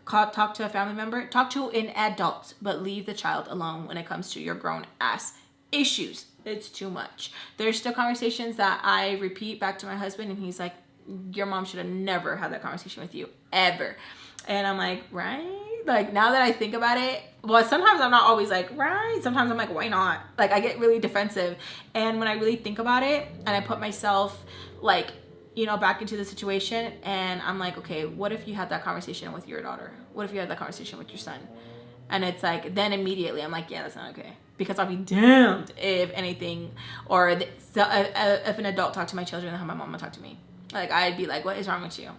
Talk to a family member. Talk to an adult, but leave the child alone when it comes to your grown ass issues. It's too much. There's still conversations that I repeat back to my husband, and he's like, your mom should have never had that conversation with you, ever. And I'm like, right? Like, now that I think about it, well, sometimes I'm not always like, right? Sometimes I'm like, why not? Like, I get really defensive. And when I really think about it, and I put myself, like, you know, back into the situation, and I'm like, okay, what if you had that conversation with your daughter? What if you had that conversation with your son? And it's like, then immediately I'm like, yeah, that's not okay. Because I'll be damned if anything, or if an adult talked to my children and how my mama talked to me. Like, I'd be like, what is wrong with you?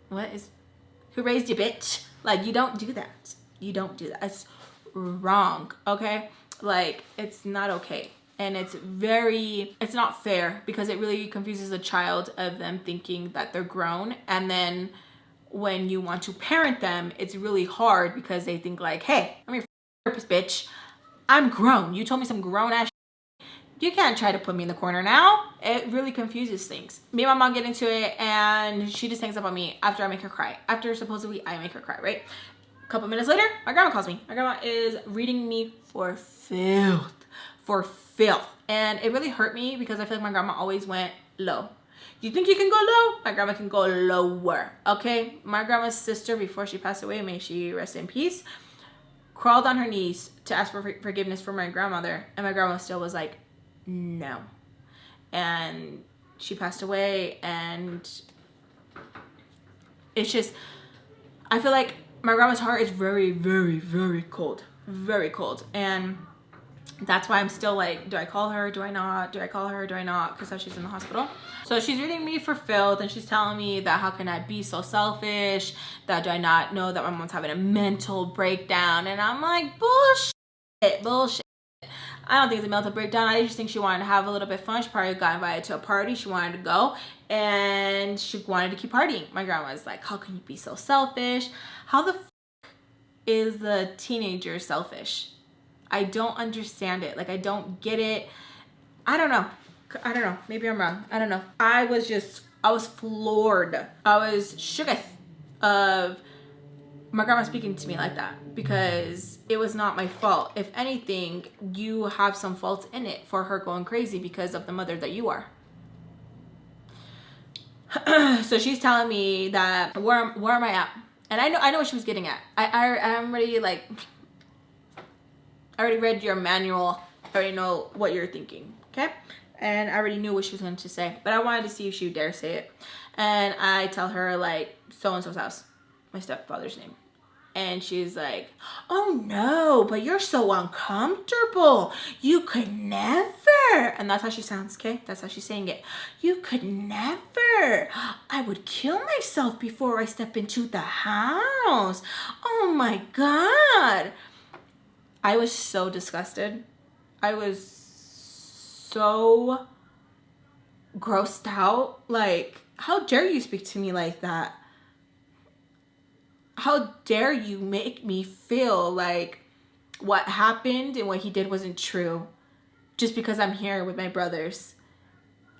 Who raised you, bitch? Like, you don't do that. You don't do that. It's wrong, okay? Like, it's not okay. And it's not fair, because it really confuses a child of them thinking that they're grown. And then when you want to parent them, it's really hard because they think like, hey, I'm your therapist, bitch. I'm grown. You told me some grown ass shit. You can't try to put me in the corner now. It really confuses things. Me and my mom get into it, and she just hangs up on me after I make her cry. After supposedly I make her cry, right? A couple minutes later, my grandma calls me. My grandma is reading me for filth. For filth. And it really hurt me because I feel like my grandma always went low. You think you can go low? My grandma can go lower, okay? My grandma's sister, before she passed away, may she rest in peace, crawled on her knees to ask for forgiveness for my grandmother, and my grandma still was like, no. And she passed away, and it's just, I feel like my grandma's heart is very, very, very cold. Very cold. And that's why I'm still like, do I call her? Do I not? Do I call her? Do I not? Because now she's in the hospital. So she's reading me for filth, and she's telling me that how can I be so selfish? That do I not know that my mom's having a mental breakdown? And I'm like, bullshit. I don't think it's a mental breakdown. I just think she wanted to have a little bit of fun. She probably got invited to a party. She wanted to go, and she wanted to keep partying. My grandma's like, how can you be so selfish? How the is the teenager selfish? I don't understand it. Like, I don't get it. I don't know. Maybe I'm wrong. I don't know. I was floored. I was shooketh of my grandma speaking to me like that, because it was not my fault. If anything, you have some fault in it for her going crazy because of the mother that you are. So she's telling me that where am I at? And I know what she was getting at. I'm already like, I already read your manual. I already know what you're thinking, okay? And I already knew what she was going to say, but I wanted to see if she would dare say it. And I tell her, like, so-and-so's house, my stepfather's name. And she's like, oh no, but you're so uncomfortable. You could never. And that's how she sounds, okay? That's how she's saying it. You could never. I would kill myself before I step into the house. Oh my God. I was so disgusted. I was so grossed out. Like, how dare you speak to me like that? How dare you make me feel like what happened and what he did wasn't true just because I'm here with my brothers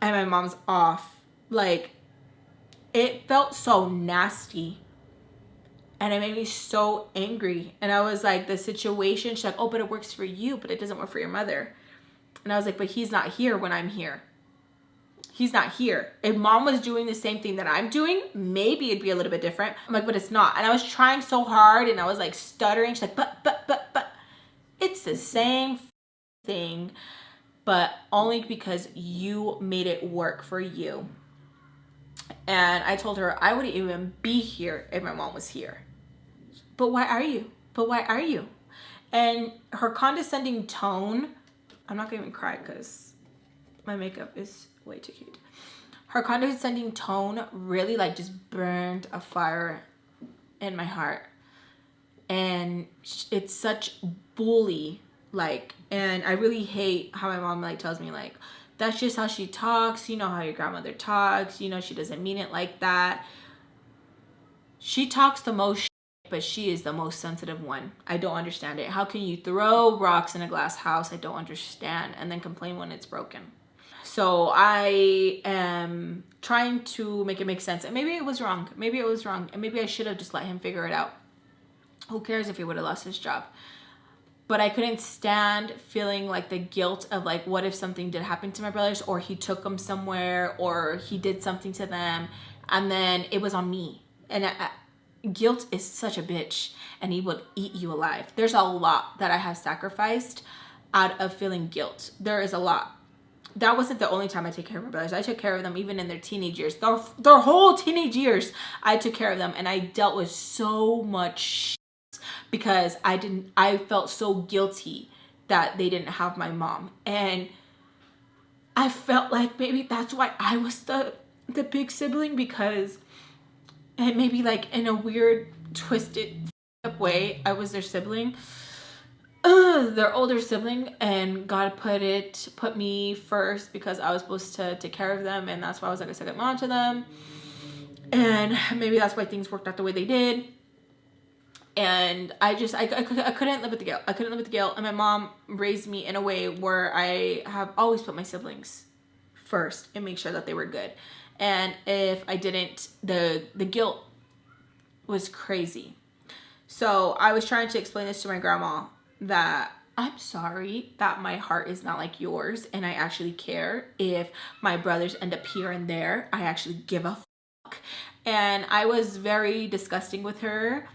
and my mom's off. Like, it felt so nasty. And it made me so angry. And I was like, the situation, she's like, oh, but it works for you, but it doesn't work for your mother. And I was like, but he's not here when I'm here. He's not here. If mom was doing the same thing that I'm doing, maybe it'd be a little bit different. I'm like, but it's not. And I was trying so hard, and I was like stuttering. She's like, but. It's the same thing, but only because you made it work for you. And I told her I wouldn't even be here if my mom was here. But why are you? And her condescending tone, I'm not gonna even cry because my makeup is way too cute. Her condescending tone really like just burned a fire in my heart. And it's such bully, like, and I really hate how my mom like tells me like, that's just how she talks, you know how your grandmother talks, you know she doesn't mean it like that. She talks the most shit, but she is the most sensitive one. I don't understand it. How can you throw rocks in a glass house? I don't understand. And then complain when it's broken. So I am trying to make it make sense. And maybe it was wrong. Maybe it was wrong. And maybe I should have just let him figure it out. Who cares if he would have lost his job? But I couldn't stand feeling like the guilt of like, what if something did happen to my brothers, or he took them somewhere, or he did something to them, and then it was on me. And guilt is such a bitch, and he would eat you alive. There's a lot that I have sacrificed out of feeling guilt. There is a lot. That wasn't the only time I took care of my brothers. I took care of them even in their teenage years. Their whole teenage years, I took care of them, and I dealt with so much shit because I felt so guilty that they didn't have my mom. And I felt like maybe that's why I was the big sibling, because, and maybe like in a weird, twisted up way, I was their sibling, their older sibling, and God put me first because I was supposed to take care of them, and that's why I was like a second mom to them. And maybe that's why things worked out the way they did. And I couldn't live with the guilt. I couldn't live with the guilt. And my mom raised me in a way where I have always put my siblings first and make sure that they were good. And if I didn't, the guilt was crazy. So I was trying to explain this to my grandma, that I'm sorry that my heart is not like yours, and I actually care if my brothers end up here and there. I actually give a fuck. And I was very disgusting with her.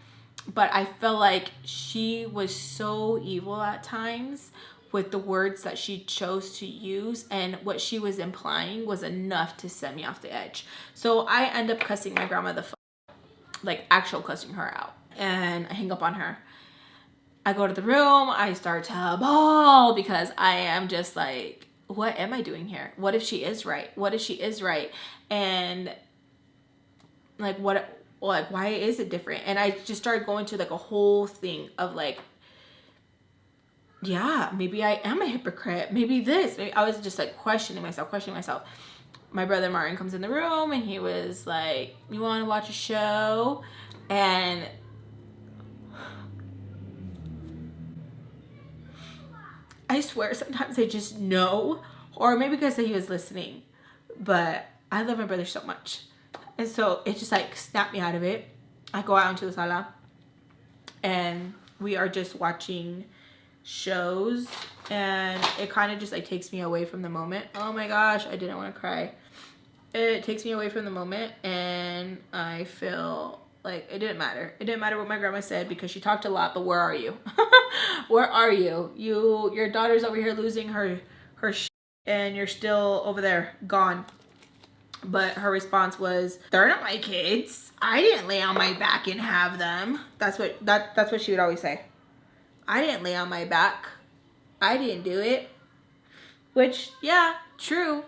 But I felt like she was so evil at times with the words that she chose to use, and what she was implying was enough to set me off the edge. So I end up cussing my grandma the fuck, like actual cussing her out, and I hang up on her. I go to the room, I start to bawl because I am just like, what am I doing here? What if she is right? What if she is right? And like, like, why is it different? And I just started going to like a whole thing of like, yeah, maybe I am a hypocrite. Maybe this. Maybe I was just like questioning myself. My brother Martin comes in the room, and he was like, you want to watch a show? And I swear sometimes I just know, or maybe because he was listening, but I love my brother so much. And so it just like snapped me out of it. I go out into the sala, and we are just watching shows, and it kind of just like takes me away from the moment. Oh my gosh, I didn't want to cry. It takes me away from the moment, and I feel like it didn't matter. It didn't matter what my grandma said, because she talked a lot, but where are you? Where are you? Your daughter's over here losing her shit, and you're still over there, gone. But her response was, they're not my kids. I didn't lay on my back and have them. That's what she would always say. I didn't lay on my back. I didn't do it. Which, yeah, true.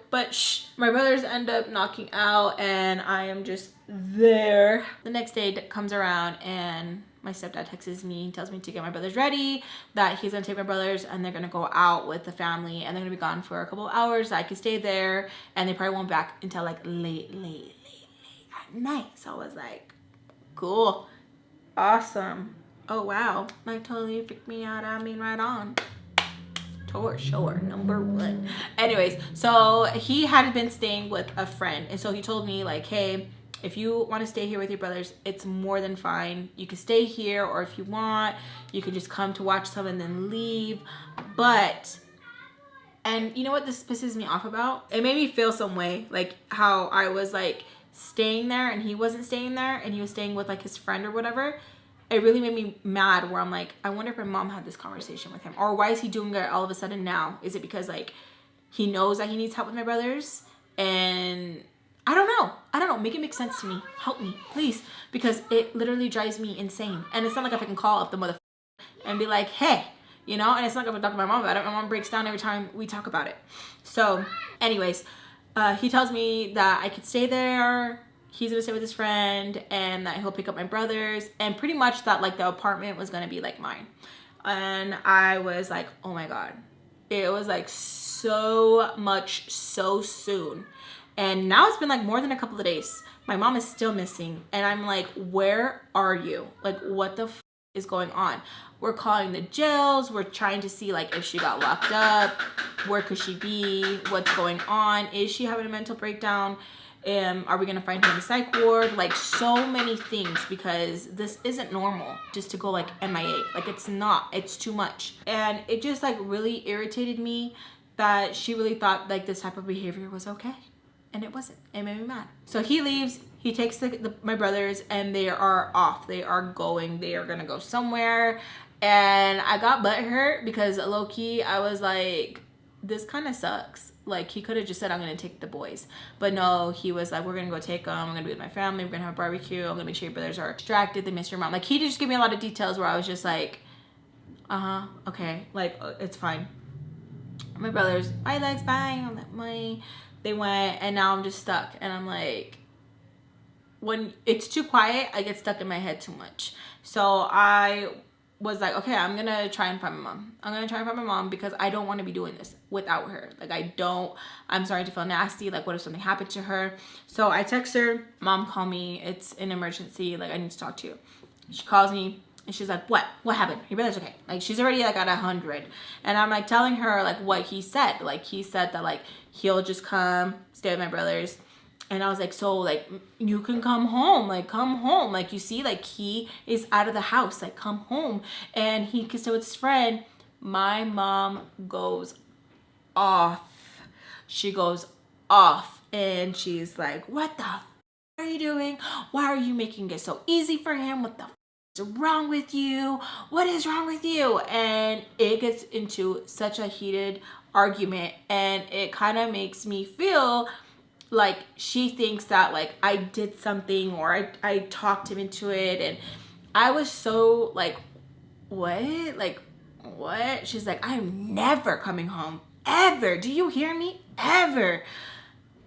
But my brothers end up knocking out, and I am just there. The next day comes around, and my stepdad texts me, tells me to get my brothers ready, that he's gonna take my brothers and they're gonna go out with the family, and they're gonna be gone for a couple of hours. I could stay there, and they probably won't be back until like late at night. So I was like, cool, awesome. Oh wow, like totally freaked me out. I mean, right on. Sure, number one. Anyways, so he had been staying with a friend, and so he told me like, hey, if you want to stay here with your brothers, it's more than fine. You can stay here, or if you want, you can just come to watch some and then leave. But, and you know what this pisses me off about? It made me feel some way, like how I was like staying there and he wasn't staying there, and he was staying with like his friend or whatever. It really made me mad, where I'm like, I wonder if my mom had this conversation with him, or why is he doing it all of a sudden now? Is it because like he knows that he needs help with my brothers? And I don't know. Make it make sense to me. Help me, please. Because it literally drives me insane. And it's not like if I can call up the motherfucker and be like, hey, you know? And it's not like if I talk to my mom about it. My mom breaks down every time we talk about it. So anyways, he tells me that I could stay there he's gonna stay with his friend and that he'll pick up my brothers, and pretty much that like the apartment was gonna be like mine. And I was like, oh my God. It was like so much so soon. And now it's been like more than a couple of days. My mom is still missing. And I'm like, where are you? Like, what the f is going on? We're calling the jails. We're trying to see like if she got locked up. Where could she be? What's going on? Is she having a mental breakdown? Are we gonna find her in the psych ward? Like so many things, because this isn't normal just to go like MIA. Like it's not, it's too much. And it just like really irritated me that she really thought like this type of behavior was okay. And it wasn't. It made me mad. So he leaves, he takes my brothers, and they are off. They are going, they are gonna go somewhere. And I got butthurt because low-key I was like, this kind of sucks. Like he could have just said, I'm gonna take the boys, but no, he was like, we're gonna go take them, I'm gonna be with my family, we're gonna have a barbecue, I'm gonna make sure your brothers are distracted, they miss your mom. Like he just gave me a lot of details where I was just like, okay, like it's fine. My brothers, bye Lex, bye. I'm like, they went, and now I'm just stuck. And I'm like, when it's too quiet, I get stuck in my head too much. So I was like, okay, I'm gonna try and find my mom. I'm gonna try and find my mom because I don't want to be doing this without her. Like I'm starting to feel nasty. Like what if something happened to her? So I text her, mom, call me. It's an emergency. Like I need to talk to you. She calls me and she's like, what happened? Your brother's okay. Like she's already like at 100. And I'm like telling her like what he said. Like he said that like he'll just come stay with my brothers. And I was like, so like you can come home, like come home. Like you see, like he is out of the house, like come home. And he can stay with his friend. My mom goes off. She goes off and she's like, what the f are you doing? Why are you making it so easy for him? What the f is wrong with you? What is wrong with you? And it gets into such a heated argument, and it kind of makes me feel like she thinks that like I did something, or I talked him into it. And I was so like, what? Like, what? She's like, I'm never coming home, ever. Do you hear me? Ever.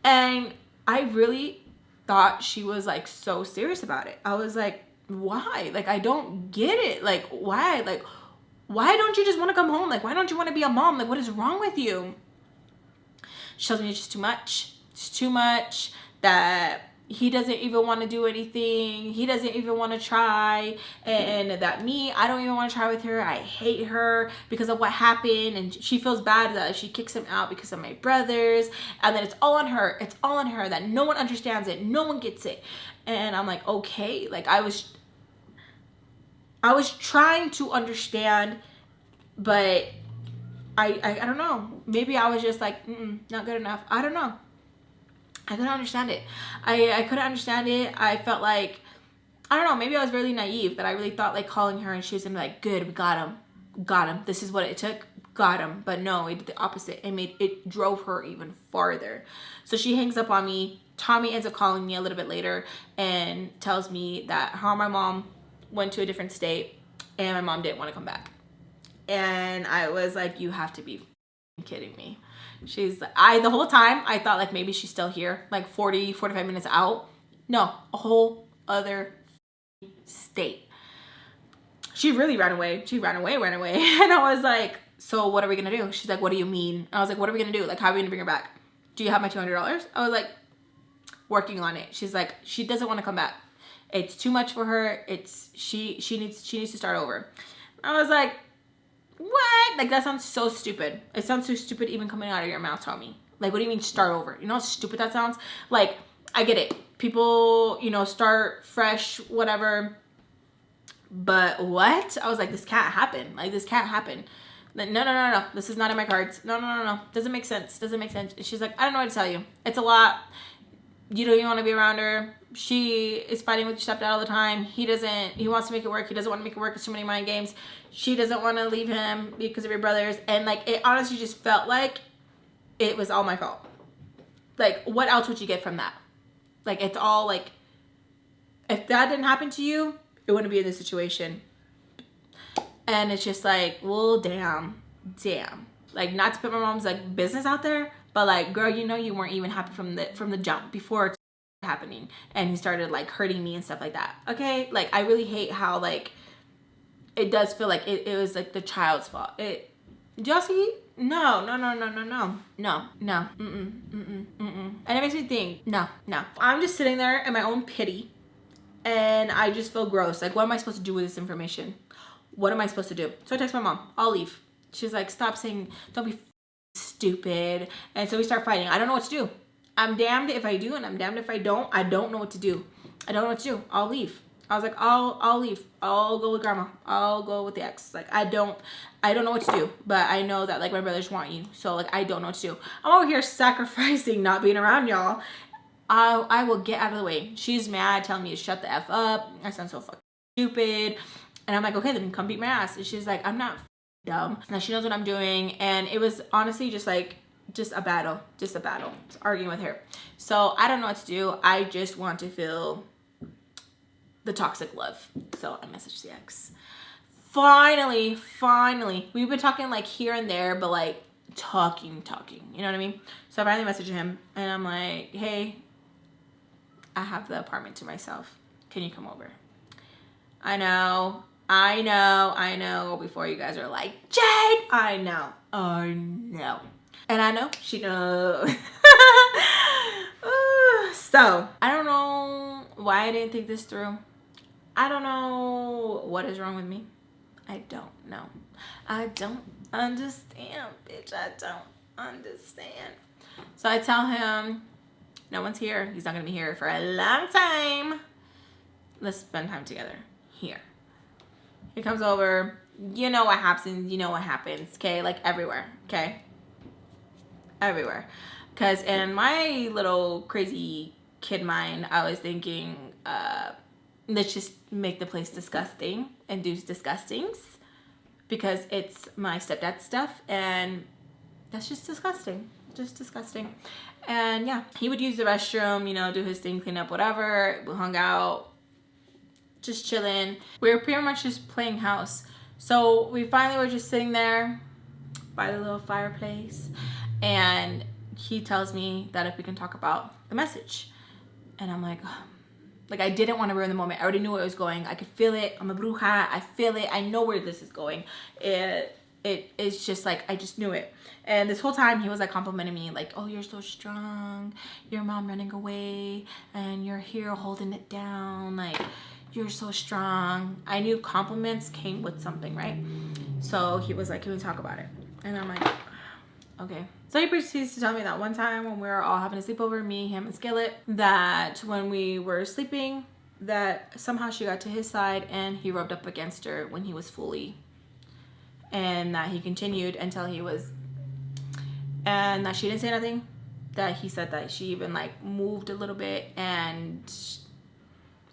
And I really thought she was like so serious about it. I was like, why? Like, I don't get it. Like, why? Like, why don't you just want to come home? Like, why don't you want to be a mom? Like, what is wrong with you? She tells me it's just too much. It's too much, that he doesn't even want to do anything. He doesn't even want to try. And that me, I don't even want to try with her. I hate her because of what happened. And she feels bad that she kicks him out because of my brothers. And then it's all on her. It's all on her, that no one understands it. No one gets it. And I'm like, okay. Like I was trying to understand, but I don't know. Maybe I was just like, not good enough. I don't know. I couldn't understand it. I couldn't understand it. I felt like, I don't know, maybe I was really naive, that I really thought like calling her and she was gonna be like, good, we got him. This is what it took, got him. But no, it did the opposite. It drove her even farther. So she hangs up on me. Tommy ends up calling me a little bit later and tells me that her and my mom went to a different state and my mom didn't want to come back. And I was like, you have to be kidding me. The whole time I thought like maybe she's still here, like 45 minutes out. No, a whole other state. She really ran away. She ran away. And I was like, so what are we gonna do? She's like, what do you mean? And I was like, what are we gonna do? Like, how are we gonna bring her back? Do you have my $200? I was like, working on it. She's like, she doesn't want to come back. It's too much for her. She needs to start over. I was like, what? Like, that sounds so stupid. It sounds so stupid even coming out of your mouth, Tommy. Like, what do you mean start over? You know how stupid that sounds? Like, I get it. People, you know, start fresh, whatever. But what? I was like, this can't happen. Like, this can't happen. Like, no. This is not in my cards. No. Doesn't make sense. And she's like, I don't know what to tell you. It's a lot. You don't even want to be around her. She is fighting with your stepdad all the time. He wants to make it work. He doesn't want to make it work. It's too many mind games. She doesn't want to leave him because of your brothers. And like, it honestly just felt like it was all my fault. Like, what else would you get from that? Like, it's all like, if that didn't happen to you, it wouldn't be in this situation. And it's just like, well, damn. Like, not to put my mom's like business out there, but like, girl, you know, you weren't even happy from the jump before happening, and he started like hurting me and stuff like that. Okay, like I really hate how like it does feel like it was like the child's fault. Y'all see? No. And it makes me think, no. I'm just sitting there in my own pity, and I just feel gross. Like, what am I supposed to do with this information? What am I supposed to do? So I text my mom, I'll leave. She's like, stop saying, don't be stupid. And so we start fighting. I don't know what to do. I'm damned if I do, and I'm damned if I don't. I don't know what to do. I'll leave. I was like, I'll leave. I'll go with grandma. I'll go with the ex. Like, I don't know what to do, but I know that like my brothers want you. So like, I don't know what to do. I'm over here sacrificing not being around y'all. I will get out of the way. She's mad, telling me to shut the F up. I sound so fucking stupid. And I'm like, okay, then come beat my ass. And she's like, I'm not dumb. Now she knows what I'm doing. And it was honestly just a battle. Just arguing with her. So I don't know what to do. I just want to feel the toxic love. So I messaged the ex. Finally, we've been talking like here and there, but like talking, you know what I mean? So I finally messaged him, and I'm like, hey, I have the apartment to myself. Can you come over? I know. Before you guys are like, Jade, I know. And I know she knows. So I don't know why I didn't think this through. I don't know what is wrong with me. I don't know. I don't understand, bitch. I don't understand. So I tell him, no one's here. He's not gonna be here for a long time. Let's spend time together here. He comes over. You know what happens. Okay, like everywhere. Okay, everywhere. Because in my little crazy kid mind, I was thinking, let's just make the place disgusting and do disgustings, because it's my stepdad's stuff, and that's just disgusting. And yeah, he would use the restroom, you know, do his thing, clean up, whatever. We hung out, just chilling. We were pretty much just playing house. So we finally were just sitting there by the little fireplace, and he tells me that if we can talk about the message. And I'm like, oh. Like, I didn't want to ruin the moment. I already knew where it was going. I could feel it. I'm a bruja. I feel it. I know where this is going. It's just like, I just knew it. And this whole time he was like complimenting me, like, oh, you're so strong. Your mom running away, and you're here holding it down. Like, you're so strong. I knew compliments came with something, right? So he was like, can we talk about it? And I'm like, okay. So he proceeds to tell me that one time when we were all having a sleepover, me, him, and Skillet, that when we were sleeping, that somehow she got to his side and he rubbed up against her when he was fully. And that he continued until he was, and that she didn't say nothing. That he said that she even like moved a little bit, and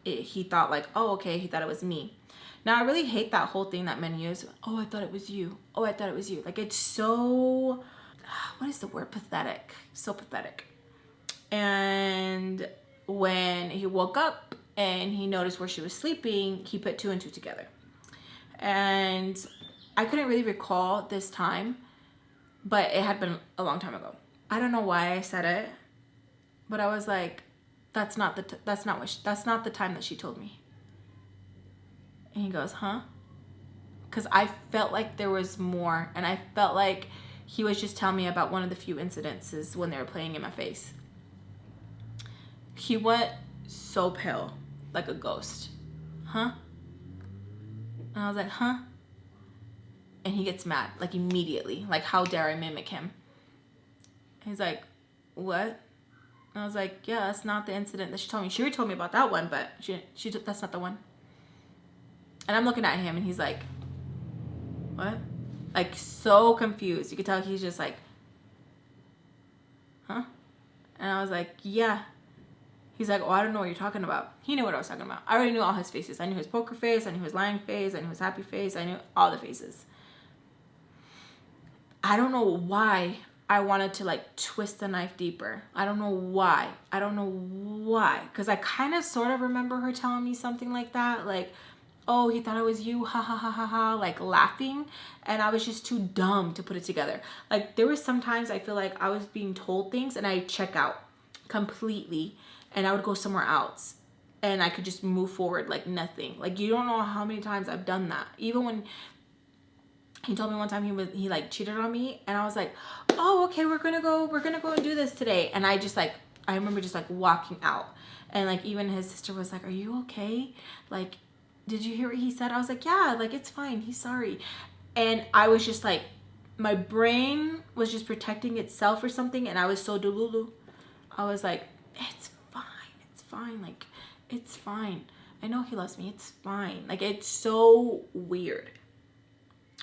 he thought like, oh, okay, he thought it was me. Now I really hate that whole thing that men use. Oh, I thought it was you. Oh, I thought it was you. Like, it's so, what is the word? Pathetic. So pathetic. And when he woke up and he noticed where she was sleeping, he put 2 and 2 together. And I couldn't really recall this time, but it had been a long time ago. I don't know why I said it, but I was like, that's not the time that she told me. And he goes, huh? Because I felt like there was more, and I felt like he was just telling me about one of the few incidences when they were playing in my face. He went so pale, like a ghost. Huh? And I was like, huh? And he gets mad, like immediately. Like, how dare I mimic him? He's like, what? And I was like, yeah, that's not the incident that she told me. She already told me about that one, but that's not the one. And I'm looking at him, and he's like, what? Like, so confused. You could tell he's just like, huh? And I was like, yeah. He's like, oh, I don't know what you're talking about. He knew what I was talking about. I already knew all his faces. I knew his poker face. I knew his lying face. I knew his happy face. I knew all the faces. I don't know why I wanted to like twist the knife deeper. I don't know why. Because I kind of sort of remember her telling me something like that. Like, oh, he thought it was you, ha ha ha ha ha, like laughing. And I was just too dumb to put it together. Like, there were sometimes I feel like I was being told things and I check out completely. and I would go somewhere else and I could just move forward like nothing. Like, you don't know how many times I've done that. Even when he told me one time he like cheated on me, and I was like, oh, okay, we're gonna go and do this today. And I remember just like walking out, and like even his sister was like, are you okay? Like, did you hear what he said? I was like, yeah, like it's fine, he's sorry. And I was just like, my brain was just protecting itself or something, and I was so delulu. I was like, it's fine, like it's fine. I know he loves me, it's fine. Like, it's so weird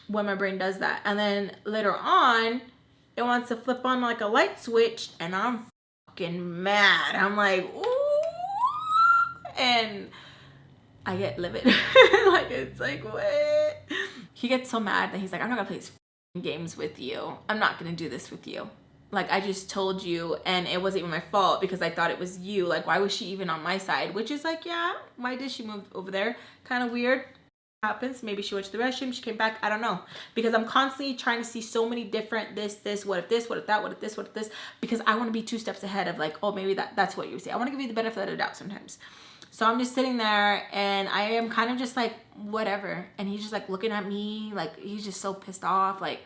when my brain does that. And then later on, it wants to flip on like a light switch, and I'm fucking mad. I'm like, ooh, and I get livid. Like, it's like, what? He gets so mad that he's like, I'm not gonna play these games with you. I'm not gonna do this with you. Like, I just told you, and it wasn't even my fault because I thought it was you. Like, why was she even on my side? Which is like, yeah, why did she move over there? Kind of weird. Happens. Maybe she went to the restroom, she came back, I don't know, because I'm constantly trying to see so many different this, what if this, what if that, what if this, what if this, because I want to be 2 steps ahead of like, oh, maybe that's what you say. I want to give you the benefit of the doubt sometimes. So I'm just sitting there, and I am kind of just like, whatever, and he's just like looking at me like he's just so pissed off. Like,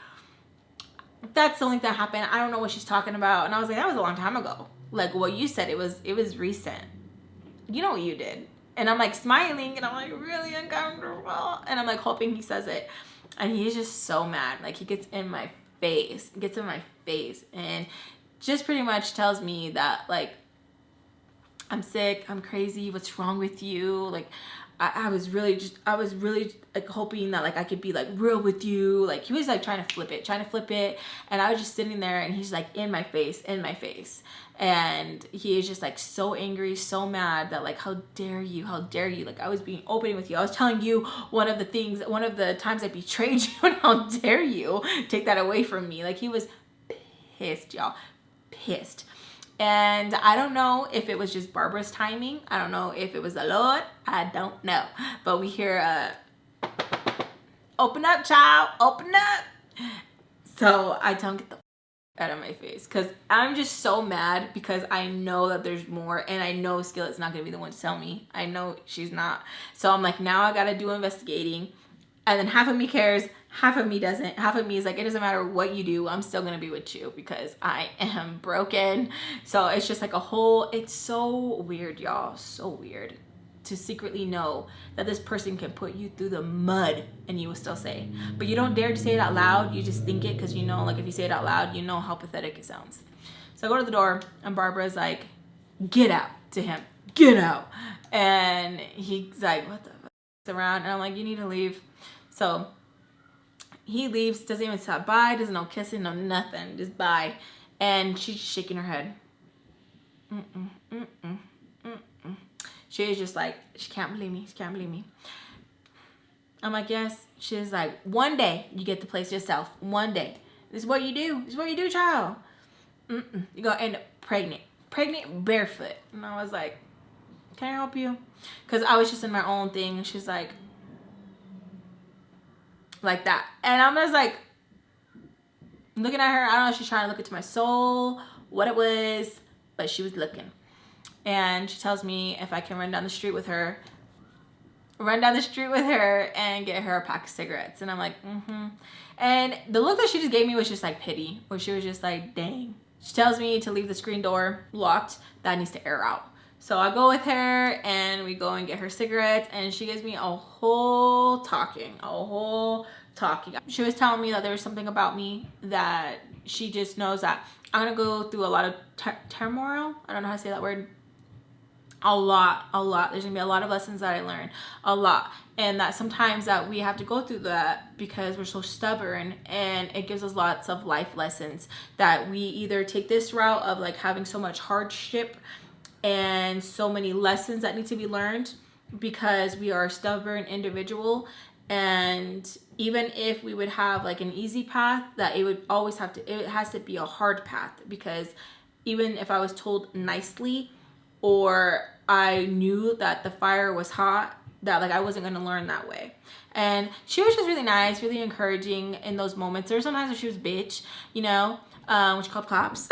that's the only thing that happened. I don't know what she's talking about. And I was like, that was a long time ago. Like, what you said, it was recent. You know what you did. And I'm like smiling, and I'm like really uncomfortable, and I'm like hoping he says it. And he's just so mad. Like, he gets in my face, and just pretty much tells me that like, I'm sick, I'm crazy, what's wrong with you? Like, I was really like hoping that like I could be like real with you. Like, he was like trying to flip it, and I was just sitting there, and he's like in my face, and he is just like so angry, so mad that like, how dare you, like, I was being open with you, I was telling you one of the times I betrayed you, and how dare you take that away from me. Like, he was pissed, y'all, pissed. And I don't know if it was just Barbara's timing. I don't know if it was the Lord. I don't know. But we hear open up, child, open up. So I tell him, get the out of my face, because I'm just so mad, because I know that there's more, and I know Skillet's not gonna be the one to tell me. I know she's not. So I'm like, now I gotta do investigating. And then half of me cares, half of me doesn't. Half of me is like, it doesn't matter what you do, I'm still gonna be with you because I am broken. So it's just like it's so weird, y'all, so weird to secretly know that this person can put you through the mud and you will still say, but you don't dare to say it out loud. You just think it, because you know, like, if you say it out loud, you know how pathetic it sounds. So I go to the door, and Barbara's like, get out, to him, get out. And he's like, what the fuck, around? And I'm like, you need to leave. So he leaves, doesn't even say bye, doesn't no kissing, no nothing, just bye. And she's just shaking her head. She is just like, she can't believe me. I'm like, yes. She's like, one day you get to place yourself. One day. This is what you do, child. You're gonna end up pregnant barefoot. And I was like, can I help you? Because I was just in my own thing, and she's like that. And I'm just like looking at her. I don't know if she's trying to look into my soul, what it was, but she was looking. And she tells me if I can run down the street with her and get her a pack of cigarettes. And I'm like, And the look that she just gave me was just like pity, where she was just like, dang. She tells me to leave the screen door locked, that needs to air out. So I go with her, and we go and get her cigarettes, and she gives me a whole talking. She was telling me that there was something about me that she just knows that I'm gonna go through a lot of turmoil. I don't know how to say that word. A lot. There's gonna be a lot of lessons that I learn, a lot. And that sometimes that we have to go through that because we're so stubborn, and it gives us lots of life lessons that we either take this route of like having so much hardship and so many lessons that need to be learned because we are a stubborn individual. And even if we would have like an easy path, that it has to be a hard path, because even if I was told nicely, or I knew that the fire was hot, that like I wasn't going to learn that way. And she was just really nice, really encouraging in those moments. There were sometimes where she was bitch, you know, which called cops.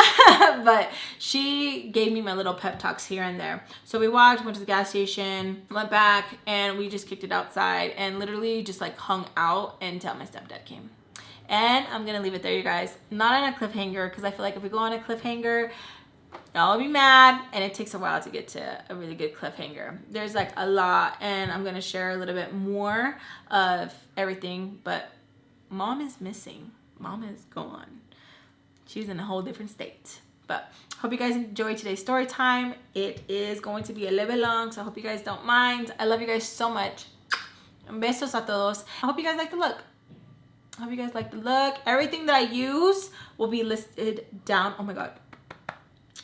But she gave me my little pep talks here and there. So we walked, went to the gas station, went back, and we just kicked it outside and literally just like hung out until my stepdad came. And I'm gonna leave it there, you guys. Not on a cliffhanger, because I feel like if we go on a cliffhanger, y'all will be mad, and it takes a while to get to a really good cliffhanger. There's like a lot, and I'm gonna share a little bit more of everything, but mom is missing. Mom is gone. She's in a whole different state. But hope you guys enjoyed today's story time. It is going to be a little bit long, so I hope you guys don't mind. I love you guys so much. Besos a todos. I hope you guys like the look. I hope you guys like the look. Everything that I use will be listed down. Oh my god.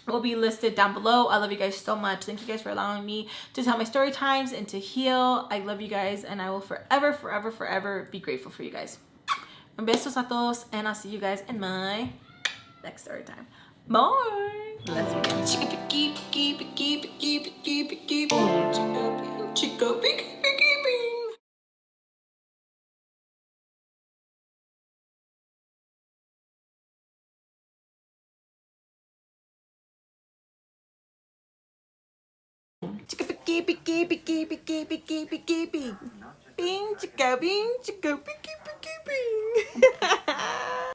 Will be listed down below. I love you guys so much. Thank you guys for allowing me to tell my story times and to heal. I love you guys, and I will forever, forever, forever be grateful for you guys. Besos a todos, and I'll see you guys in my next story time. Bye. Let's begin. Bing, chicka, bing, chicka,